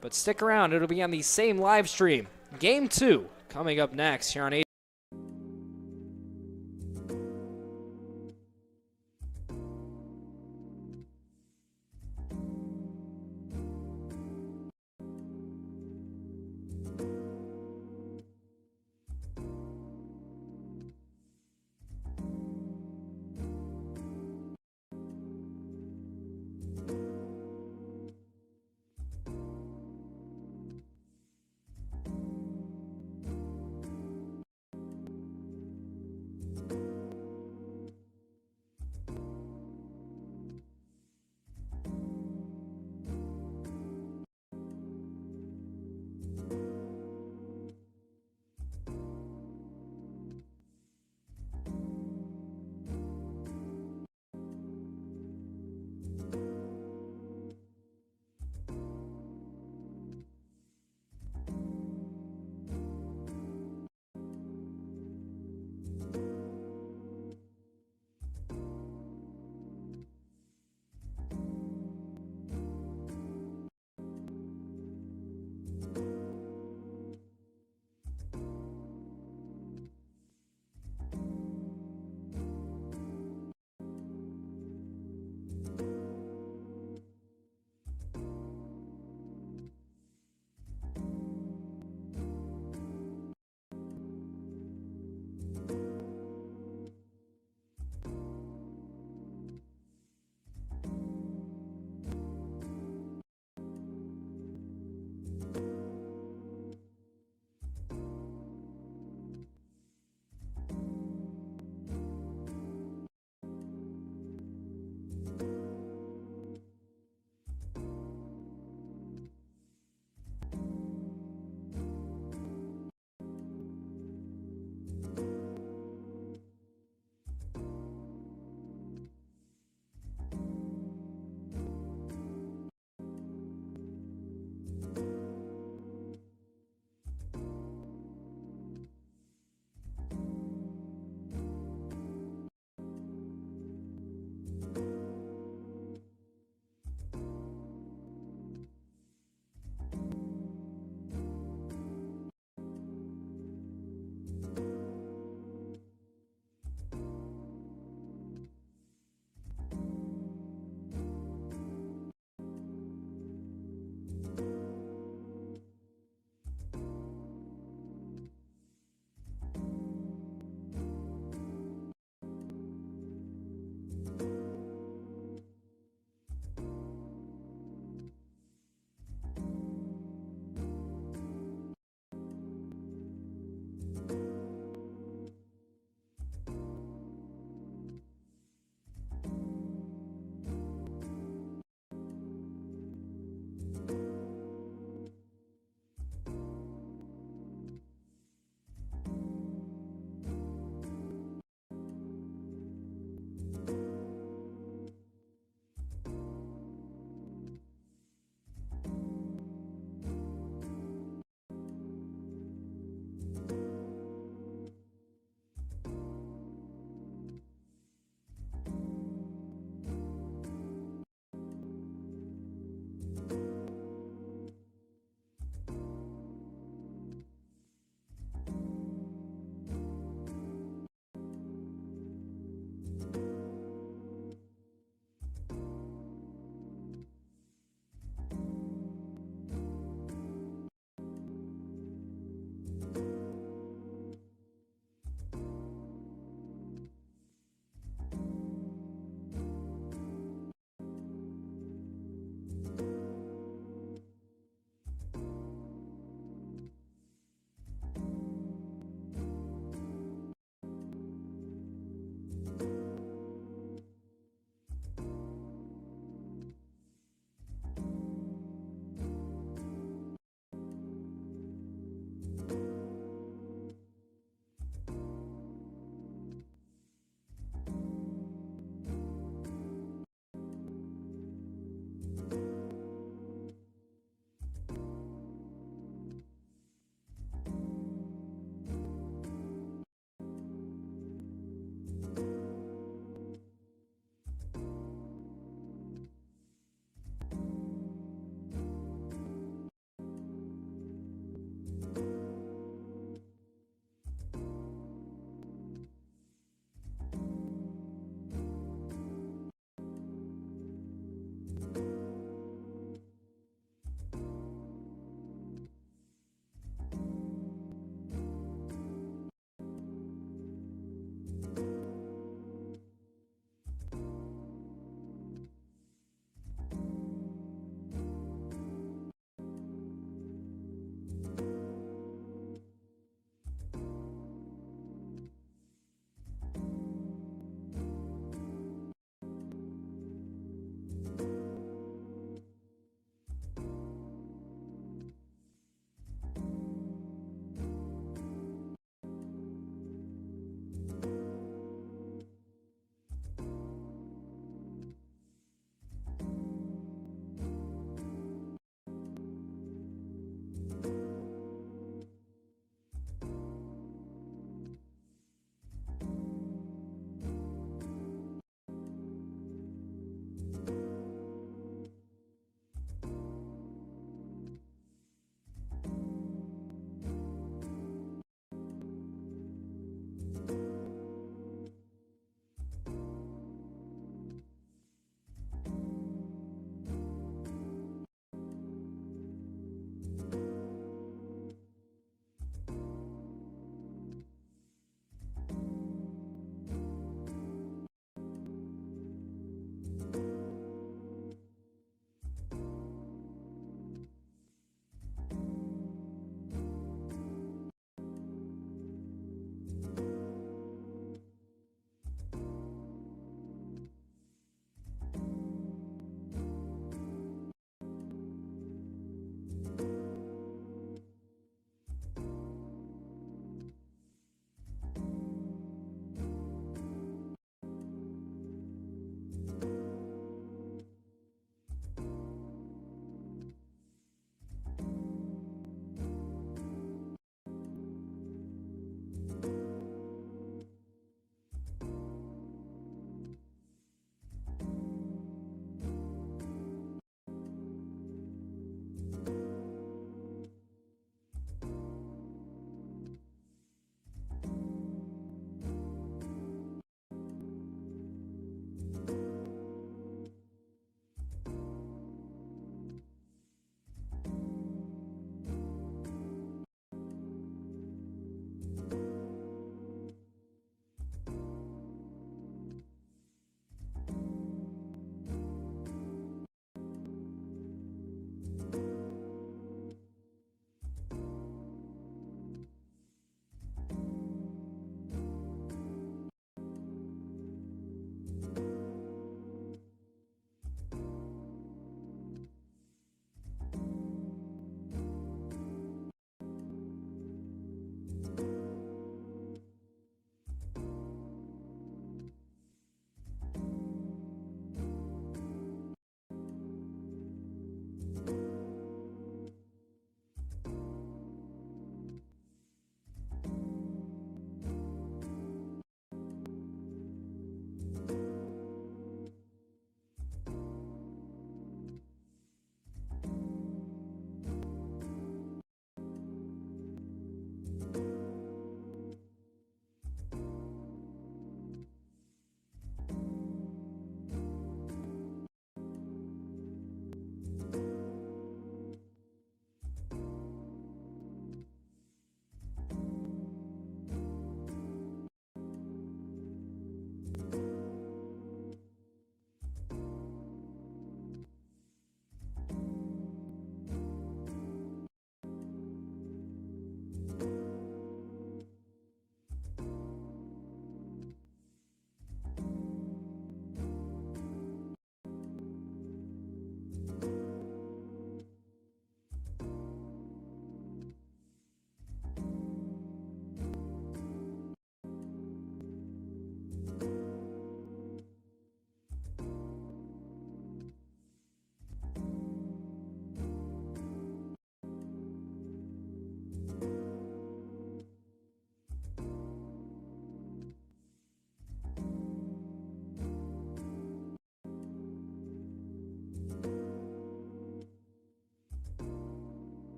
but stick around. It'll be on the same live stream. Game 2 coming up next here on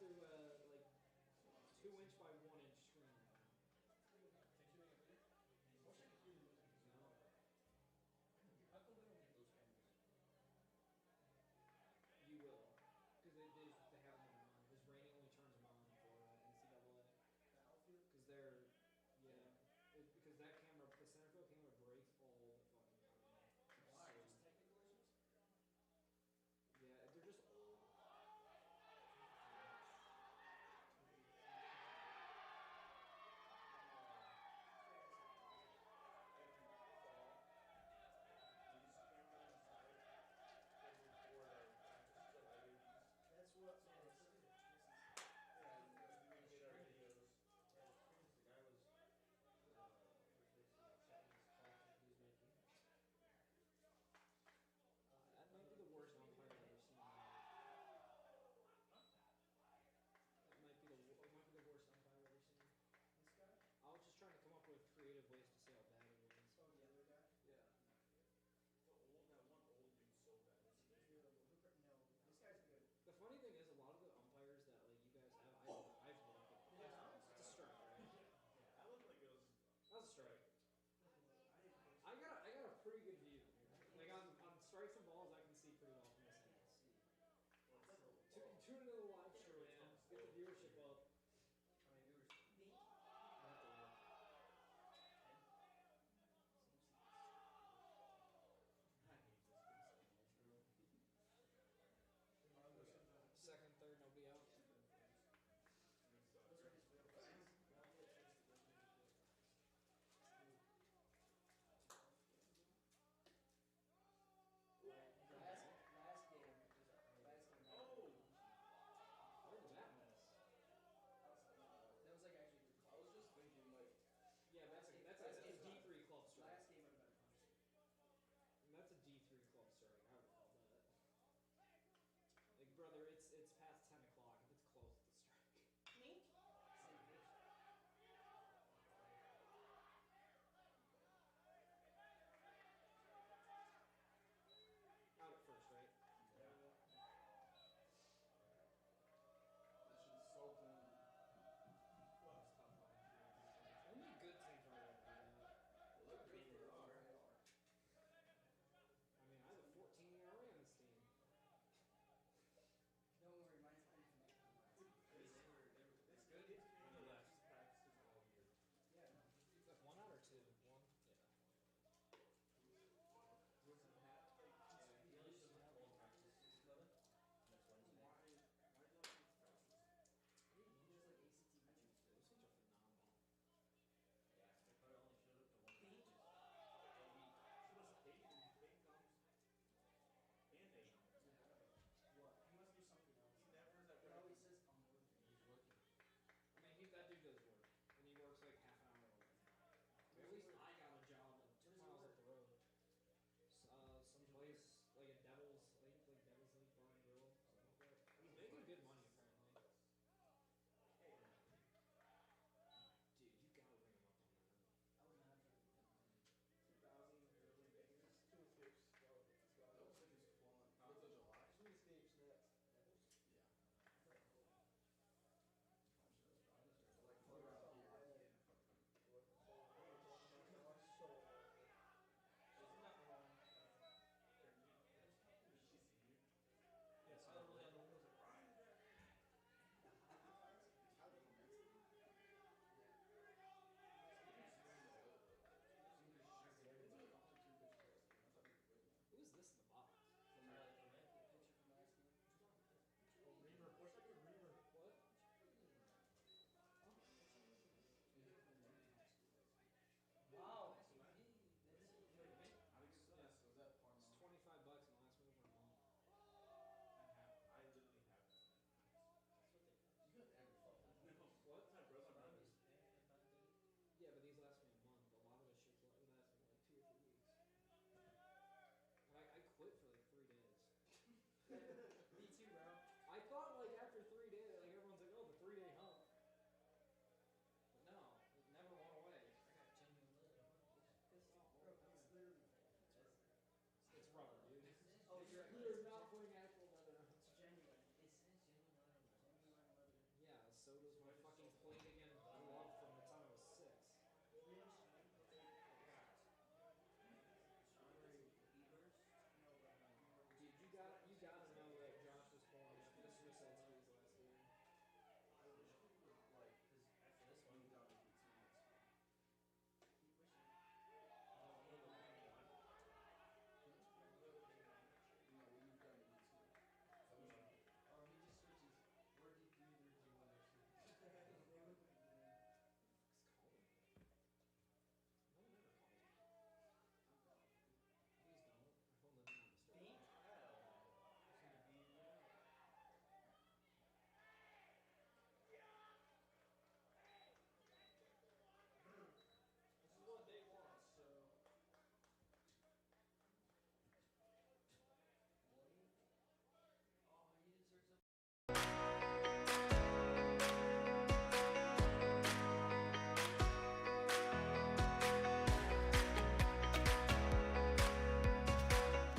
through a like 2-inch by 1-inch screen. You will, because they have them on. This rating only turns them on for NCAA. Because they're, because that camera, the center field camera breaks all the fucking time. Why? So, Just technical issues? yeah, they're just old.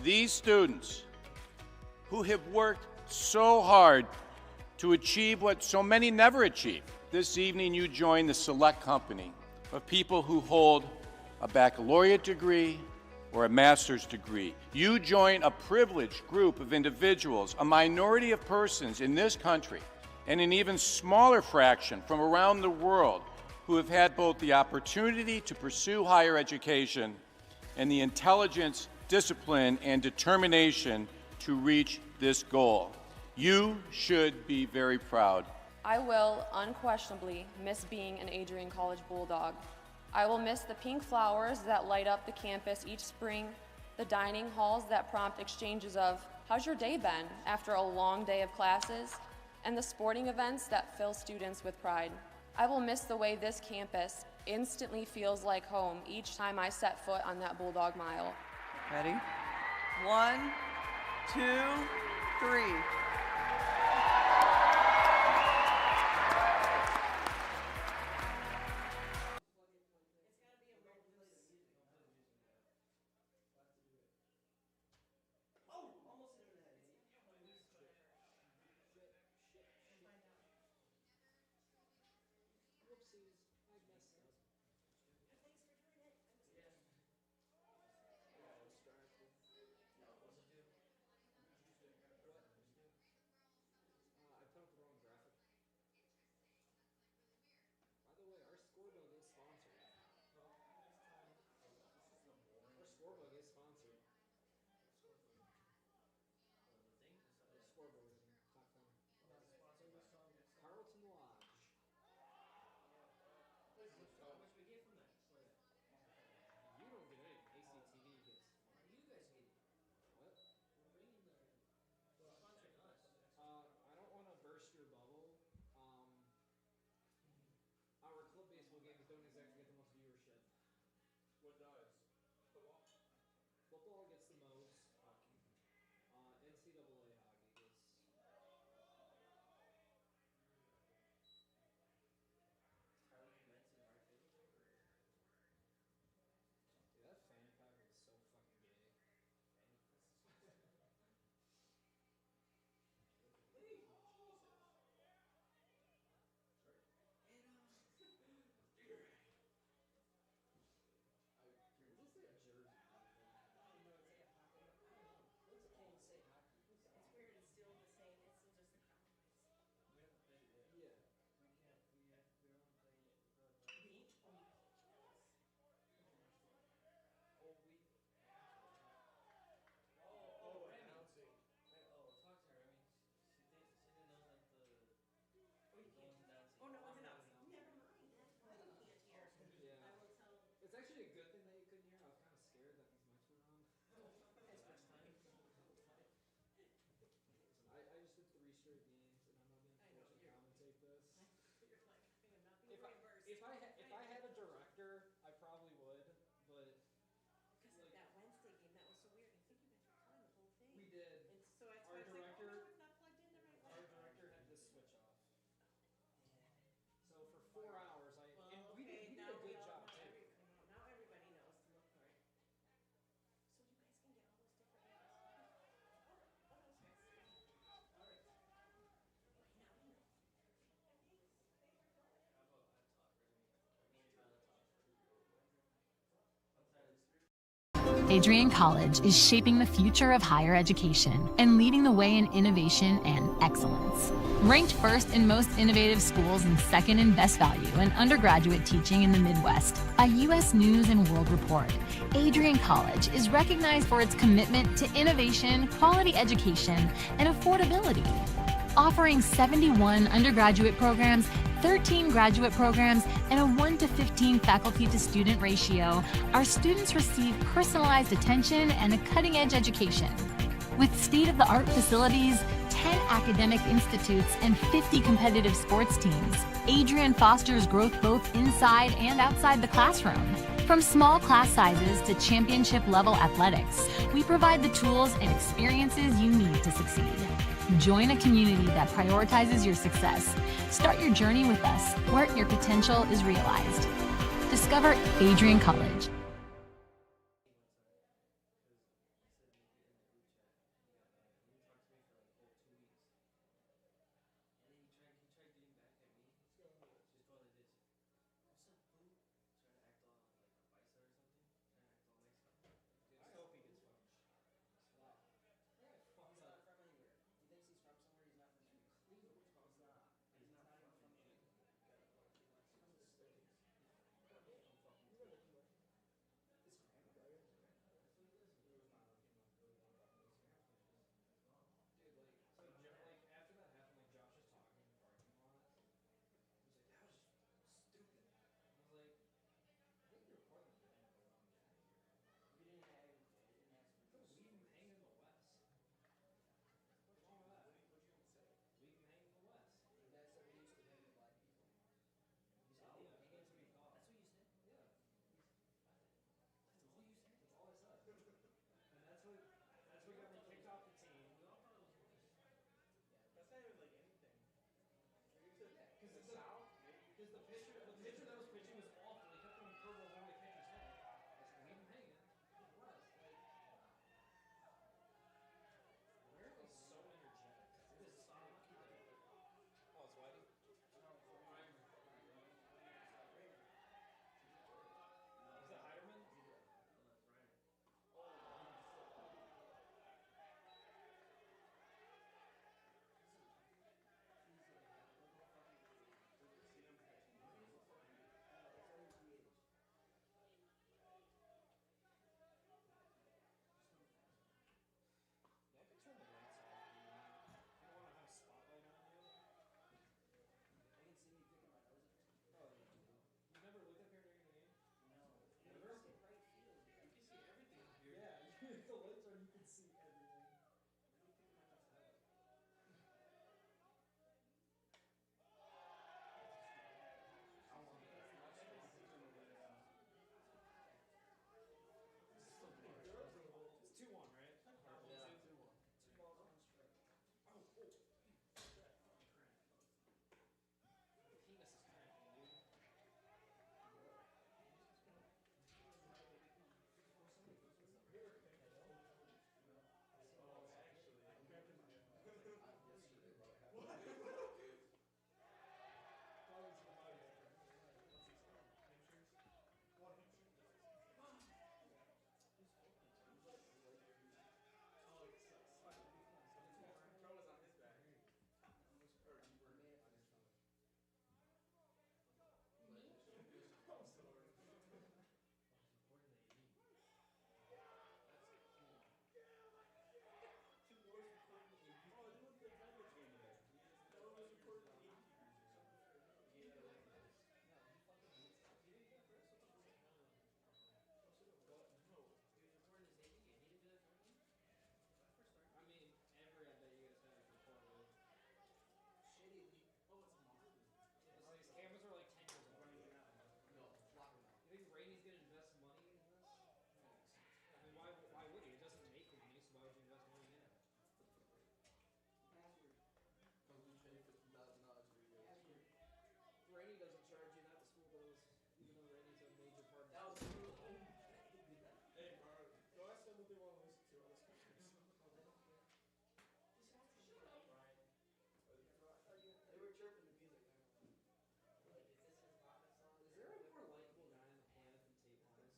these students who have worked so hard to achieve what so many never achieve. This evening you join the select company of people who hold a baccalaureate degree or a master's degree. You join a privileged group of individuals, a minority of persons in this country, and an even smaller fraction from around the world who have had both the opportunity to pursue higher education and the intelligence, discipline, and determination to reach this goal. You should be very proud. I will unquestionably miss being an Adrian College Bulldog. I will miss the pink flowers that light up the campus each spring, the dining halls that prompt exchanges of, "How's your day been?" after a long day of classes, and the sporting events that fill students with pride. I will miss the way this campus instantly feels like home each time I set foot on that Bulldog mile. Ready? 1, 2, 3. Football gets the most. Hockey. NCAA hockey gets. Dude, that fan pack was so fucking gay. It's actually a good thing that you couldn't hear. I was kind of scared that these mics were on. Listen, I just did 3 straight games, and I'm not being forced to commentate this. If I had a director, I probably would, but because like that Wednesday game, that was so weird. I think you guys were calling the whole thing. We did. And so that's why I was like, oh no, it's not plugged in the right way. Our director had to switch off. So for 4 hours, we did a good job too. Now everybody knows to look for it. So you guys can get all those different angles. Oh, that was fast. All right. Okay, now we know. Adrian College is shaping the future of higher education and leading the way in innovation and excellence. Ranked first in most innovative schools and second in best value in undergraduate teaching in the Midwest by U.S. News and World Report, Adrian College is recognized for its commitment to innovation, quality education, and affordability. Offering 71 undergraduate programs, 13 graduate programs, and a 1-to-15 faculty-to-student ratio, our students receive personalized attention and a cutting-edge education. With state-of-the-art facilities, 10 academic institutes, and 50 competitive sports teams, Adrian fosters growth both inside and outside the classroom. From small class sizes to championship-level athletics, we provide the tools and experiences you need to succeed. Join a community that prioritizes your success. Start your journey with us, where your potential is realized. Discover Adrian College. Because the pitcher that was pitching was awful. He kept throwing curveballs over the catcher's head. I said, leave him hanging. Rest. Where are they so energetic? It is so Oh, it's Whitey? Is that Heiderman? Yeah, I could turn the lights off. You don't want to have a spotlight on you. I can see me picking my nose. Oh, you never looked up here during the game? No. Never? Right field. You can see everything here. Yeah, if the lights are, you can see everything. It's 2-1, right? Yeah. 2 balls on strike. Oh, the penis is cramping, dude. Oh, actually, I'm cramping my yesterday, bro. What? Oh, it sucks. Throw us on his back. Or you were on your stomach. Me? I'm sorry. I mean, every I bet you guys have recorded. Shitty leak. Oh, it's a model. These cameras are like 10 years old. No, lock them out. You think Rainey's gonna invest money in this? I mean, why would he? It doesn't make money, so why would you invest money in it? Password. Because we paid $50,000 for you guys. Rainey doesn't charge you, not the school does, even though Rainey's a major part of the school. Hey, bro, go ask them what they want to listen to on this conference. Shut up, Brian. They were chirping the music. Like, is this his rocket song? Is there a more likable guy on the planet than Tate Wise?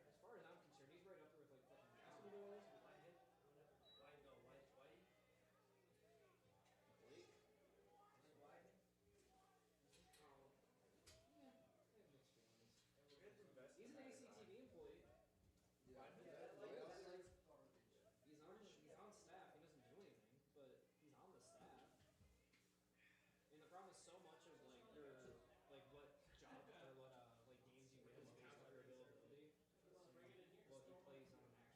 As far as I'm concerned, he's right up there with like fucking basketball. Why no? Why? Blake? Why? Yeah, I have mixed feelings. He's an ACTV employee. Yeah. He's on staff. He doesn't do anything, but he's on the staff. And the problem is so much of like your what job or what like games you win is based on your availability. Well, he plays on an actual team,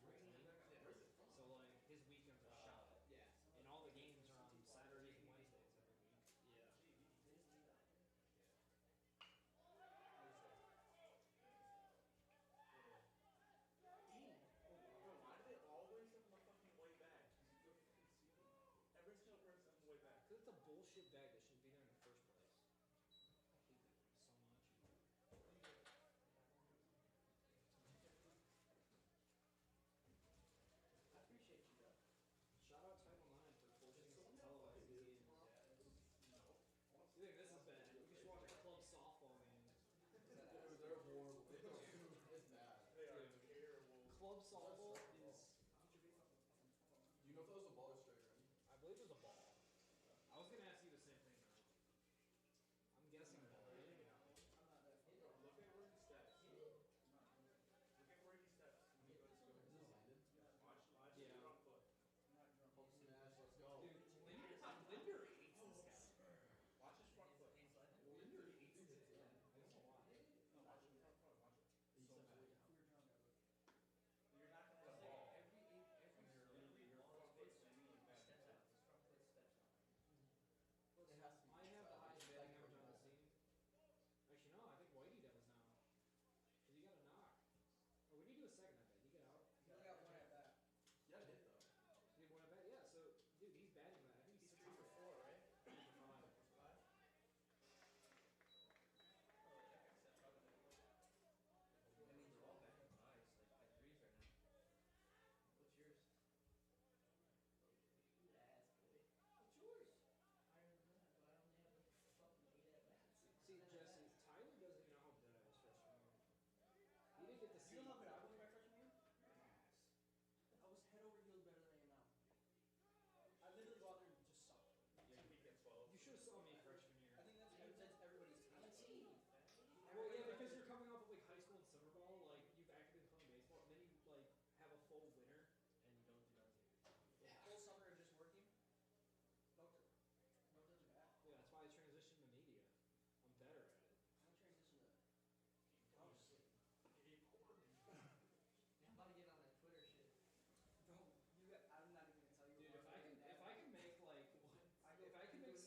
so like his weekends are shot. Yeah. And all the games are on Saturdays and Wednesdays every week. Yeah. Why do they always have my fucking way back? Every single person on the way back. Because it's a bullshit bag that shouldn't be there in the first place. I hate that so much. I appreciate you, bro. Shout out Title IX for forcing us to televise these games. You think this is bad? We should watch a club softball game. They're horrible. It's bad. They are terrible. Club softball is. Do you know if that was a ball or strike, right? I believe it was a ball. I was gonna ask you the same thing, though. I'm guessing ball. Look at where he steps. Look at where he steps. When he goes to go. Is this landed? Watch his front foot. Pump smash, let's go. Dude, Linder hates this guy. Watch his front foot. Linder hates this guy. I don't know why. Watch his front foot. Watch it. So bad. You're not gonna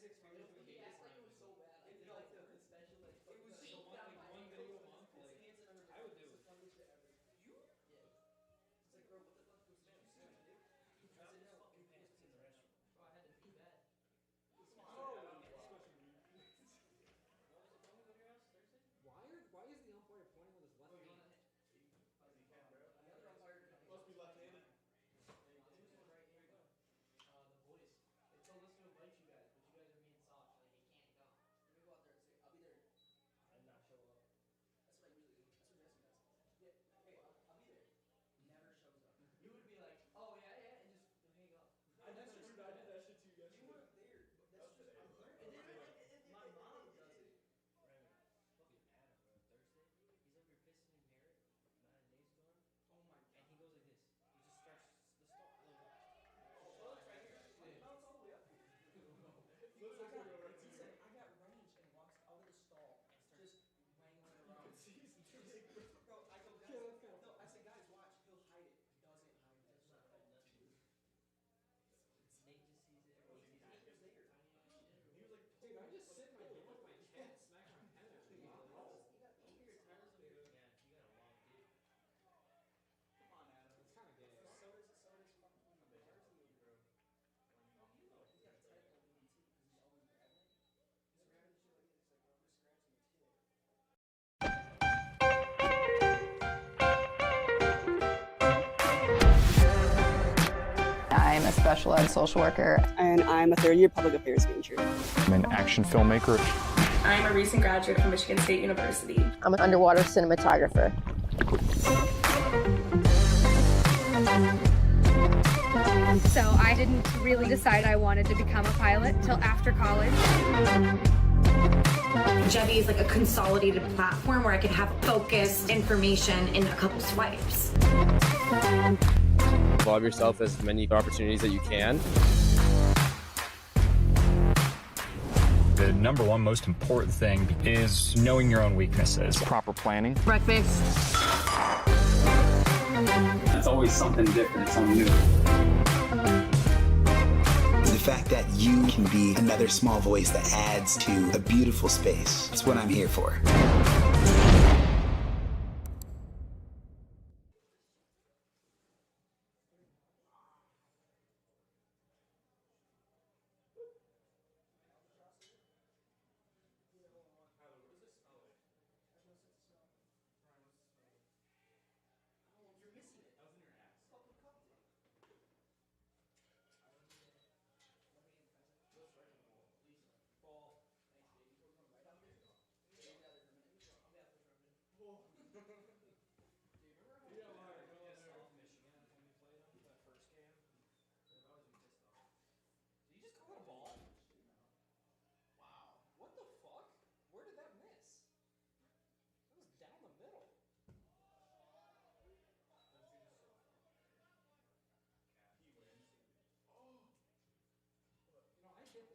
6 videos we gave us. Like, it was so bad. I did like the special. Like, it was so like one video a month. Like, I would do it. The funniest shit ever. You? Yeah. It's like, bro, what the fuck? Did you see me, dude? I said, no. Fucking pants in the restroom. Bro, I had to pee bad. Why is the umpire pointing with his left hand? The other umpire Must be left-handed. right here. The boys, they told us to invite you guys, but you guys are being soft. Like, you can't come. Let me go out there and say, I'll be there. And not show up. That's what I usually do. That's what Jesse does. Yeah. Hey, I'll be there. Never shows up. You would be like, oh yeah, yeah, and just hang up. I did that shit too yesterday. You weren't there. But that's just, I'm learning. My mom does it. Right. Fucking Adam, bro. Thursday, he's up here pissing in Harry. 9 days gone. Oh my god. And he goes like this. He just starts the stall. Toilet's right here. No, it's all the way up here. He said, I got range, and walks out of the stall and starts just wangling around. Bro, I go, guys. No, I said, guys, watch. He'll hide it. Doesn't hide it. Does not hide nothing. Nate just sees it. Everyone sees it. He was there. He was like, Dude, I just sit in my bed with my cat, smack my pen out. You got your tires up here. Yeah, you got a long dick. Come on, Adam. It's kind of gay. So does fucking Varsity, bro. Oh, you know. He's got a tight little booty too, because he's always grabbing it. He's grabbing shit like this. It's like, I'm just scratching the tip. I'm a special ed social worker. And I'm a third-year public affairs major. I'm an action filmmaker. I'm a recent graduate from Michigan State University. I'm an underwater cinematographer. So I didn't really decide I wanted to become a pilot till after college. Jevy is like a consolidated platform where I could have focused information in a couple swipes. Involve yourself as many opportunities that you can. The number one most important thing is knowing your own weaknesses. Proper planning. Breakfast. It's always something different, something new. The fact that you can be another small voice that adds to a beautiful space. That's what I'm here for.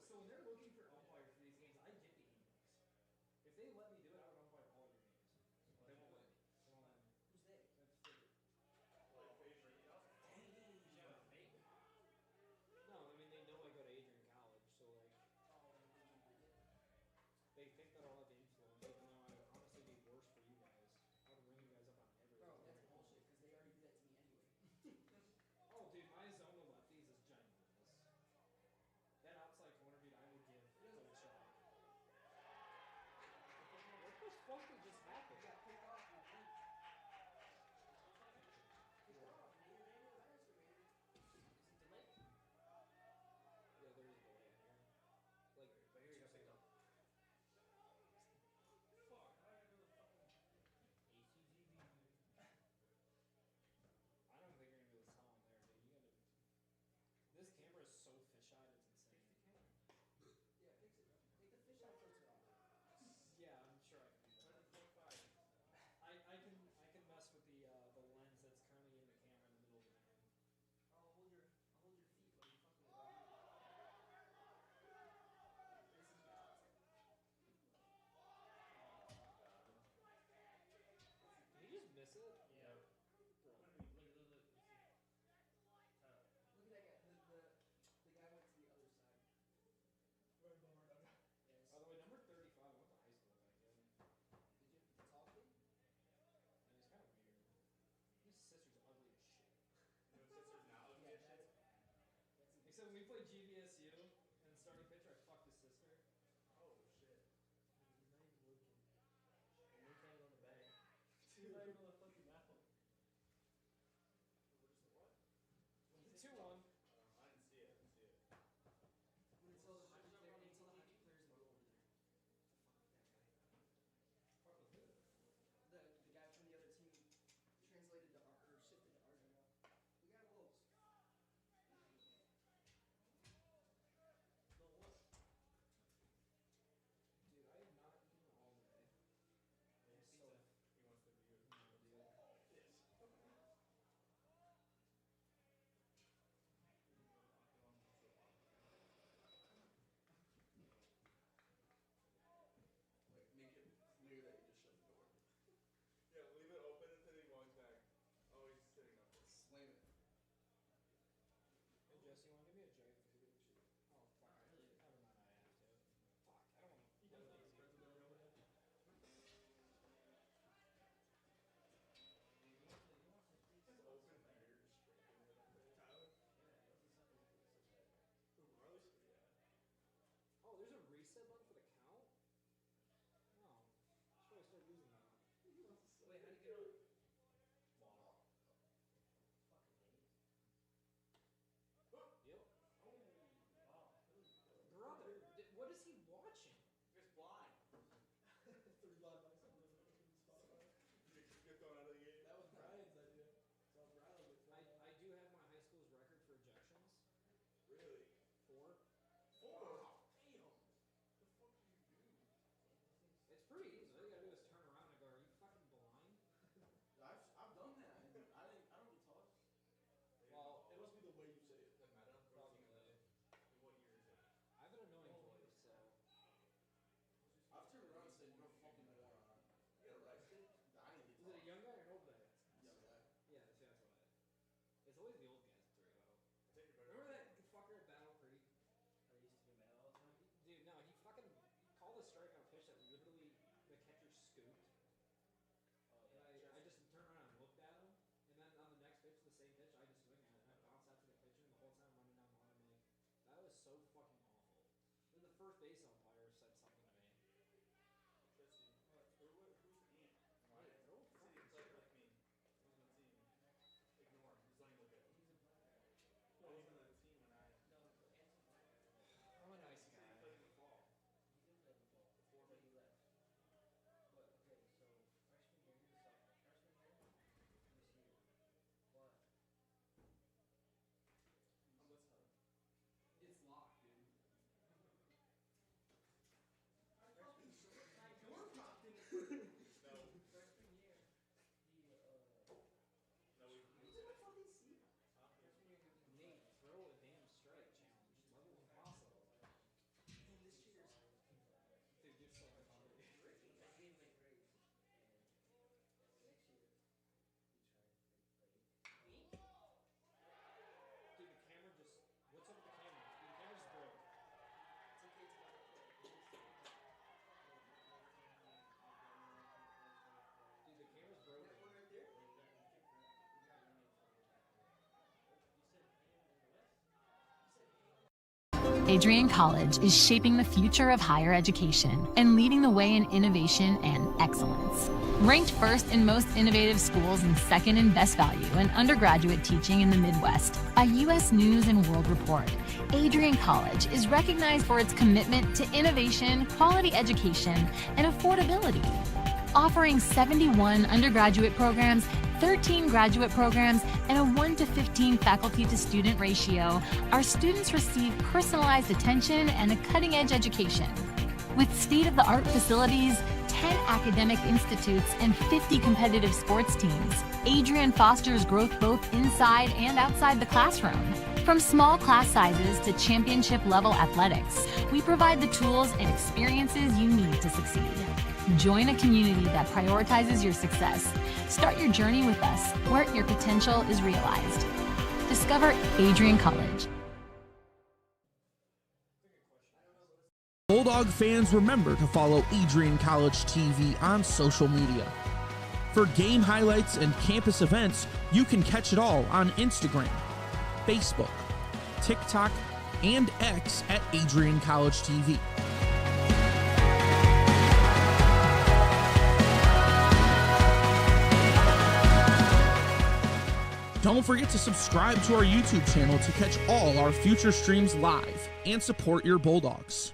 So when they're looking for umpires for these games, I get the emails. If they let me do it, I would umpire all your games. They won't let me. They won't let me. Who's they? That's free. Dang. No, I mean they know I go to Adrian College, so like they think that I'll have influence, even though I would honestly be worse for you guys. I would ring you guys up on everything. Bro, that's bullshit, because they already do that to me anyway. Oh, dude, my zone to lefties is ginormous. That outside corner, dude, I would give full shot. What the fuck did just happen? You got picked off your feet. Picked off. Is it delayed? Yeah, there is a delay in here. Like, But here you go, picked off. Fuck, how did I go to fucking ACGV? I don't think you're gonna be able to tell on there, dude. You gotta. This camera is so fisheye, it's insane. Fix the camera. Yeah, fix it. Take the fisheye filter off. Yeah, I'm sure I can do that. play GVSU and starting pitcher, I fucked his sister. Oh shit. He's not even looking. And they can't on the bag. He's not even on the fucking mound. What? 2-1. I didn't see it. When it's all the hockey players and go over there. Fuck with who? The guy from the other team translated to art or shifted to art now. We got wolves. No what? Dude, I have not eaten all day. He wants to be with No, dude. Like, make it clear that you just shut the door. Yeah, leave it open until he walks back. Oh, he's sitting up there. Slam it. Hey, Jesse, you want to give me a jug of food? Oh, fuck. Never mind, I have to. Fuck, I don't want to. He does like spread the door over there. Just open beer, just straight in it up there. Tyler? Who, Marley's? Yeah. Oh, there's a reset button for the count? No. Should probably start using that. Wait, how'd you get on? Wow. Fucking days. Yep. Oh, wow. Brother, what is he watching? It's blind. 3 blind mics on the fucking Spotify. Get thrown out of the game. That was Brian's idea. So Brian will get thrown out. I do have my high school's record for ejections. Really? 4. 4? Wow. Damn. What the fuck do you do? It's pretty easy. All you gotta do is turn around and go, are you fucking blind? I've done that. I don't get taught. Well, it must be the way you say it. The meta? Probably. What year is it? I have an annoying voice, so. I've turned around and said, you're a fucking moron. You get arrested? I didn't get Is it a young guy or an old guy? Young guy. Yeah, that's why. It's always the old guys that throw you out. I think you're better. Remember that fucker at Battle Creek? I used to be mad all the time. Dude, no, he fucking called a strikeout pitch that literally the catcher scooped. And I just turned around and looked at him, and then on the next pitch, the same pitch, I just swing at it, and I bounce out to the pitcher, and the whole time I'm running down the line, I'm like, that was so fucking awful. Then the first base umpire said something to me. Jesse. What? Who's Ant? Why? He said he played like me. He was on the team. Ignore him. Just don't even look at him. He's a black guy. No, he was on the team when I... No, Ant's a black guy. I'm a nice He guy. said he played in the fall. He did play football before he left. But okay, so freshman year, he was sophomore. Freshman year, he was here. But Let's hug. it's locked, dude. I fucking shut my door locked in No. freshman year, he No, we... fucking see. Freshman year, he was Nate, throw a damn strike challenge. Level impossible. and this year's Dude, you're so hungry. I didn't make grades. And next year, he tried to like me. Dude, the camera just. What's up with the camera? Dude, the camera just broke. It's okay, it's not a play. Dude, the camera's broken. That one right there? You said him in the West? You said him. Adrian College is shaping the future of higher education and leading the way in innovation and excellence. Ranked first in most innovative schools and second in best value in undergraduate teaching in the Midwest by U.S. News and World Report, Adrian College is recognized for its commitment to innovation, quality education, and affordability. Offering 71 undergraduate programs, 13 graduate programs, and a 1:15 faculty-to-student ratio, our students receive personalized attention and a cutting-edge education. With state-of-the-art facilities, 10 academic institutes, and 50 competitive sports teams, Adrian fosters growth both inside and outside the classroom. From small class sizes to championship-level athletics, we provide the tools and experiences you need to succeed. Join a community that prioritizes your success. Start your journey with us, where your potential is realized. Discover Adrian College. Bulldog fans, remember to follow Adrian College TV on social media. For game highlights and campus events, you can catch it all on Instagram, Facebook, TikTok, and X at AdrianCollegeTV. Don't forget to subscribe to our YouTube channel to catch all our future streams live and support your Bulldogs.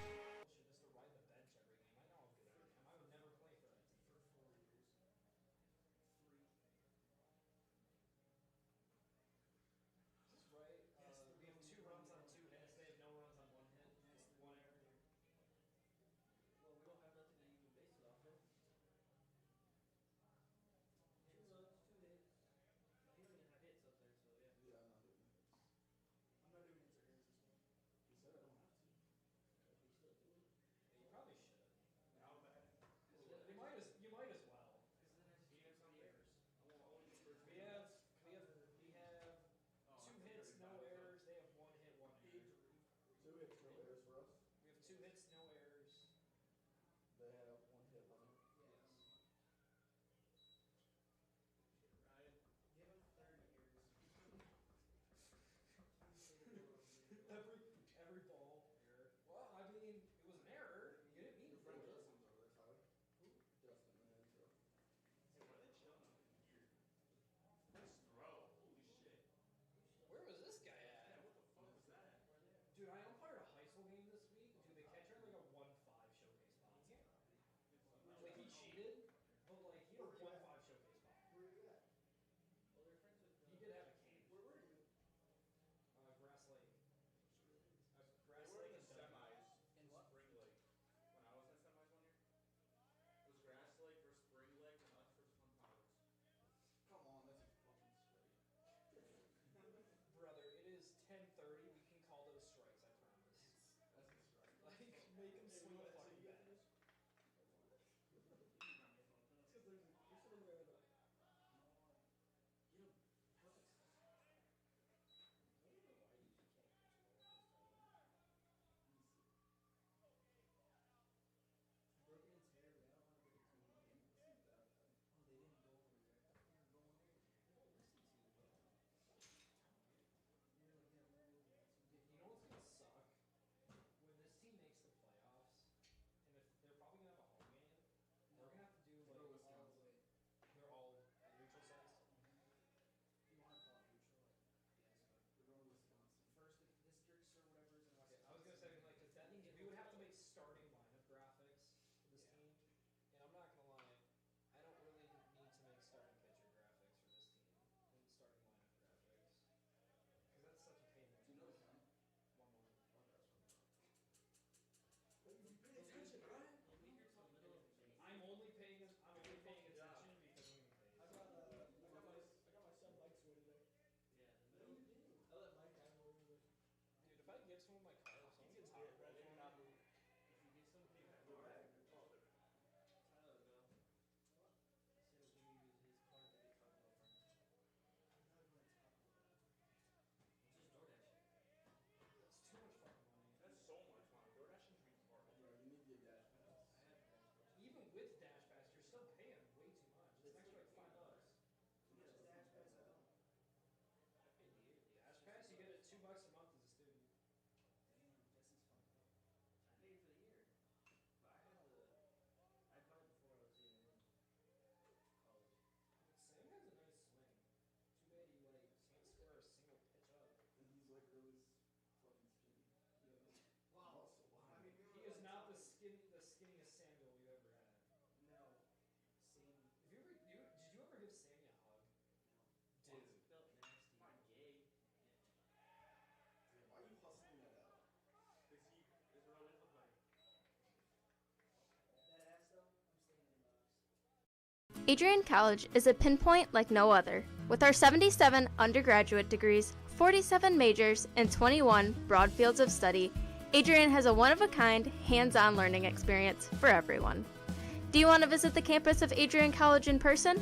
Adrian College is a pinpoint like no other. With our 77 undergraduate degrees, 47 majors, and 21 broad fields of study, Adrian has a one-of-a-kind, hands-on learning experience for everyone. Do you want to visit the campus of Adrian College in person?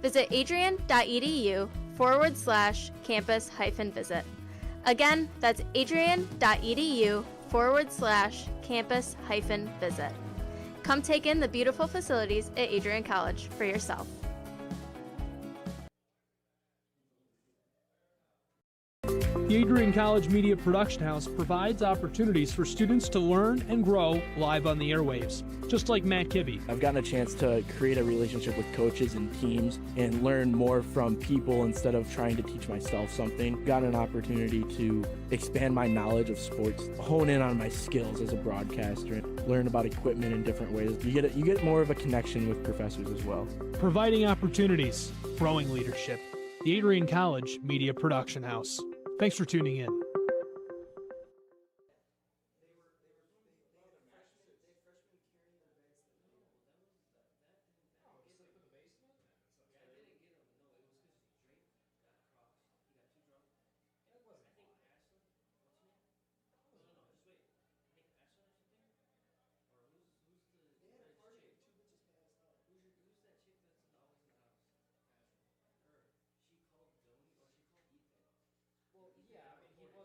Visit adrian.edu/campus-visit. Again, that's adrian.edu/campus-visit. Come take in the beautiful facilities at Adrian College for yourself. The Adrian College Media Production House provides opportunities for students to learn and grow live on the airwaves, just like Matt Kibbe. I've gotten a chance to create a relationship with coaches and teams and learn more from people instead of trying to teach myself something. Gotten an opportunity to expand my knowledge of sports, hone in on my skills as a broadcaster, and learn about equipment in different ways. You get more of a connection with professors as well. Providing opportunities, growing leadership. The Adrian College Media Production House. Thanks for tuning in. Yeah, I mean, he was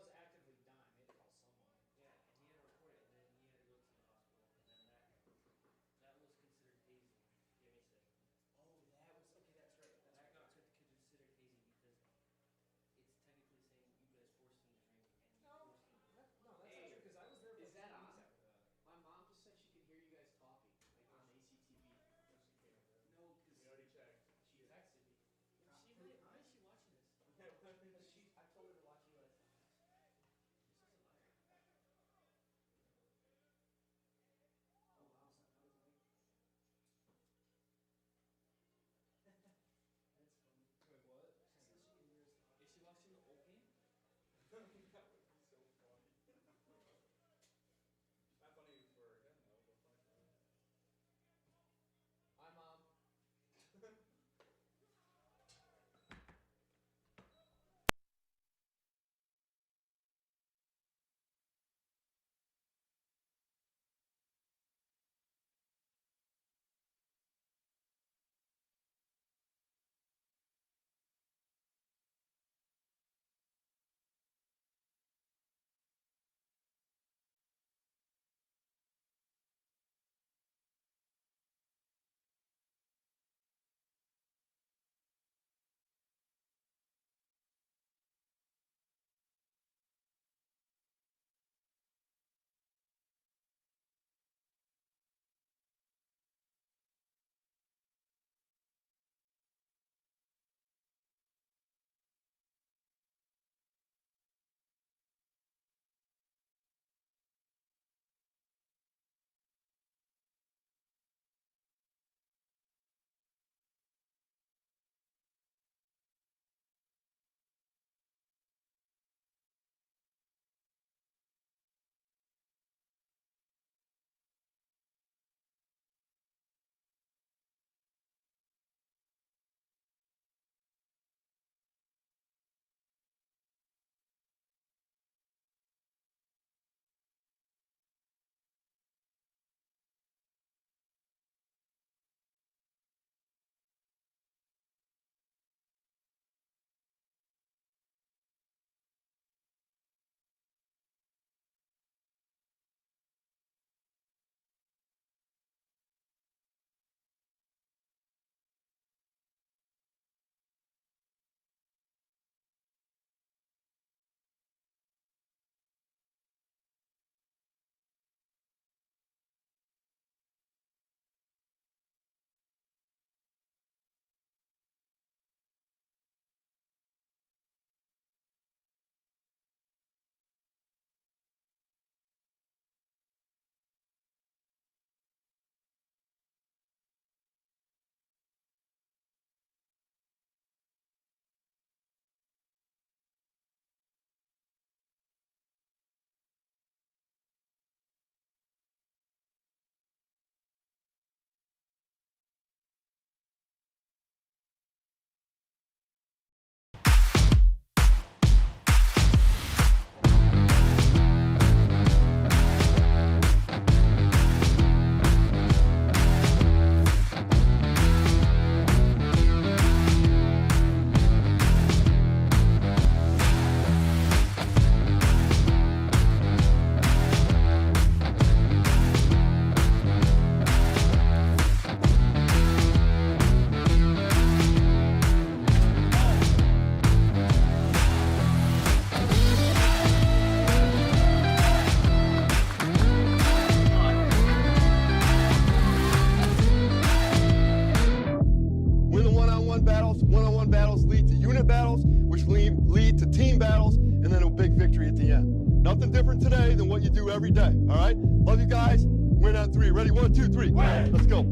victory at the end. Nothing different today than what you do every day, all right? Love you guys. Win on 3. Ready? 1, 2, 3. Win. Let's go.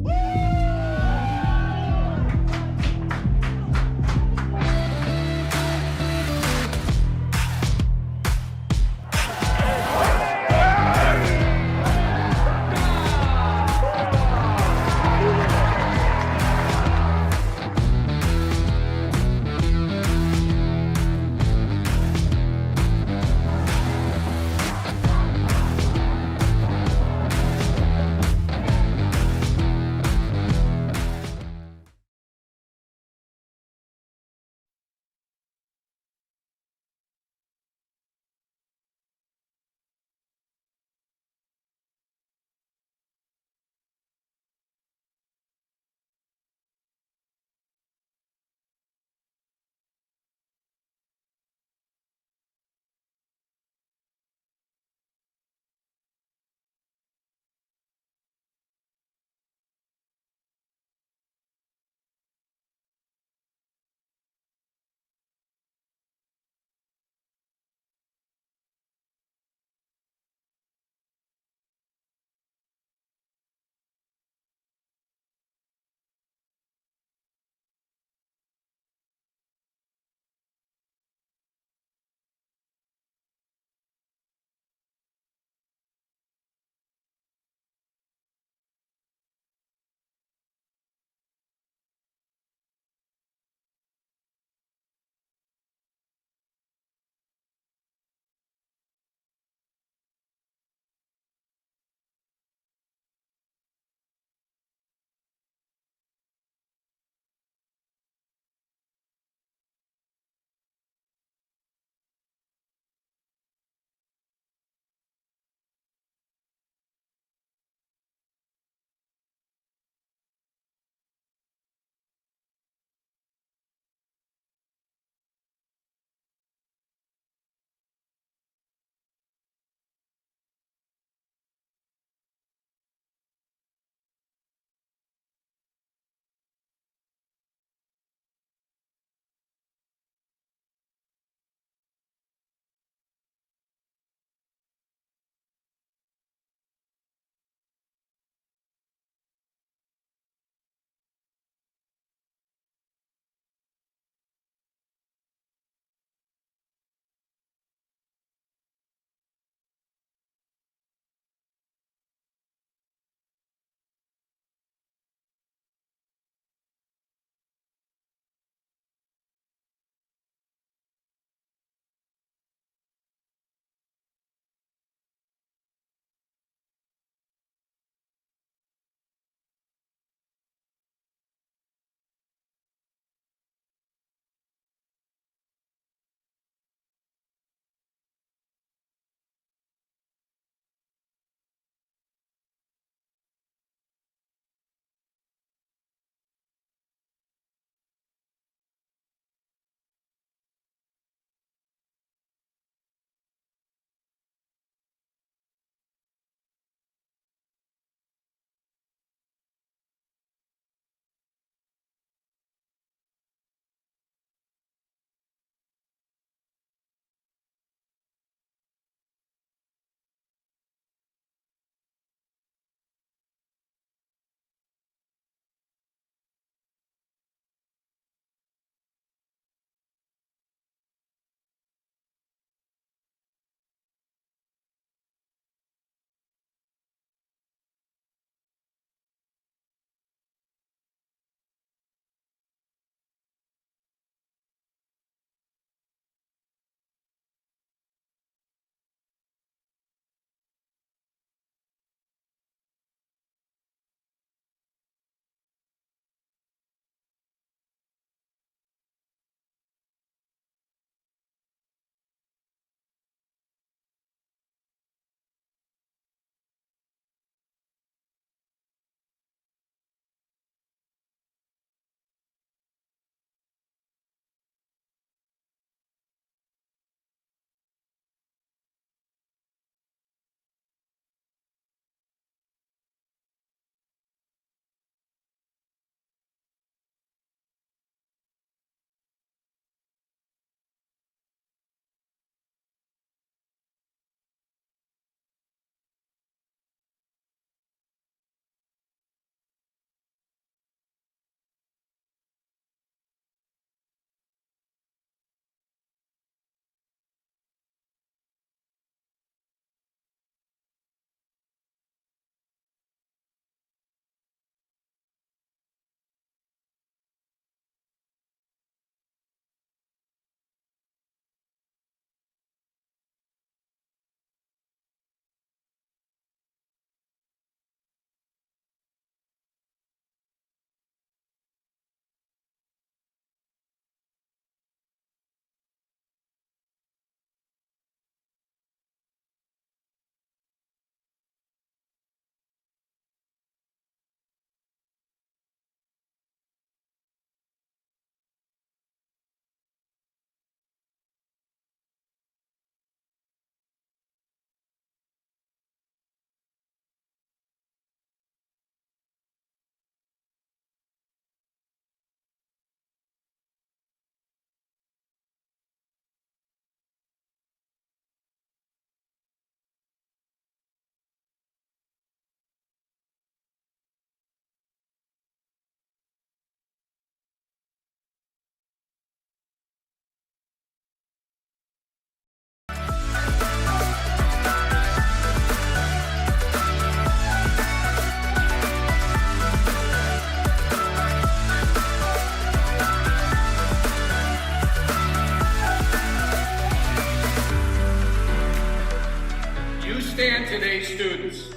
students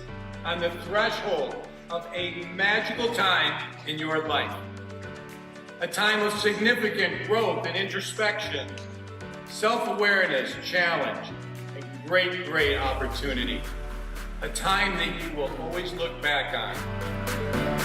on the threshold of a magical time in your life. A time of significant growth and introspection, self-awareness, challenge, and great opportunity. A time that you will always look back on.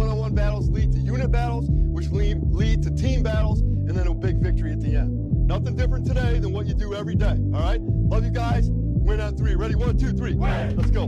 One-on-one battles lead to unit battles, which lead to team battles, and then a big victory at the end. Nothing different today than what you do every day, all right? Love you guys. Win on 3. Ready? 1, 2, 3. Let's go.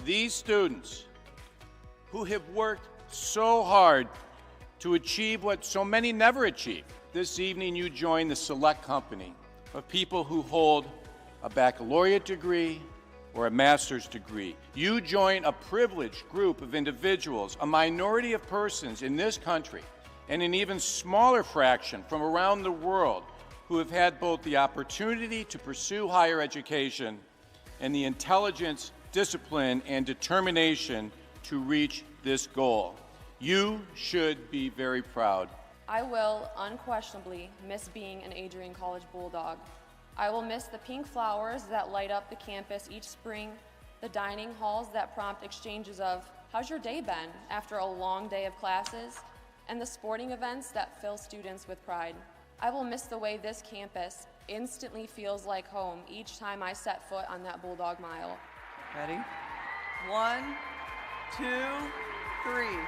these students who have worked so hard to achieve what so many never achieve. This evening you join the select company of people who hold a baccalaureate degree or a master's degree. You join a privileged group of individuals, a minority of persons in this country, and an even smaller fraction from around the world who have had both the opportunity to pursue higher education and the intelligence, discipline, and determination to reach this goal. You should be very proud. I will unquestionably miss being an Adrian College Bulldog. I will miss the pink flowers that light up the campus each spring, the dining halls that prompt exchanges of, "How's your day been?" after a long day of classes, and the sporting events that fill students with pride. I will miss the way this campus instantly feels like home each time I set foot on that Bulldog mile. Ready? 1, 2, 3.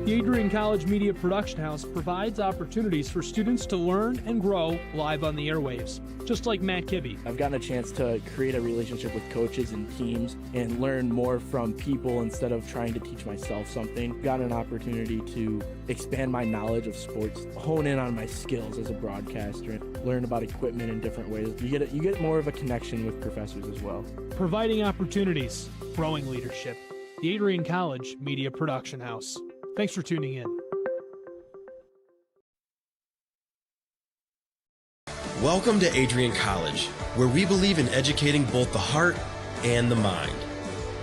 The Adrian College Media Production House provides opportunities for students to learn and grow live on the airwaves, just like Matt Kibbe. I've gotten a chance to create a relationship with coaches and teams and learn more from people instead of trying to teach myself something. Got an opportunity to expand my knowledge of sports, hone in on my skills as a broadcaster, and learn about equipment in different ways. You get more of a connection with professors as well. Providing opportunities, growing leadership. The Adrian College Media Production House. Thanks for tuning in. Welcome to Adrian College, where we believe in educating both the heart and the mind.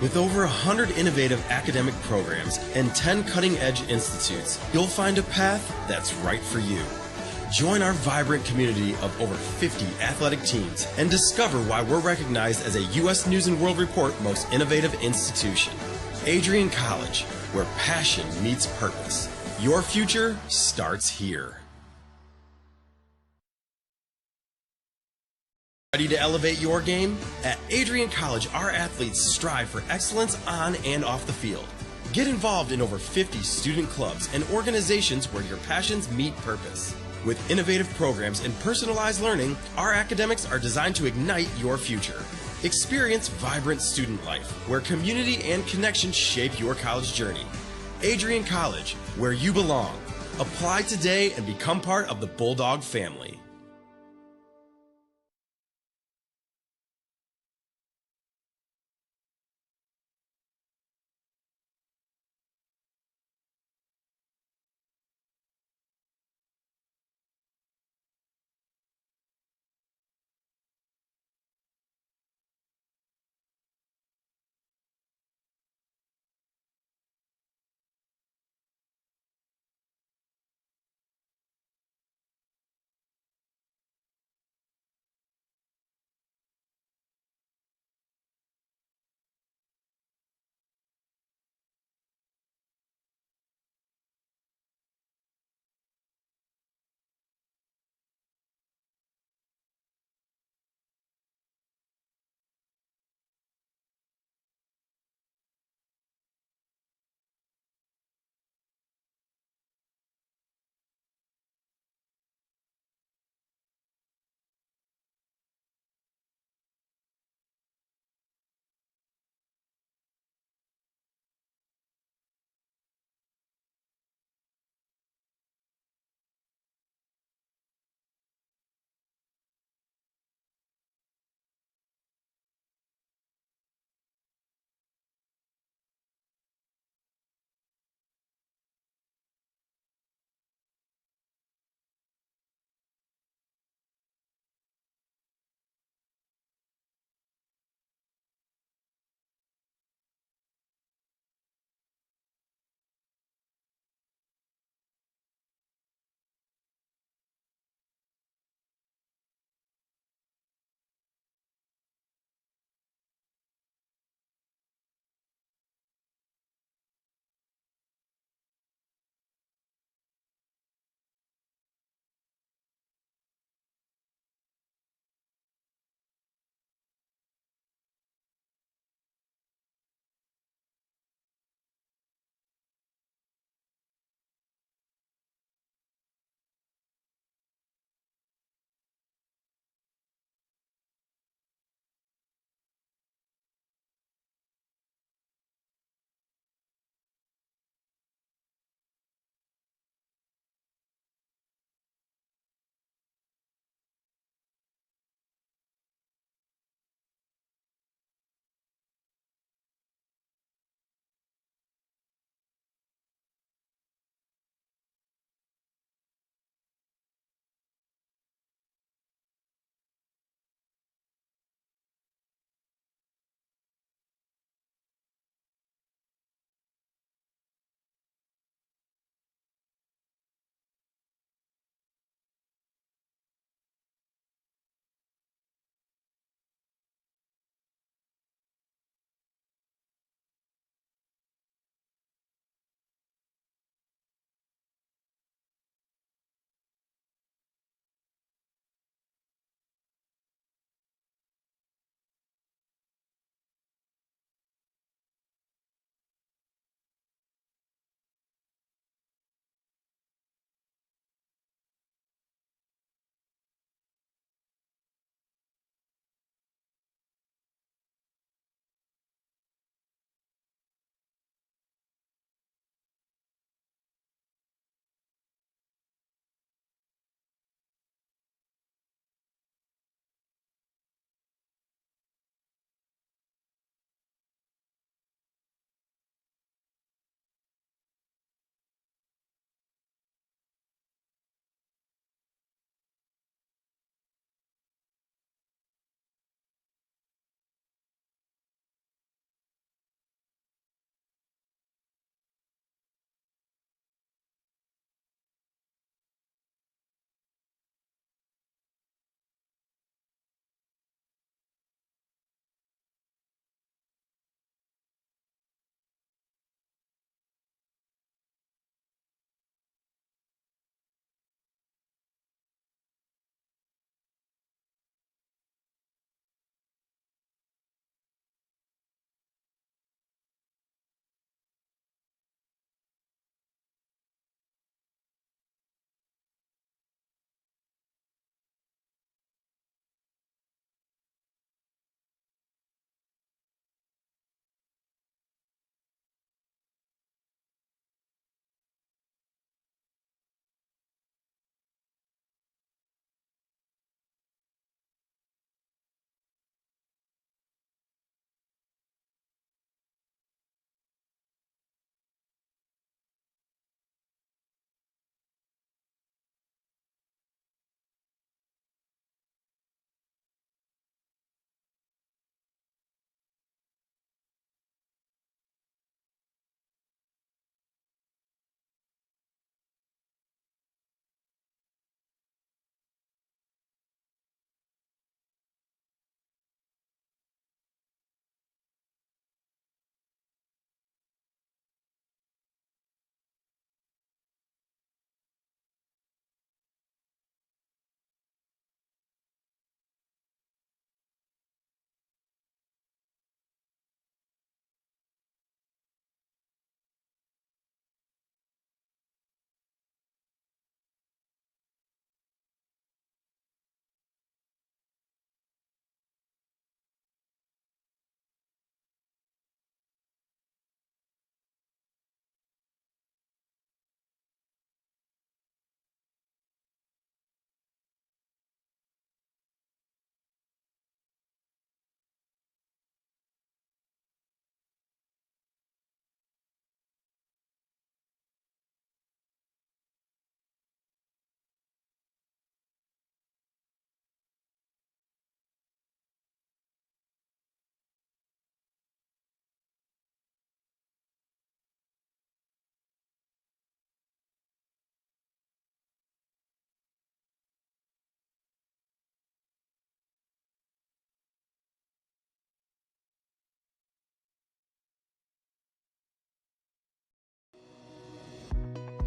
With over 100 innovative academic programs and 10 cutting-edge institutes, you'll find a path that's right for you. Join our vibrant community of over 50 athletic teams and discover why we're recognized as a U.S. News & World Report Most Innovative Institution. Adrian College, where passion meets purpose. Your future starts here. Ready to elevate your game? At Adrian College, our athletes strive for excellence on and off the field. Get involved in over 50 student clubs and organizations where your passions meet purpose. With innovative programs and personalized learning, our academics are designed to ignite your future. Experience vibrant student life, where community and connection shape your college journey. Adrian College, where you belong. Apply today and become part of the Bulldog family.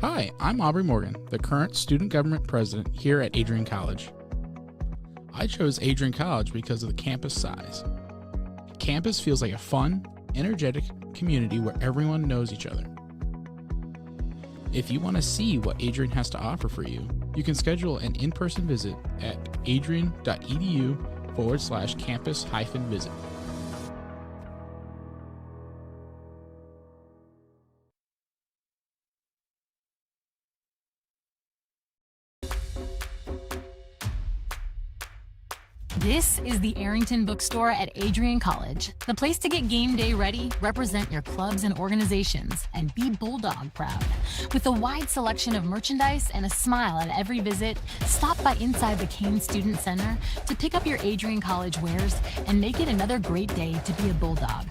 Hi, I'm Aubrey Morgan, the current student government president here at Adrian College. I chose Adrian College because of the campus size. Campus feels like a fun, energetic community where everyone knows each other. If you want to see what Adrian has to offer for you, you can schedule an in-person visit at adrian.edu/campus-visit. This is the Arrington Bookstore at Adrian College, the place to get game day ready, represent your clubs and organizations, and be Bulldog proud. With a wide selection of merchandise and a smile at every visit, stop by inside the Kane Student Center to pick up your Adrian College wares and make it another great day to be a Bulldog.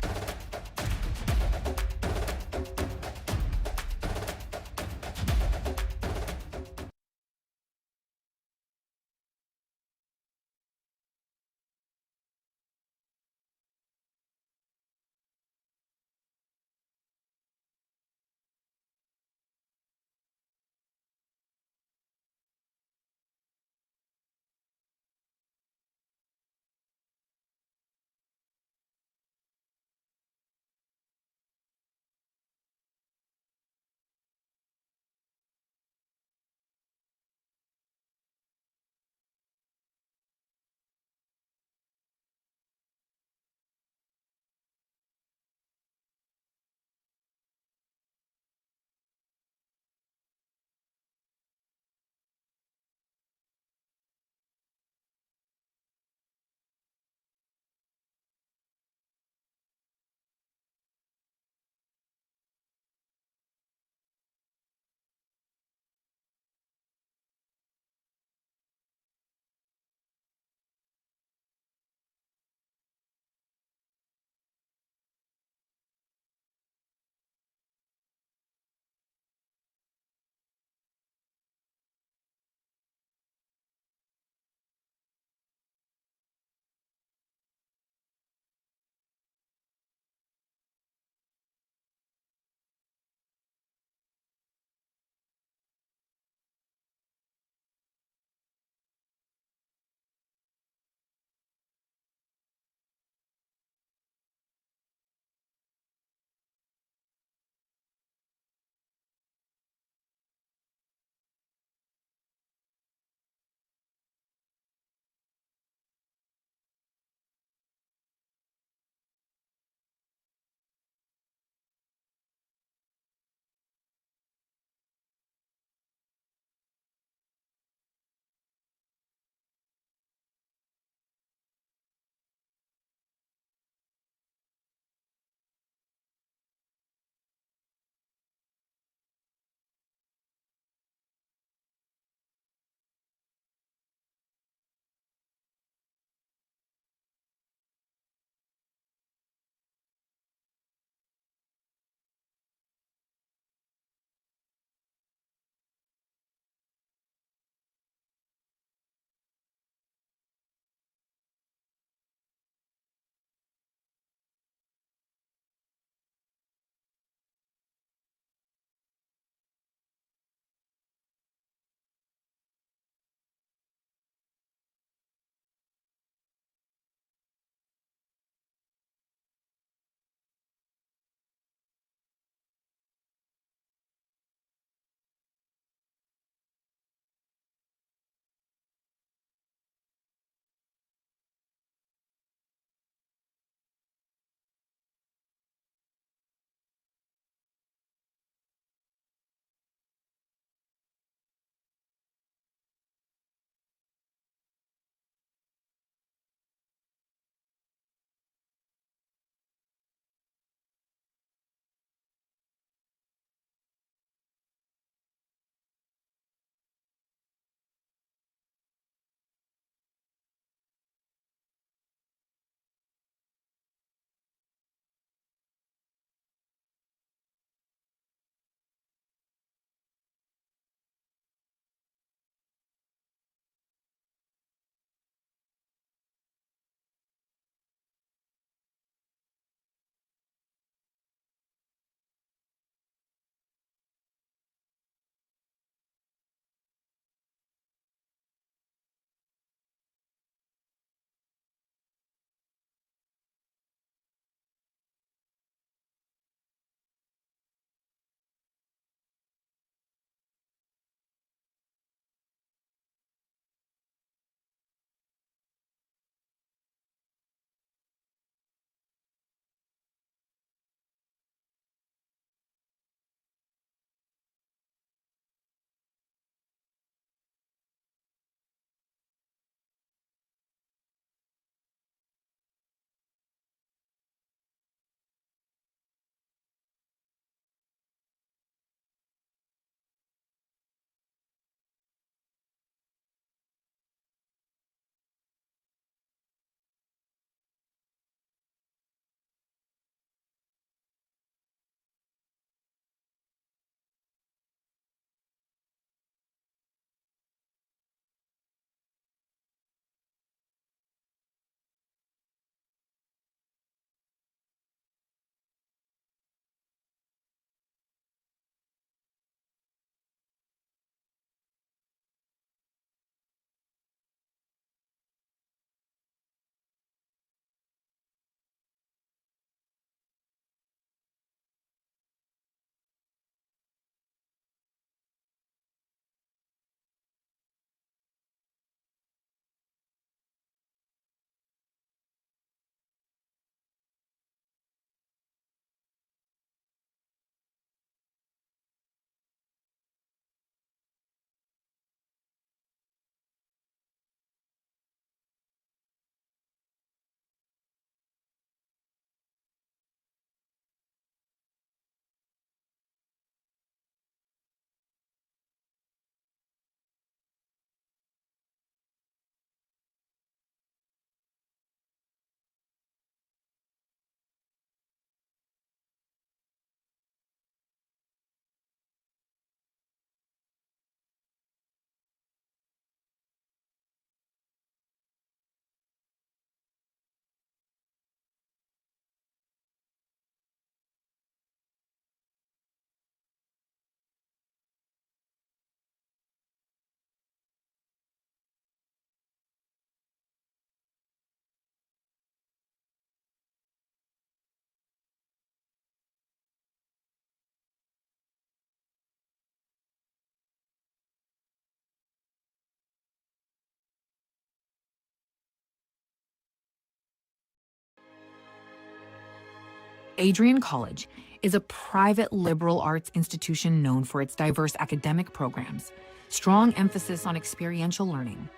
Adrian College is a private liberal arts institution known for its diverse academic programs, strong emphasis on experiential learning,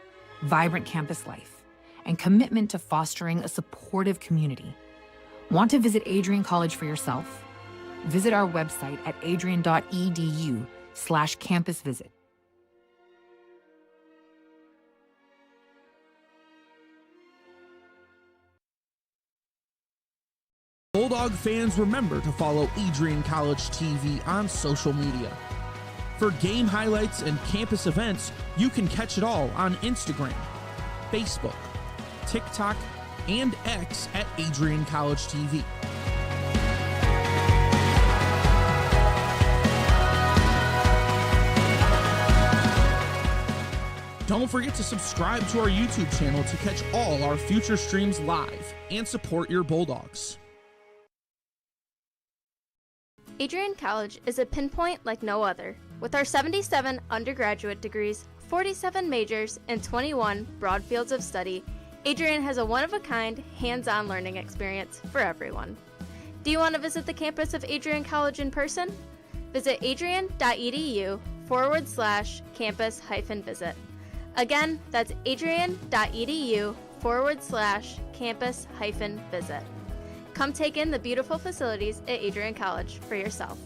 vibrant campus life, and commitment to fostering a supportive community. Want to visit Adrian College for yourself? Visit our website at adrian.edu/campusvisit. Bulldog fans, remember to follow Adrian College TV on social media. For game highlights and campus events, you can catch it all on Instagram, Facebook, TikTok, and X at Adrian College TV. Don't forget to subscribe to our YouTube channel to catch all our future streams live and support your Bulldogs. Adrian College is a pinpoint like no other. With our 77 undergraduate degrees, 47 majors, and 21 broad fields of study, Adrian has a one-of-a-kind, hands-on learning experience for everyone. Do you want to visit the campus of Adrian College in person? Visit adrian.edu/campus-visit. Again, that's adrian.edu/campus-visit. Come take in the beautiful facilities at Adrian College for yourself.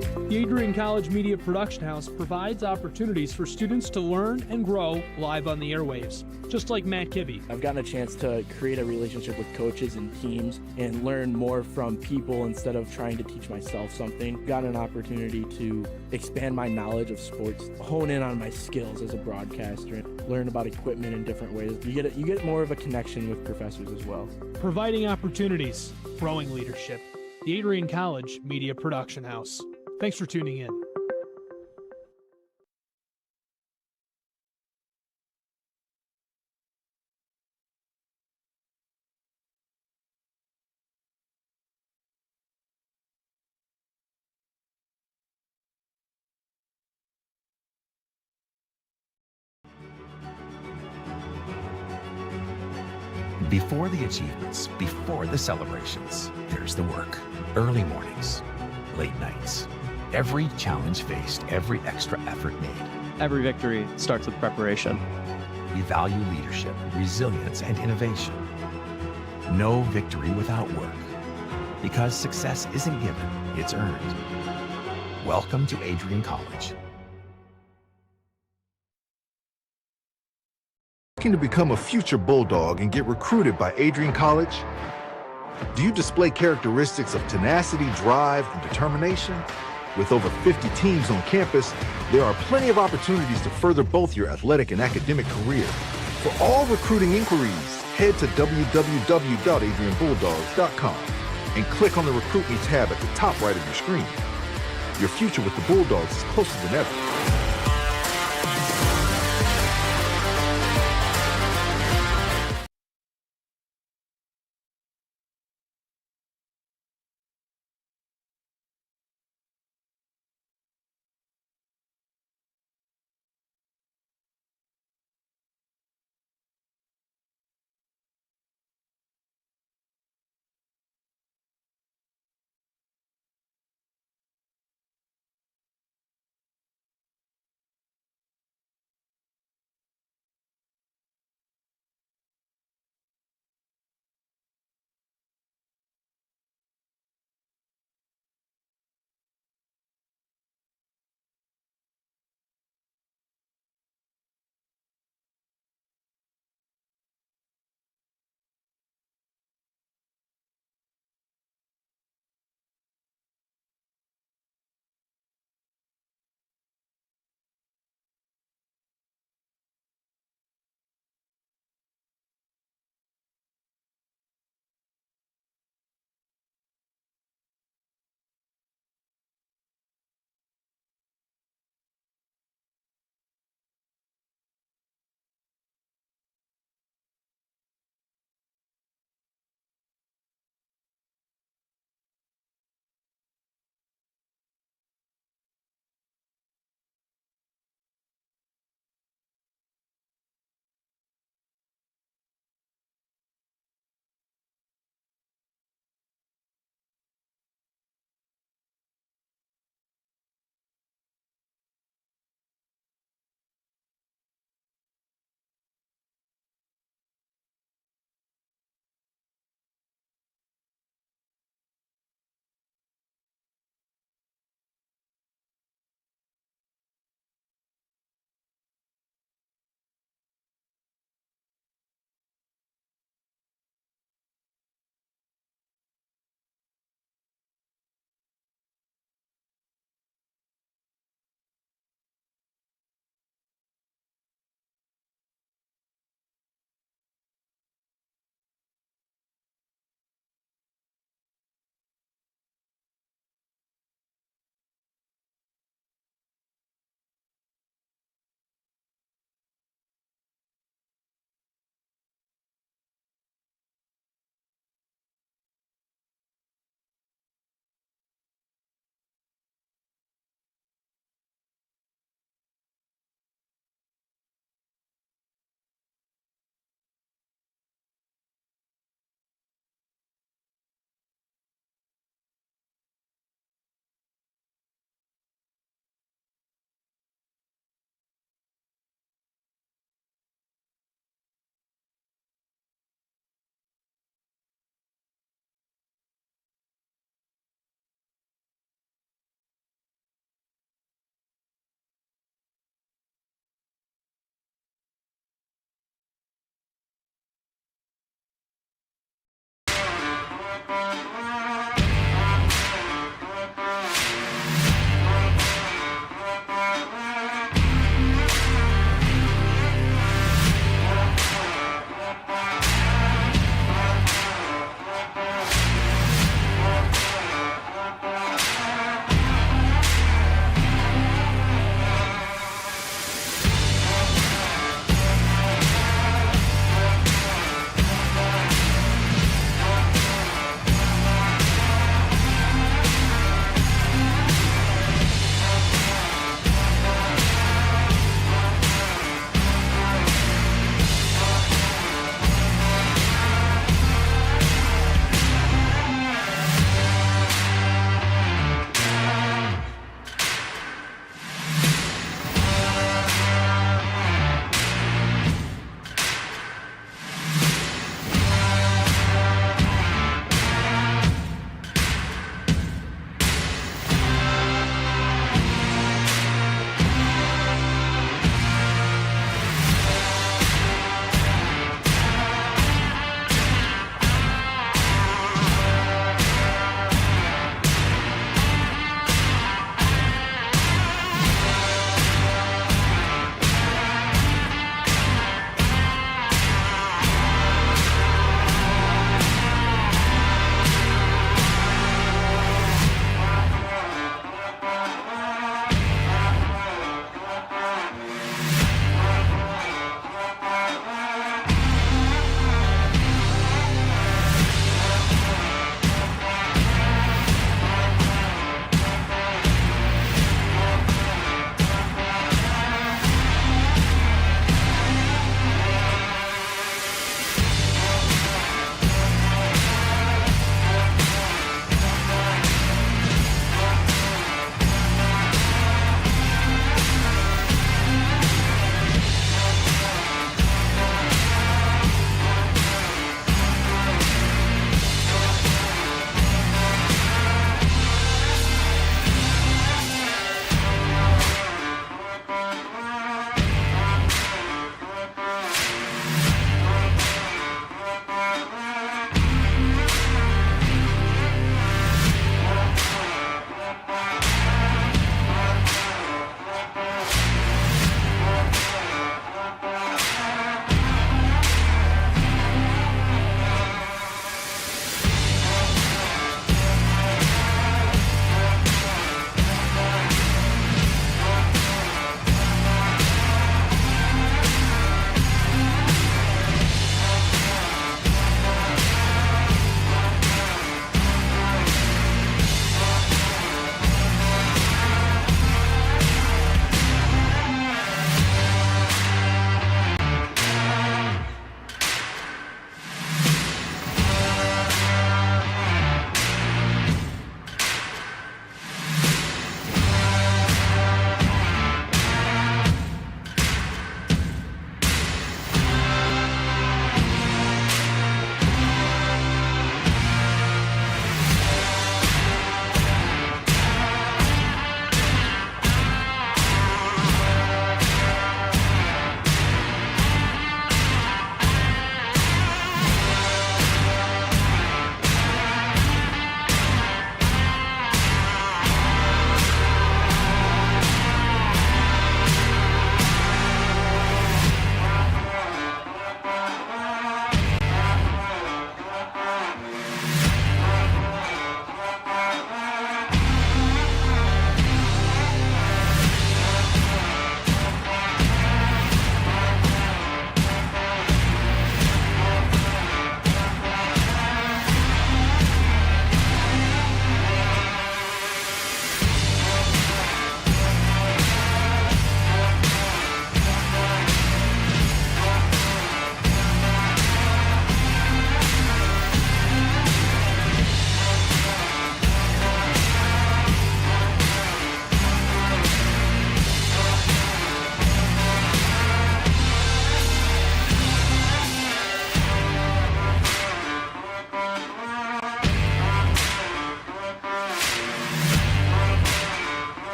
The Adrian College Media Production House provides opportunities for students to learn and grow live on the airwaves, just like Matt Kibbe. I've gotten a chance to create a relationship with coaches and teams and learn more from people instead of trying to teach myself something. Gotten an opportunity to expand my knowledge of sports, hone in on my skills as a broadcaster, and learn about equipment in different ways. You get more of a connection with professors as well. Providing opportunities, growing leadership. The Adrian College Media Production House. Thanks for tuning in. Before the achievements, before the celebrations, there's the work. Early mornings, late nights. Every challenge faced, every extra effort made. Every victory starts with preparation. We value leadership, resilience, and innovation. No victory without work. Because success isn't given, it's earned. Welcome to Adrian College. Looking to become a future Bulldog and get recruited by Adrian College? Do you display characteristics of tenacity, drive, and determination? With over 50 teams on campus, there are plenty of opportunities to further both your athletic and academic career. For all recruiting inquiries, head to www.adrianbulldogs.com and click on the Recruit Me tab at the top right of your screen. Your future with the Bulldogs is closer than ever.